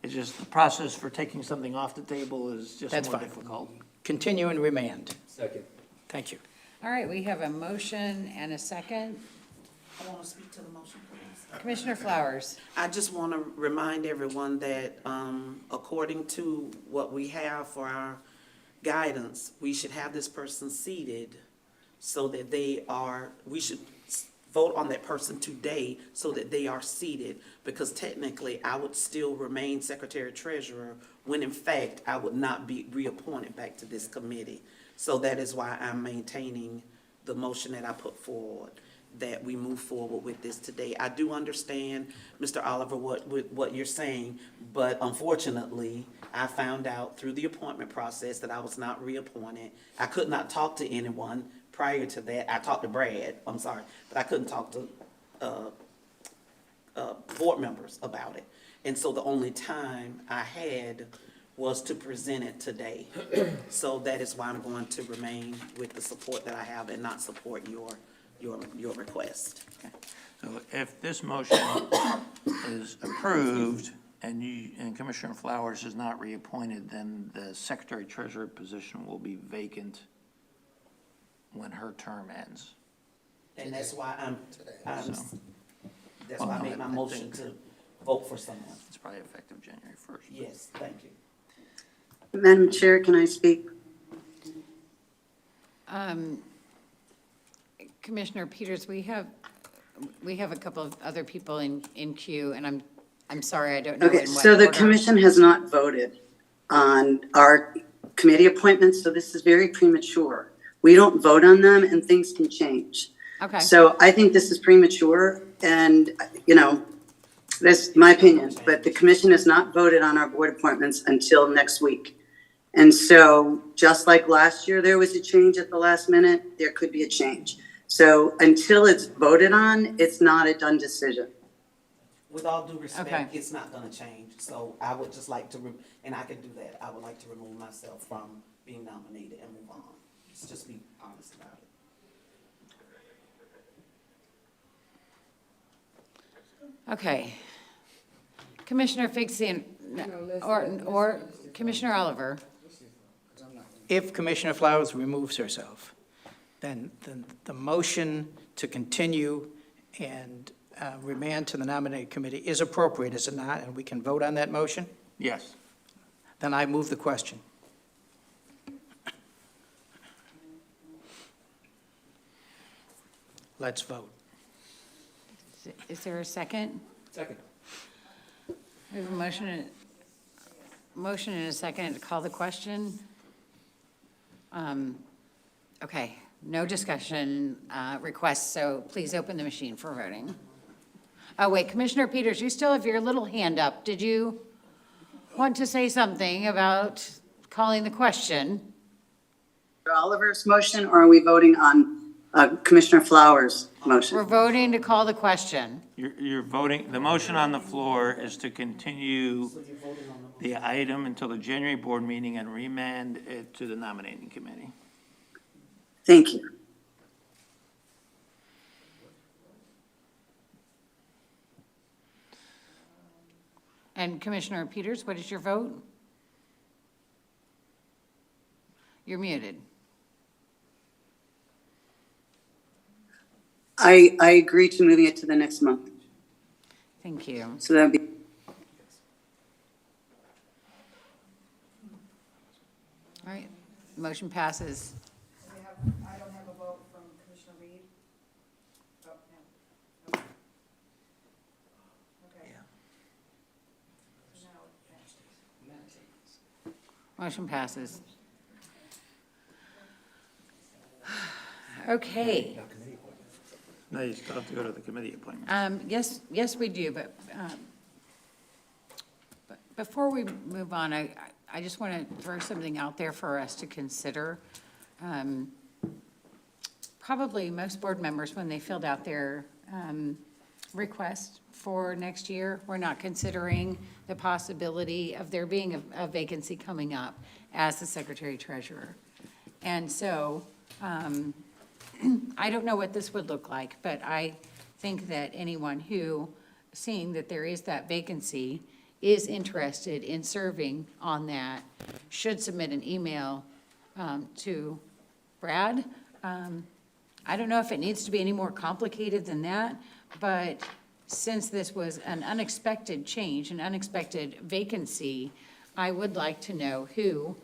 It's just the process for taking something off the table is just That's more fine. difficult. Continue and remand. Second. Thank you. All right, we have a motion and a second. I want to speak to the motion, please. Commissioner Flowers. I just want to remind everyone that, according to what we have for our guidance, we should have this person seated so that we should vote on that person today so that they are seated, because technically I would still remain Secretary Treasurer when in fact I would not be reappointed back to this committee. So that is why I'm maintaining the motion that I put forward, that we move forward with this today. I do understand, Mr. Oliver, what you're saying, but unfortunately, I found out through the appointment process that I was not reappointed. I could not talk to anyone prior to that. I talked to Brad, I'm sorry, but I couldn't talk to board members about it. And so the only time I had was to present it today. So that is why I'm going to remain with the support that I have and not support your request. So if this motion is approved and Commissioner Flowers is not reappointed, then the Secretary Treasurer position will be vacant when her term ends. And that's why that's Well, why I no, made my I motion think- to vote for someone. It's probably effective January 1st. Yes, thank you. Madam Chair, can I speak? Commissioner Peters, we have a couple of other people in queue, and I'm sorry, I don't know in Okay, what so the order. commission has not voted on our committee appointments, so this is very premature. We don't vote on them and things can change. Okay. So I think this is premature and, that's my opinion, but the commission has not voted on our board appointments until next week. And so just like last year, there was a change at the last minute, there could be a change. So until it's voted on, it's not a done decision. With all due respect, Okay. it's not gonna change, so I would just like to, and I can do that, I would like to remove myself from being nominated and move on. Let's just be honest about it. Okay. Commissioner Fixie, or Commissioner Oliver. If Commissioner Flowers removes herself, then the motion to continue and remand to the nominating committee is appropriate, is it not? And we can vote on that motion? Yes. Then I move the question. Let's vote. Is there a second? Second. We have a motion and a second to call the question. Okay, no discussion requests, so please open the machine for voting. Oh, wait, Commissioner Peters, you still have your little hand up. Did you want to say something about calling the question? Oliver's motion, or are we voting on Commissioner Flowers' motion? We're voting to call the question. You're voting, the motion on the floor is to continue the item until the January board meeting and remand it to the nominating committee. Thank you. And Commissioner Peters, what is your vote? You're muted. I agree to moving it to the next month. Thank you. So that'd be, All right, motion passes. I don't have a vote from Commissioner Reed. Oh, no. Okay. So now it passes. Motion passes. Okay. No, you still have to go to the committee appointment. Yes, we do, but before we move on, I just want to throw something out there for us to consider. Probably most board members, when they filled out their request for next year, were not considering the possibility of there being a vacancy coming up as the secretary treasurer. And so, I don't know what this would look like, but I think that anyone who, seeing that there is that vacancy, is interested in serving on that, should submit an email to Brad. I don't know if it needs to be any more complicated than that, but since this was an unexpected change, an unexpected vacancy, I would like to know who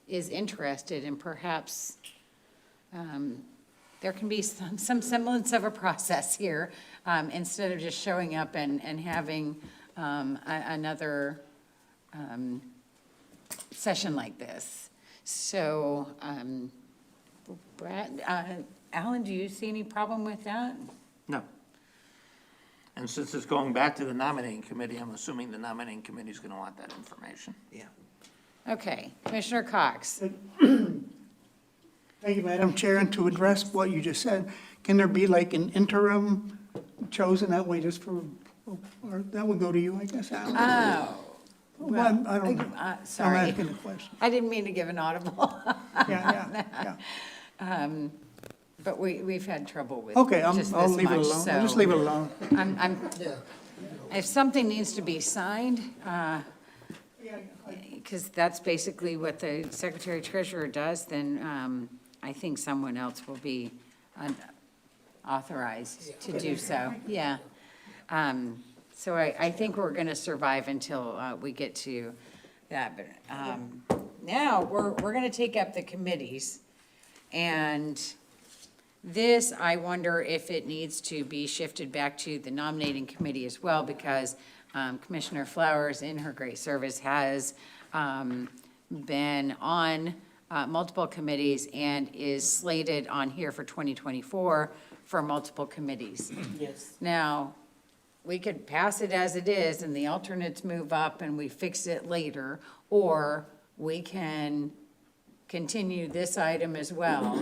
is interested, and perhaps there can be some semblance of a process here, instead of just showing up and having another session like this. So, Brad, Alan, do you see any problem with that? No. And since it's going back to the nominating committee, I'm assuming the nominating committee is going to want that information. Yeah. Okay, Commissioner Cox. Thank you, Madam Chair, and to address what you just said, can there be like an interim chosen that way just for, or that would go to you, I guess, Alan? Oh, Well, I don't know. sorry. I'm asking a question. I didn't mean to give an audible. Yeah. But we've had trouble with Okay, just I'll this leave it much, alone. I'll just so leave it alone. if something needs to be signed, because that's basically what the secretary treasurer does, then I think someone else will be authorized to do so, yeah. So I think we're going to survive until we get to that. But now, we're going to take up the committees. And this, I wonder if it needs to be shifted back to the nominating committee as well, because Commissioner Flowers, in her great service, has been on multiple committees and is slated on here for 2024 for multiple committees. Yes. Now, we could pass it as it is and the alternates move up and we fix it later, or we can continue this item as well.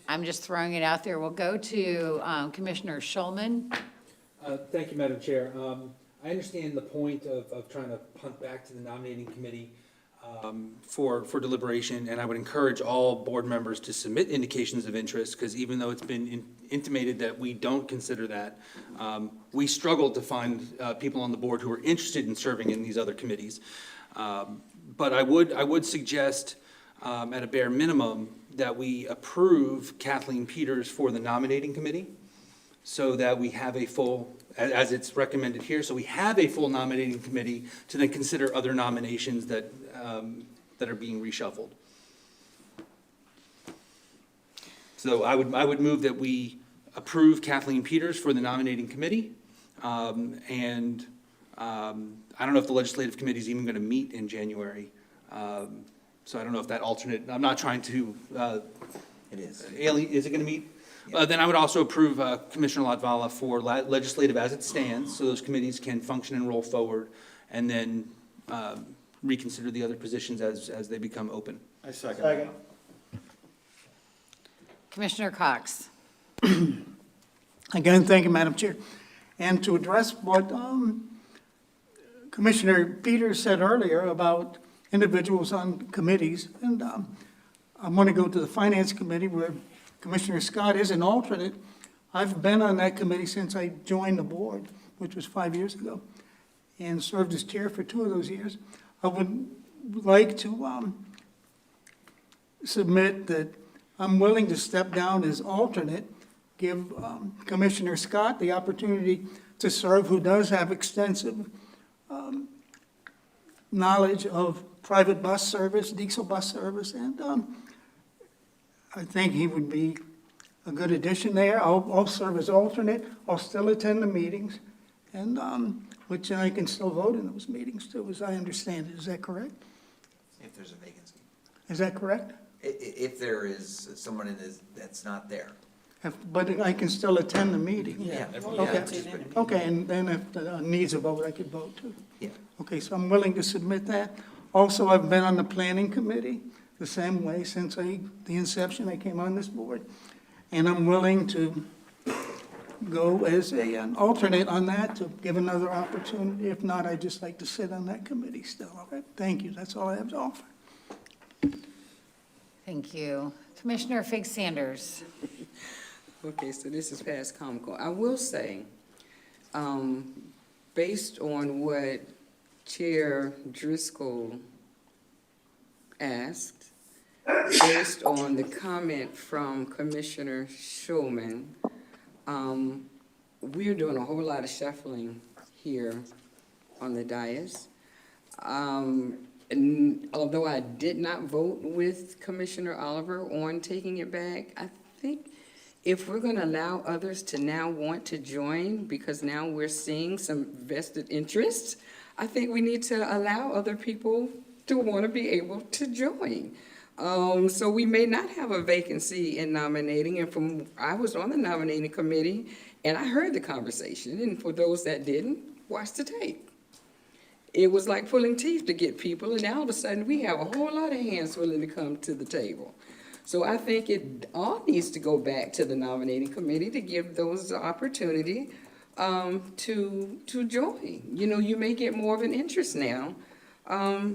I'm just throwing it out there. We'll go to Commissioner Schulman. Thank you, Madam Chair. I understand the point of trying to punt back to the nominating committee for deliberation, and I would encourage all board members to submit indications of interest, because even though it's been intimated that we don't consider that, we struggled to find people on the board who are interested in serving in these other committees. But I would suggest, at a bare minimum, that we approve Kathleen Peters for the nominating committee, so that we have a full, as it's recommended here, so we have a full nominating committee to then consider other nominations that are being reshuffled. So I would move that we approve Kathleen Peters for the nominating committee. And I don't know if the legislative committee is even going to meet in January. So I don't know if that alternate, I'm not trying to. It is. Is it going to meet? Then I would also approve Commissioner Latvala for legislative as it stands, so those committees can function and roll forward. And then reconsider the other positions as they become open. I second. Commissioner Cox. Again, thank you, Madam Chair. And to address what Commissioner Peters said earlier about individuals on committees, and I want to go to the Finance Committee where Commissioner Scott is an alternate. I've been on that committee since I joined the board, which was 5 years ago, and served as chair for 2 of those years. I would like to submit that I'm willing to step down as alternate, give Commissioner Scott the opportunity to serve, who does have extensive knowledge of private bus service, diesel bus service, and I think he would be a good addition there. I'll serve as alternate. I'll still attend the meetings, and which I can still vote in those meetings too, as I understand it. Is that correct? If there's a vacancy. Is that correct? If there is someone that's not there. But I can still attend the meeting? Yeah. Okay, okay, and then if the needs a vote, I could vote too? Yeah. Okay, so I'm willing to submit that. Also, I've been on the planning committee the same way since the inception I came on this board. And I'm willing to go as an alternate on that to give another opportunity. If not, I'd just like to sit on that committee still. Okay, thank you. That's all I have to offer. Thank you. Commissioner Fig Sanders. Okay, so this is past comical. I will say, based on what Chair Driscoll asked, based on the comment from Commissioner Shulman, we're doing a whole lot of shuffling here on the dais. And although I did not vote with Commissioner Oliver on taking it back, I think if we're going to allow others to now want to join, because now we're seeing some vested interests, I think we need to allow other people to want to be able to join. So we may not have a vacancy in nominating, and I was on the nominating committee, and I heard the conversation, and for those that didn't, watch the tape. It was like pulling teeth to get people, and now all of a sudden, we have a whole lot of hands willing to come to the table. So I think it all needs to go back to the nominating committee to give those the opportunity to join. You know, you may get more of an interest now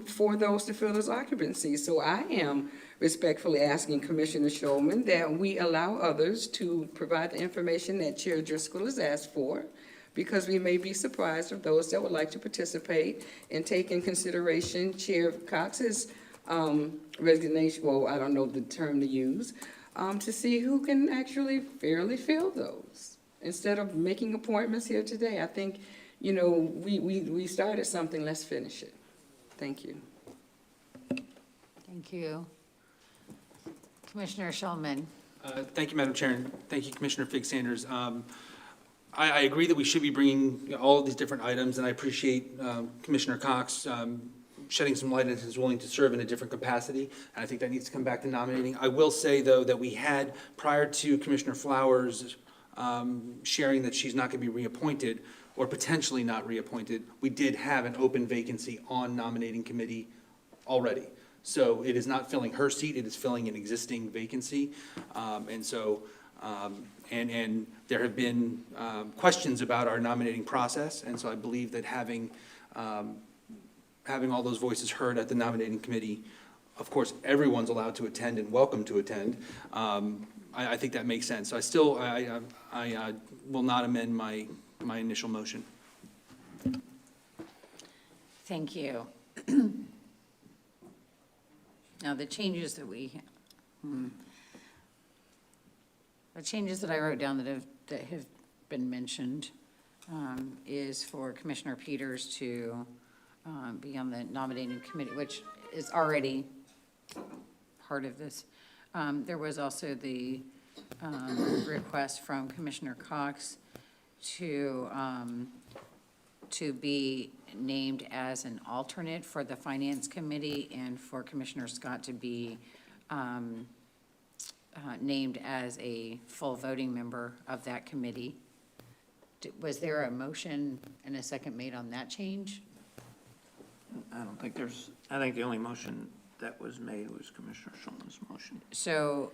for those to fill those occupancies. So I am respectfully asking Commissioner Shulman that we allow others to provide the information that Chair Driscoll has asked for, because we may be surprised of those that would like to participate and take in consideration Chair Cox's resignation, well, I don't know the term to use, to see who can actually fairly fill those. Instead of making appointments here today, I think, you know, we started something, let's finish it. Thank you. Thank you. Commissioner Shulman. Thank you, Madam Chair, and thank you, Commissioner Fig Sanders. I agree that we should be bringing all of these different items, and I appreciate Commissioner Cox shedding some light and is willing to serve in a different capacity, and I think that needs to come back to nominating. I will say, though, that we had, prior to Commissioner Flowers sharing that she's not going to be reappointed, or potentially not reappointed, we did have an open vacancy on nominating committee already. So it is not filling her seat, it is filling an existing vacancy. And there have been questions about our nominating process, and so I believe that having all those voices heard at the nominating committee, of course, everyone's allowed to attend and welcome to attend. I think that makes sense. So I will not amend my initial motion. Thank you. Now, the changes that I wrote down that have been mentioned is for Commissioner Peters to be on the nominating committee, which is already part of this. There was also the request from Commissioner Cox to be named as an alternate for the Finance Committee, and for Commissioner Scott to be named as a full voting member of that committee. Was there a motion and a second made on that change? I don't think there's, I think the only motion that was made was Commissioner Schulman's motion. So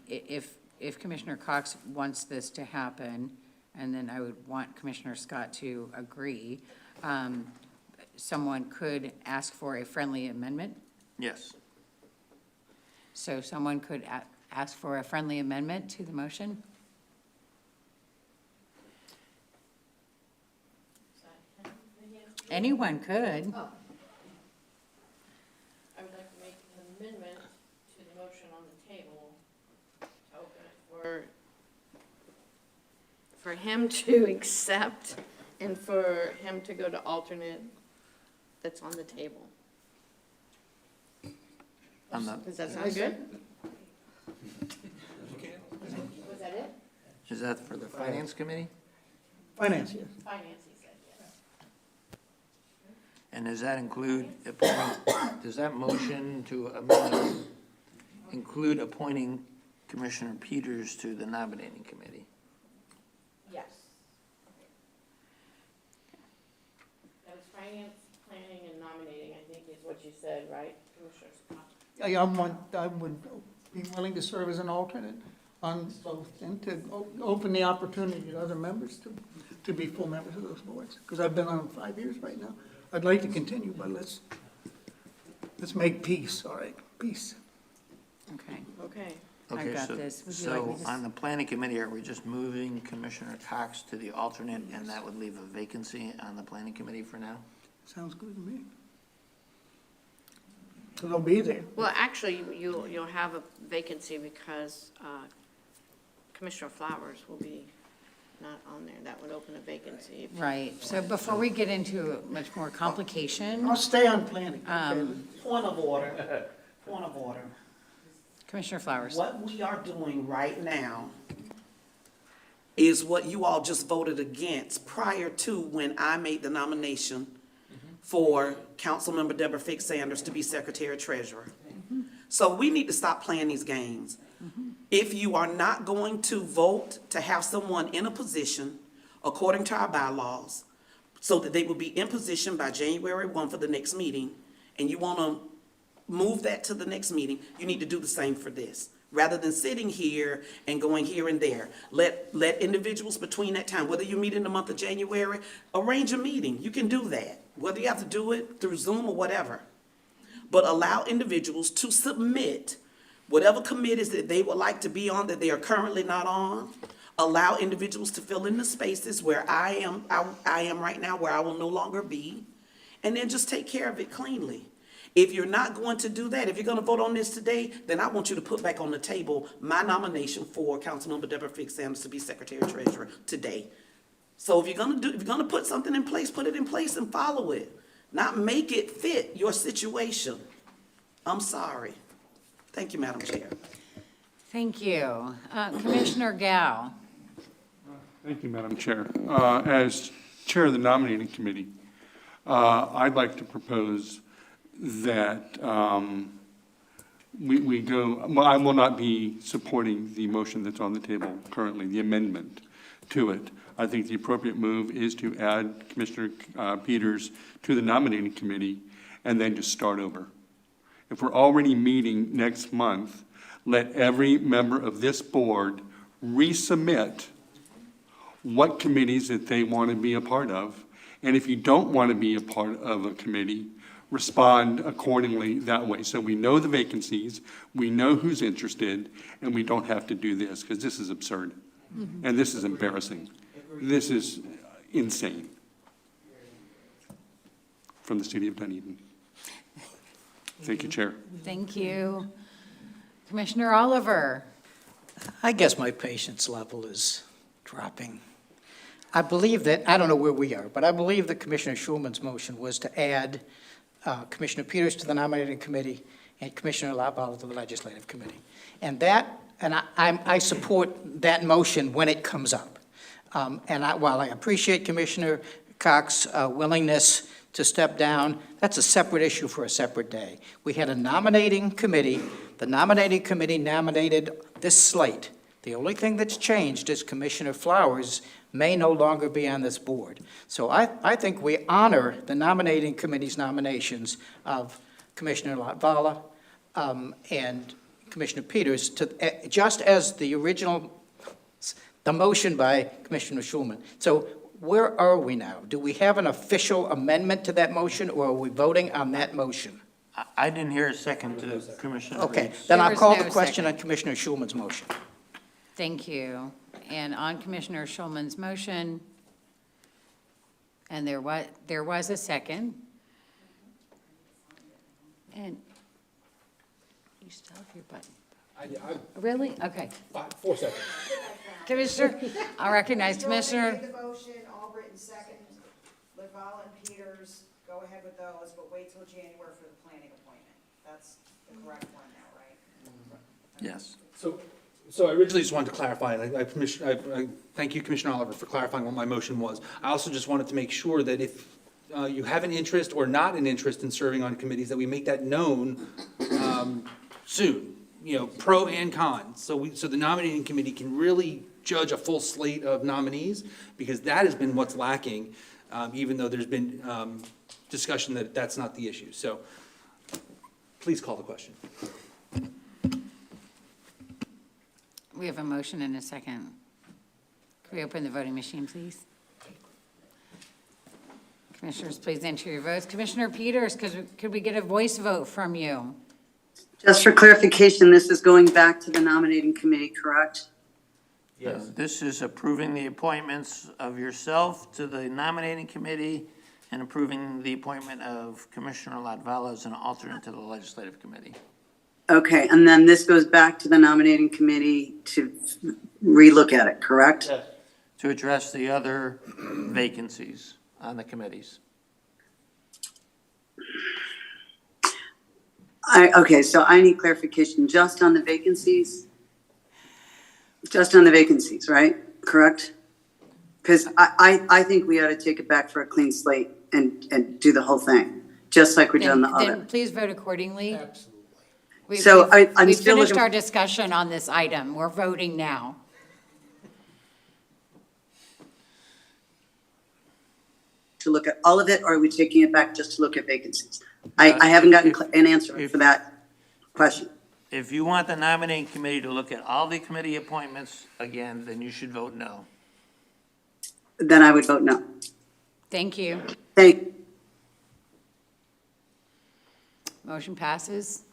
if Commissioner Cox wants this to happen, and then I would want Commissioner Scott to agree, someone could ask for a friendly amendment. Yes. So someone could ask for a friendly amendment to the motion? Anyone could. Oh. I would like to make an amendment to the motion on the table to open it for him to accept and for him to go to alternate that's on the table. Does that sound good? Was that it? Is that for the Finance Committee? Finance, yes. Finance, he said, yes. And does that include, does that motion to amend include appointing Commissioner Peters to the nominating committee? Yes. That was finance, planning, and nominating, I think is what you said, right, Commissioner Scott? I would be willing to serve as an alternate on both, and to open the opportunity to other members to be full members of those boards, because I've been on them 5 years right now. I'd like to continue, but let's make peace, all right? Peace. Okay. Okay. I Okay, got so, this. Would you like me so to on the planning committee, are we just moving Commissioner Cox to the alternate, and that would leave a vacancy on the planning committee for now? Sounds good to me. So they'll be there. Well, actually, you'll have a vacancy because Commissioner Flowers will be not on there. That would open a vacancy. Right, so before we get into much more complication, I'll stay on planning. Point of order, point of order. Commissioner Flowers. What we are doing right now is what you all just voted against prior to when I made the nomination for Councilmember Deborah Fix Sanders to be Secretary Treasurer. So we need to stop playing these games. If you are not going to vote to have someone in a position according to our bylaws, so that they will be in position by January 1 for the next meeting, and you want to move that to the next meeting, you need to do the same for this. Rather than sitting here and going here and there. Let individuals between that time, whether you meet in the month of January, arrange a meeting. You can do that, whether you have to do it through Zoom or whatever. But allow individuals to submit whatever committees that they would like to be on that they are currently not on. Allow individuals to fill in the spaces where I am right now, where I will no longer be, and then just take care of it cleanly. If you're not going to do that, if you're going to vote on this today, then I want you to put back on the table my nomination for Councilmember Deborah Fix Sanders to be Secretary Treasurer today. So if you're going to put something in place, put it in place and follow it. Not make it fit your situation. I'm sorry. Thank you, Madam Chair. Thank you. Commissioner Gao. Thank you, Madam Chair. As Chair of the Nominating Committee, I'd like to propose that we go, well, I will not be supporting the motion that's on the table currently, the amendment to it. I think the appropriate move is to add Commissioner Peters to the nominating committee and then just start over. If we're already meeting next month, let every member of this board resubmit what committees that they want to be a part of. And if you don't want to be a part of a committee, respond accordingly that way. So we know the vacancies, we know who's interested, and we don't have to do this, because this is absurd. And this is embarrassing. This is insane. From the city of Dunedin. Thank you, Chair. Thank you. Commissioner Oliver. I guess my patience level is dropping. I believe that, I don't know where we are, but I believe that Commissioner Schulman's motion was to add Commissioner Peters to the nominating committee and Commissioner Laval to the legislative committee. And I support that motion when it comes up. While I appreciate Commissioner Cox's willingness to step down, that's a separate issue for a separate day. We had a nominating committee. The nominating committee nominated this slate The only thing that's changed is Commissioner Flowers may no longer be on this board. So I think we honor the nominating committee's nominations of Commissioner Latvala and Commissioner Peters, just as the original, the motion by Commissioner Schulman. So where are we now? Do we have an official amendment to that motion, or are we voting on that motion? I didn't hear a second to Commissioner Okay, Reed's. then There I'll was call no the question second. on Commissioner Schulman's motion. Thank you. And on Commissioner Schulman's motion, and there was a second. And you still have your button. Really? Okay. 4 seconds. Commissioner, I recognize Commissioner. The motion, Albritton second, Laval and Peters, go ahead with those, but wait till January for the planning appointment. That's the correct one now, right? Yes. So I originally just wanted to clarify, and I thank you, Commissioner Oliver, for clarifying what my motion was. I also just wanted to make sure that if you have an interest or not an interest in serving on committees, that we make that known soon, pro and con. So the nominating committee can really judge a full slate of nominees, because that has been what's lacking, even though there's been discussion that that's not the issue. So please call the question. We have a motion and a second. Can we open the voting machine, please? Commissioners, please enter your votes. Commissioner Peters, could we get a voice vote from you? Just for clarification, this is going back to the nominating committee, correct? Yes. This is approving the appointments of yourself to the nominating committee and approving the appointment of Commissioner Latvala as an alternate to the legislative committee. Okay, and then this goes back to the nominating committee to relook at it, correct? To address the other vacancies on the committees. Okay, so I need clarification just on the vacancies? Just on the vacancies, right? Correct? Because I think we ought to take it back for a clean slate and do the whole thing, just like we did on the other. Then please vote accordingly. Absolutely. So I'm We've still finished looking- our discussion on this item. We're voting now. To look at all of it, or are we taking it back just to look at vacancies? I haven't gotten an answer for that question. If you want the nominating committee to look at all the committee appointments again, then you should vote no. Then I would vote no. Thank you. Thank, Motion passes.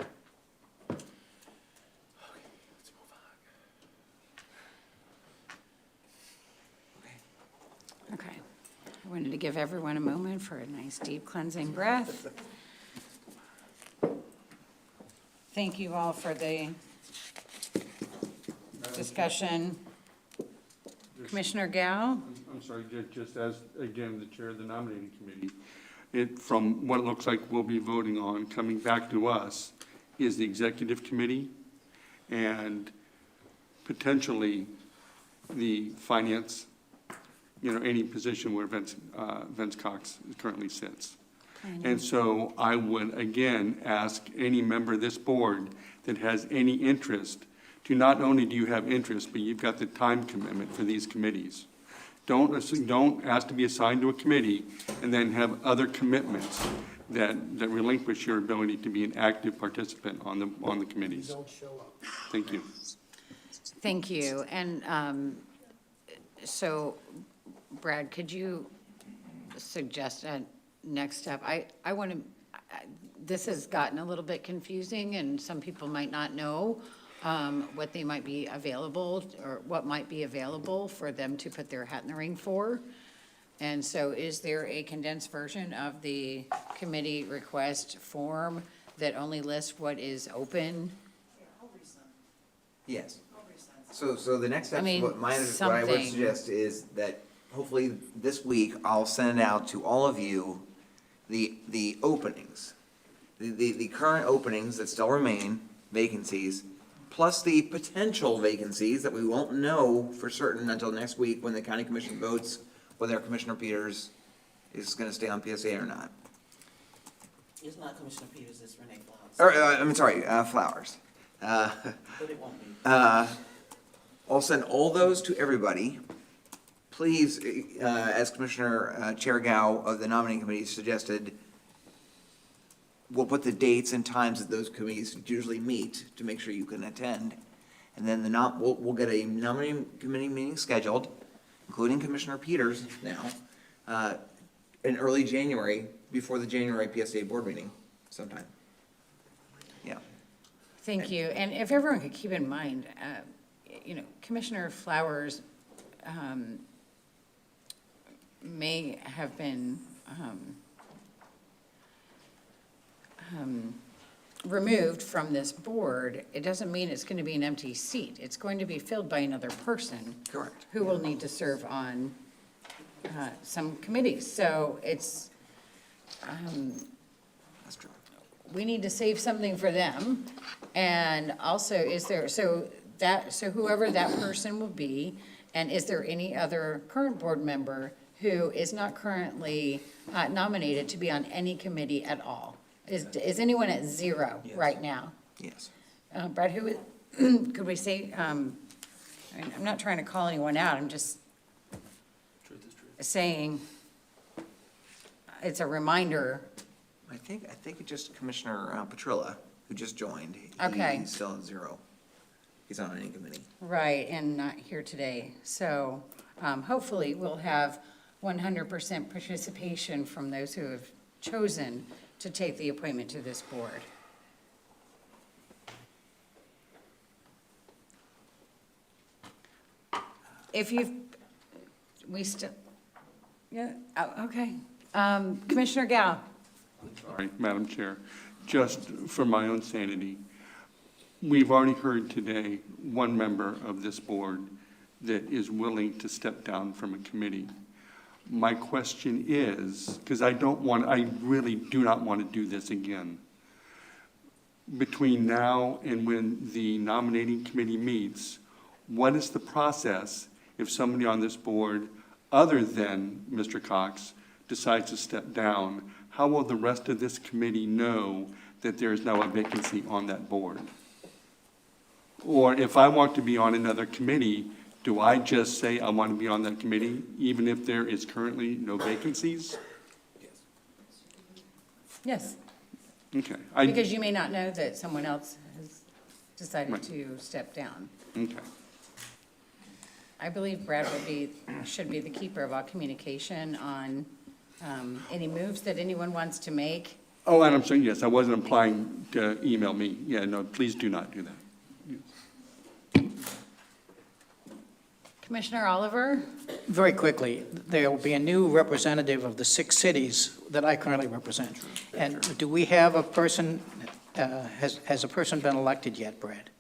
Okay. I wanted to give everyone a moment for a nice deep cleansing breath. Thank you all for the discussion. Commissioner Gao? I'm sorry, just as, again, the chair of the nominating committee, from what it looks like we'll be voting on, coming back to us, is the executive committee and potentially the finance, any position where Vince Cox currently sits. And so I would, again, ask any member of this board that has any interest to not only do you have interest, but you've got the time commitment for these committees. Don't ask to be assigned to a committee and then have other commitments that relinquish your ability to be an active participant on the committees. Don't show up. Thank you. Thank you. And so, Brad, could you suggest a next step? I want to, this has gotten a little bit confusing, and some people might not know what they might be available, or what might be available for them to put their hat in the ring for. And so is there a condensed version of the committee request form that only lists what is open? Yes. So the next step, I mean, what I would something. suggest is that hopefully this week I'll send out to all of you the openings, the current openings that still remain, vacancies, plus the potential vacancies that we won't know for certain until next week when the county commission votes whether Commissioner Peters is going to stay on PSA or not. It's not Commissioner Peters, it's Renee Flowers. Or, I'm sorry, Flowers. But it won't be. I'll send all those to everybody. Please, as Commissioner Chair Gao of the nominating committee suggested, we'll put the dates and times that those committees usually meet to make sure you can attend. And then we'll get a nominating committee meeting scheduled, including Commissioner Peters now, in early January, before the January PSTA board meeting sometime. Yeah. Thank you. And if everyone could keep in mind, Commissioner Flowers may have been removed from this board. It doesn't mean it's going to be an empty seat. It's going to be filled by another person. Correct. Who will need to serve on some committees. So it's, That's true. we need to save something for them. And also, so whoever that person will be, and is there any other current board member who is not currently nominated to be on any committee at all? Is anyone at zero right now? Yes. Brad, could we say, I'm not trying to call anyone out, I'm just saying, it's a reminder. I think it's just Commissioner Petrilla, who just joined. Okay. He's still at zero. He's on any committee. Right, and not here today. So hopefully we'll have 100% participation from those who have chosen to take the appointment to this board. If okay. Commissioner Gao. Sorry, Madam Chair, just for my own sanity, we've already heard today one member of this board that is willing to step down from a committee. My question is, because I really do not want to do this again. Between now and when the nominating committee meets, what is the process if somebody on this board, other than Mr. Cox, decides to step down? How will the rest of this committee know that there is now a vacancy on that board? Or if I want to be on another committee, do I just say I want to be on that committee, even if there is currently no vacancies? Yes, Okay. because you may not know that someone else has decided Right. to step down. Okay. I believe Brad should be the keeper of all communication on any moves that anyone wants to make. Oh, and I'm saying, yes, I wasn't implying to email me. Yeah, no, please do not do that. Commissioner Oliver? Very quickly, there will be a new representative of the 6 cities that I currently represent. And do we have a person, has a person been elected yet, Brad?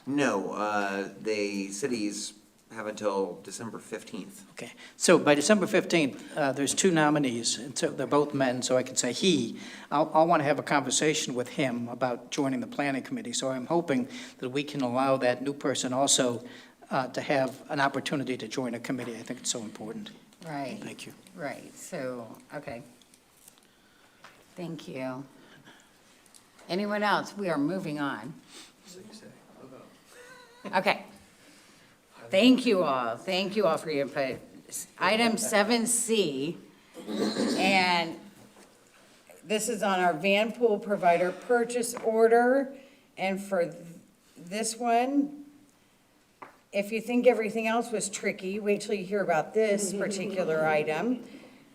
No, the cities have until December 15th. Okay, so by December 15th, there's 2 nominees, and so they're both men, so I can say he. I'll want to have a conversation with him about joining the planning committee, so I'm hoping that we can allow that new person also to have an opportunity to join a committee. I think it's so important. Right. Thank you. Right, so, okay. Thank you. Anyone else? We are moving on. Okay. Thank you all for your input. Item 7C, and this is on our van pool provider purchase order. And for this one, if you think everything else was tricky, wait till you hear about this particular item.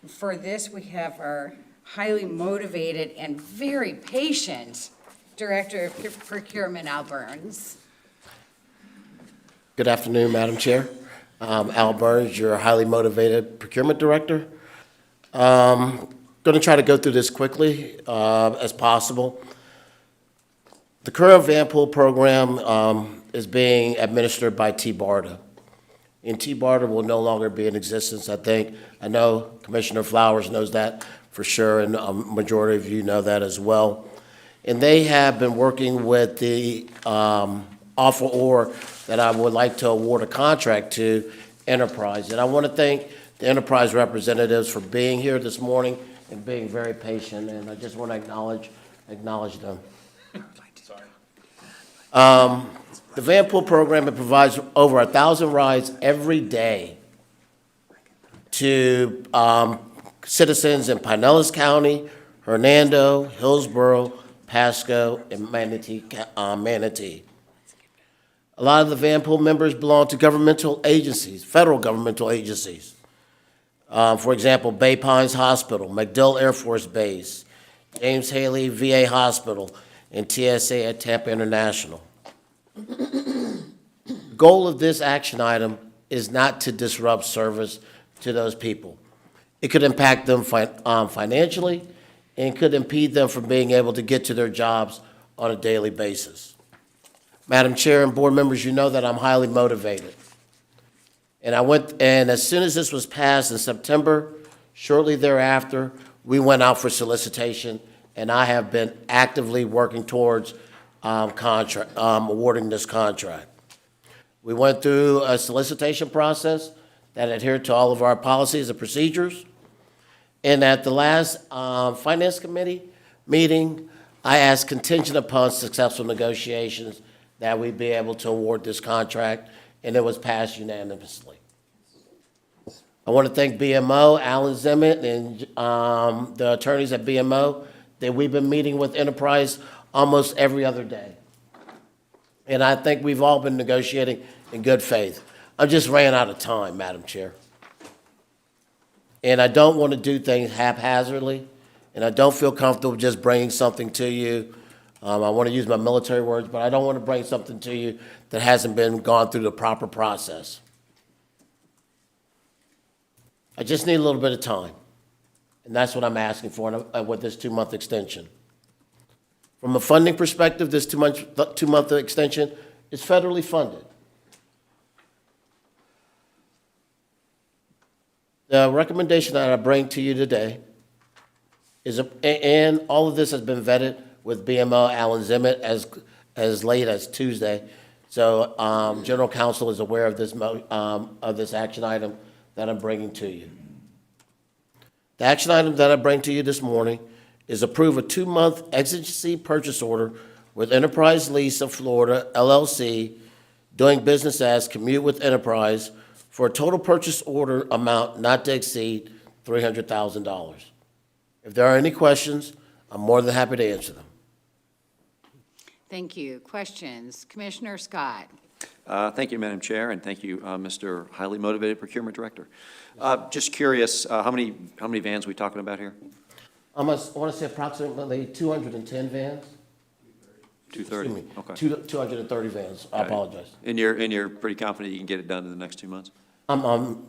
For this, we have our highly motivated and very patient Director of Procurement, Al Burns. Good afternoon, Madam Chair. Al Burns, your highly motivated procurement director. Going to try to go through this quickly as possible. The current van pool program is being administered by T-BARDA. And T-BARDA will no longer be in existence, I think. I know Commissioner Flowers knows that for sure, and a majority of you know that as well. And they have been working with the offeror that I would like to award a contract to, Enterprise. And I want to thank the Enterprise representatives for being here this morning and being very patient, and I just want to acknowledge them. The van pool program, it provides over 1,000 rides every day to citizens in Pinellas County, Hernando, Hillsborough, Pasco, and Manatee. A lot of the van pool members belong to governmental agencies, federal governmental agencies. For example, Bay Pines Hospital, MacDill Air Force Base, James Haley VA Hospital, and TSA at Tampa International. The goal of this action item is not to disrupt service to those people. It could impact them financially and could impede them from being able to get to their jobs on a daily basis. Madam Chair and board members, you know that I'm highly motivated. And as soon as this was passed in September, shortly thereafter, we went out for solicitation, and I have been actively working towards awarding this contract. We went through a solicitation process that adhered to all of our policies and procedures. And at the last Finance Committee meeting, I asked contingent upon successful negotiations that we be able to award this contract, and it was passed unanimously. I want to thank BMO, Alan Zimmett, and the attorneys at BMO, that we've been meeting with Enterprise almost every other day. And I think we've all been negotiating in good faith. I just ran out of time, Madam Chair. And I don't want to do things haphazardly, and I don't feel comfortable just bringing something to you. I want to use my military words, but I don't want to bring something to you that hasn't been gone through the proper process. I just need a little bit of time, and that's what I'm asking for with this 2-month extension. From a funding perspective, this two-month extension is federally funded. The recommendation that I bring to you today is, and all of this has been vetted with BMO, Alan Zimmett, as late as Tuesday. So General Counsel is aware of this action item that I'm bringing to you. The action item that I bring to you this morning is approve a 2-month exigency purchase order with Enterprise Lease of Florida, LLC, doing business as Commute with Enterprise, for a total purchase order amount not to exceed $300,000. If there are any questions, I'm more than happy to answer them. Thank you. Questions? Commissioner Scott. Thank you, Madam Chair, and thank you, Mr. Highly Motivated Procurement Director. Just curious, how many vans are we talking about here? I want to say approximately 210 vans. 230? Excuse me, Okay. 230 vans. I Okay. apologize. And you're pretty confident you can get it done in the next 2 months? I'm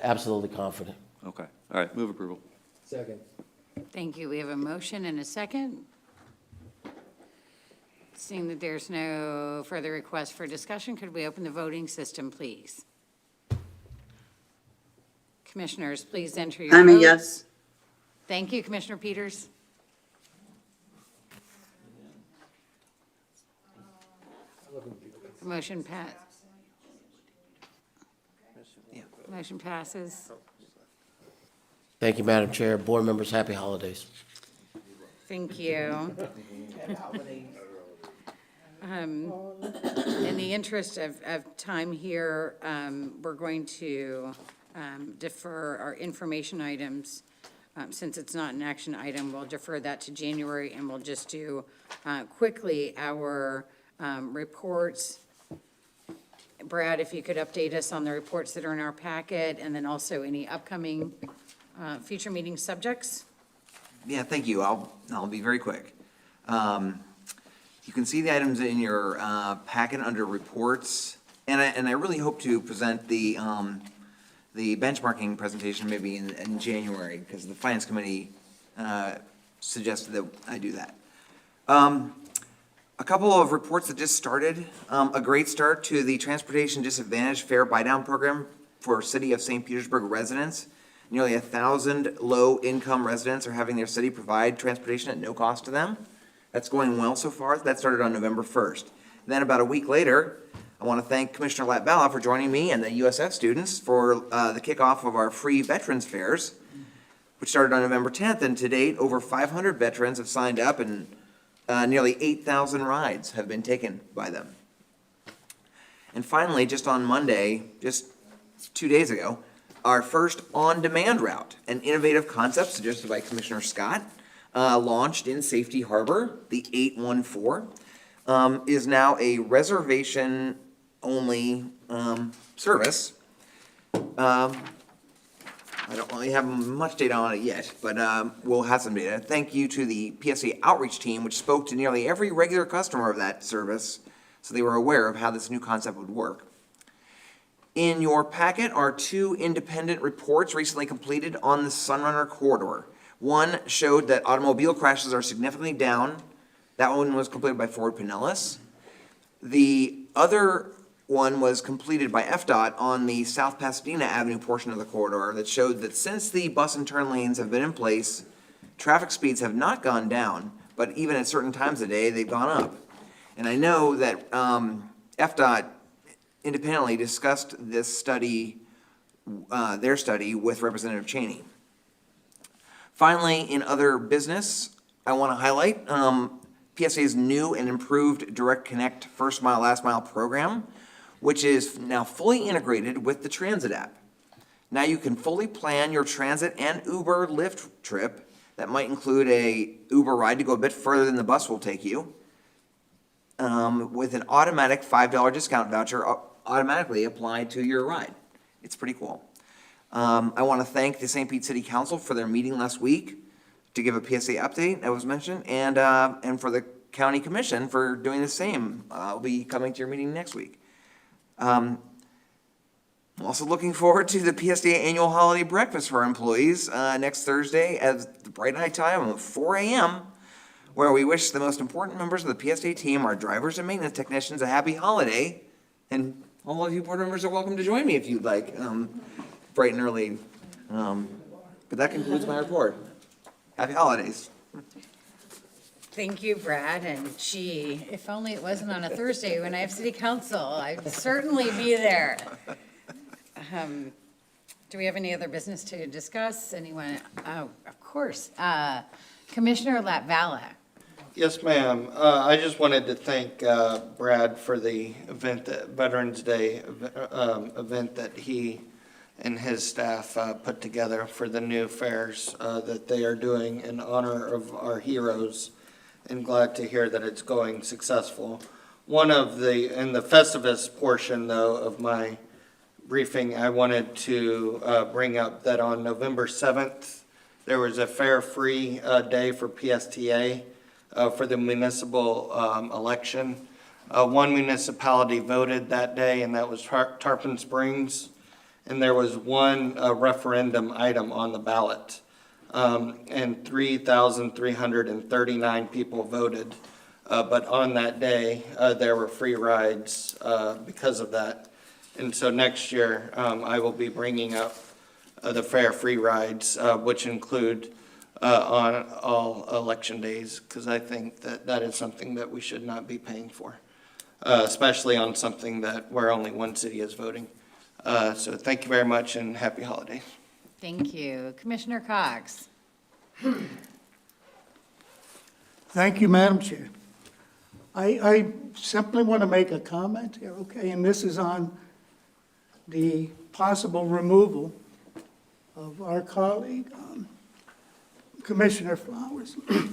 absolutely confident. Okay. All right. Move approval. Second. Thank you. We have a motion and a second. Seeing that there's no further requests for discussion, could we open the voting system, please? Commissioners, please enter your I'm a votes. yes. Thank you, Commissioner Peters. Motion Motion passes. Thank you, Madam Chair. Board members, happy holidays. Thank you. In the interest of time here, we're going to defer our information items. Since it's not an action item, we'll defer that to January, and we'll just do quickly our reports. Brad, if you could update us on the reports that are in our packet, and then also any upcoming future meeting subjects. Yeah, thank you. I'll be very quick. You can see the items in your packet under reports, and I really hope to present the benchmarking presentation maybe in January, because the Finance Committee suggested that I do that. A couple of reports that just started. A great start to the Transportation Disadvantage Fare Buy-Down Program for City of St. Petersburg residents. Nearly 1,000 low-income residents are having their city provide transportation at no cost to them. That's going well so far. That started on November 1st. Then about a week later, I want to thank Commissioner Latvala for joining me and the USF students for the kickoff of our free veterans fairs, which started on November 10th. And to date, over 500 veterans have signed up, and nearly 8,000 rides have been taken by them. And finally, just on Monday, just 2 days ago, our first on-demand route, an innovative concept suggested by Commissioner Scott, launched in Safety Harbor, the 814, is now a reservation-only service. I don't really have much data on it yet, but we'll have some data. Thank you to the PSA outreach team, which spoke to nearly every regular customer of that service, so they were aware of how this new concept would work. In your packet are 2 independent reports recently completed on the Sunrunner corridor. One showed that automobile crashes are significantly down. That one was completed by Ford Pinellas. The other one was completed by FDOT on the South Pasadena Avenue portion of the corridor that showed that since the bus and turn lanes have been in place, traffic speeds have not gone down, but even at certain times of the day, they've gone up. And I know that FDOT independently discussed this study, their study, with Representative Cheney. Finally, in other business, I want to highlight PSA's new and improved Direct Connect First Mile, Last Mile program, which is now fully integrated with the Transit app. Now you can fully plan your transit and Uber Lyft trip that might include a Uber ride to go a bit further than the bus will take you, with an automatic $5 discount voucher automatically applied to your ride. It's pretty cool. I want to thank the St. Pete City Council for their meeting last week to give a PSA update that was mentioned, and for the County Commission for doing the same. I'll be coming to your meeting next week. I'm also looking forward to the PSTA annual holiday breakfast for our employees next Thursday at the bright eye time of 4 a.m., where we wish the most important members of the PSTA team, our drivers and maintenance technicians, a happy holiday. And all of you board members are welcome to join me if you'd like, bright and early. But that concludes my report. Happy holidays. Thank you, Brad, and gee, if only it wasn't on a Thursday when I have city council, I'd certainly be there. Do we have any other business to discuss? Anyone? Oh, of course. Commissioner Latvala. Yes, ma'am. I just wanted to thank Brad for the event, Veterans Day event that he and his staff put together for the new fairs that they are doing in honor of our heroes, and glad to hear that it's going successful. In the Festivus portion, though, of my briefing, I wanted to bring up that on November 7th, there was a fare-free day for PSTA for the municipal election. One municipality voted that day, and that was Tarpon Springs. And there was one referendum item on the ballot. And 3,339 people voted. But on that day, there were free rides because of that. And so next year, I will be bringing up the fare-free rides, which include on all election days, because I think that that is something that we should not be paying for, especially on something where only one city is voting. So thank you very much and happy holidays. Thank you. Commissioner Cox. Thank you, Madam Chair. I simply want to make a comment here, okay? And this is on the possible removal of our colleague, Commissioner Flowers. I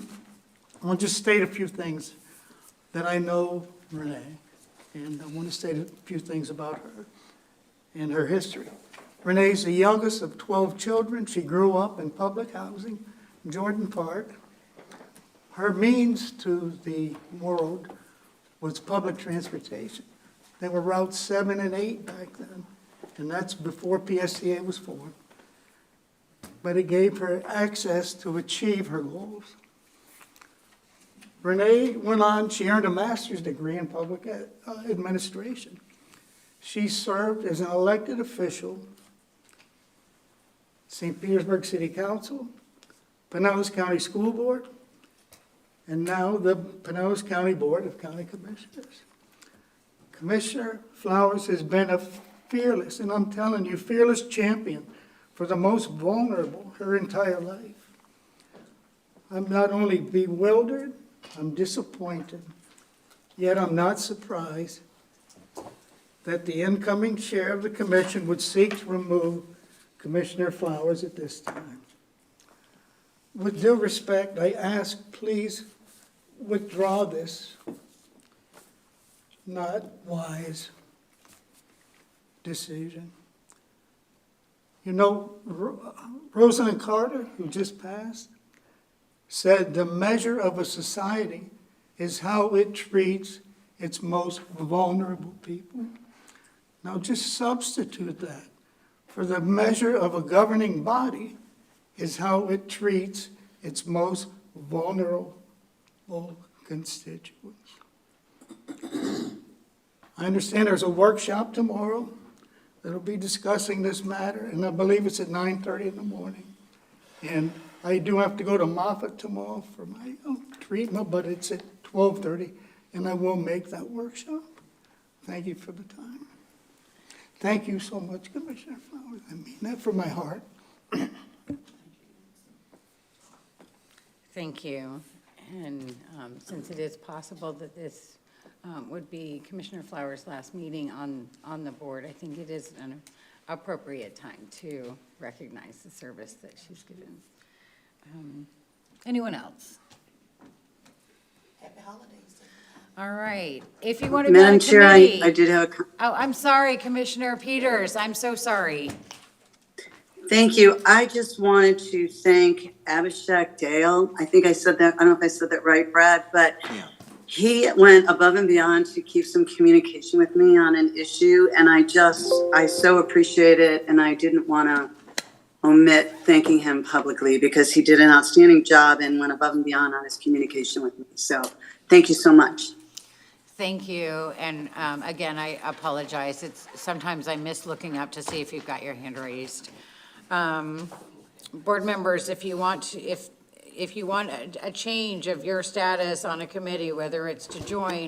want to just state a few things that I know Renee, and I want to state a few things about her and her history. Renee's the youngest of 12 children. She grew up in public housing, Jordan Park. Her means to the world was public transportation. They were routes 7 and 8 back then, and that's before PSTA was formed. But it gave her access to achieve her goals. Renee went on, she earned a master's degree in public administration. She served as an elected official, St. Petersburg City Council, Pinellas County School Board, and now the Pinellas County Board of County Commissioners. Commissioner Flowers has been a fearless, and I'm telling you, fearless champion for the most vulnerable her entire life. I'm not only bewildered, I'm disappointed, yet I'm not surprised. that the incoming chair of the commission would seek to remove Commissioner Flowers at this time. With due respect, I ask, please withdraw this not wise decision. You know, Rosalind Carter, who just passed, said the measure of a society is how it treats its most vulnerable people. Now just substitute that for the measure of a governing body is how it treats its most vulnerable constituents. I understand there's a workshop tomorrow that'll be discussing this matter, and I believe it's at 9:30 in the morning. And I do have to go to Moffett tomorrow for my treatment, but it's at 12:30, and I will make that workshop. Thank you for the time. Thank you so much, Commissioner Flowers. I mean that from my heart. Thank you. And since it is possible that this would be Commissioner Flowers' last meeting on the board, I think it is an appropriate time to recognize the service that she's given. Anyone else? Happy holidays. All right. If you want to go Madam to Chair, committee. I did have a Oh, I'm sorry, Commissioner Peters. I'm so sorry. Thank you. I just wanted to thank Abhishek Dale. I think I said that, I don't know if I said that right, Brad, but he went above and beyond to keep some communication with me on an issue, and I so appreciate it, and I didn't want to omit thanking him publicly because he did an outstanding job and went above and beyond on his communication with me. So thank you so much. Thank you. And again, I apologize. Sometimes I miss looking up to see if you've got your hand raised. Board members, if you want a change of your status on a committee, whether it's to join,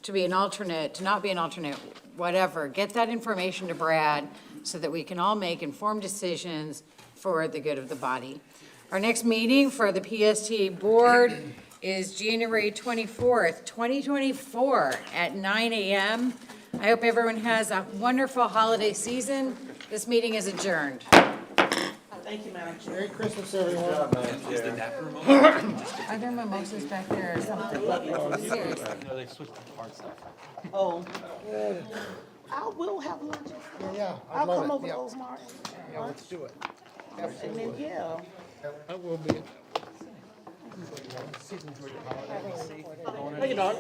to be an alternate, to not be an alternate, whatever, get that information to Brad so that we can all make informed decisions for the good of the body. Our next meeting for the PSTA board is January 24th, 2024 at 9 a.m. I hope everyone has a wonderful holiday season. This meeting is adjourned. Thank you, Madam Chair. Merry Christmas, everyone. Are there mimosas back there or something? Seriously. No, they switched the hard stuff. Oh, I will have lunch. Yeah, I'd I'll love come it. over Yeah. Rosemary. Yeah, let's do it. And then, yeah. That will be. Look at that.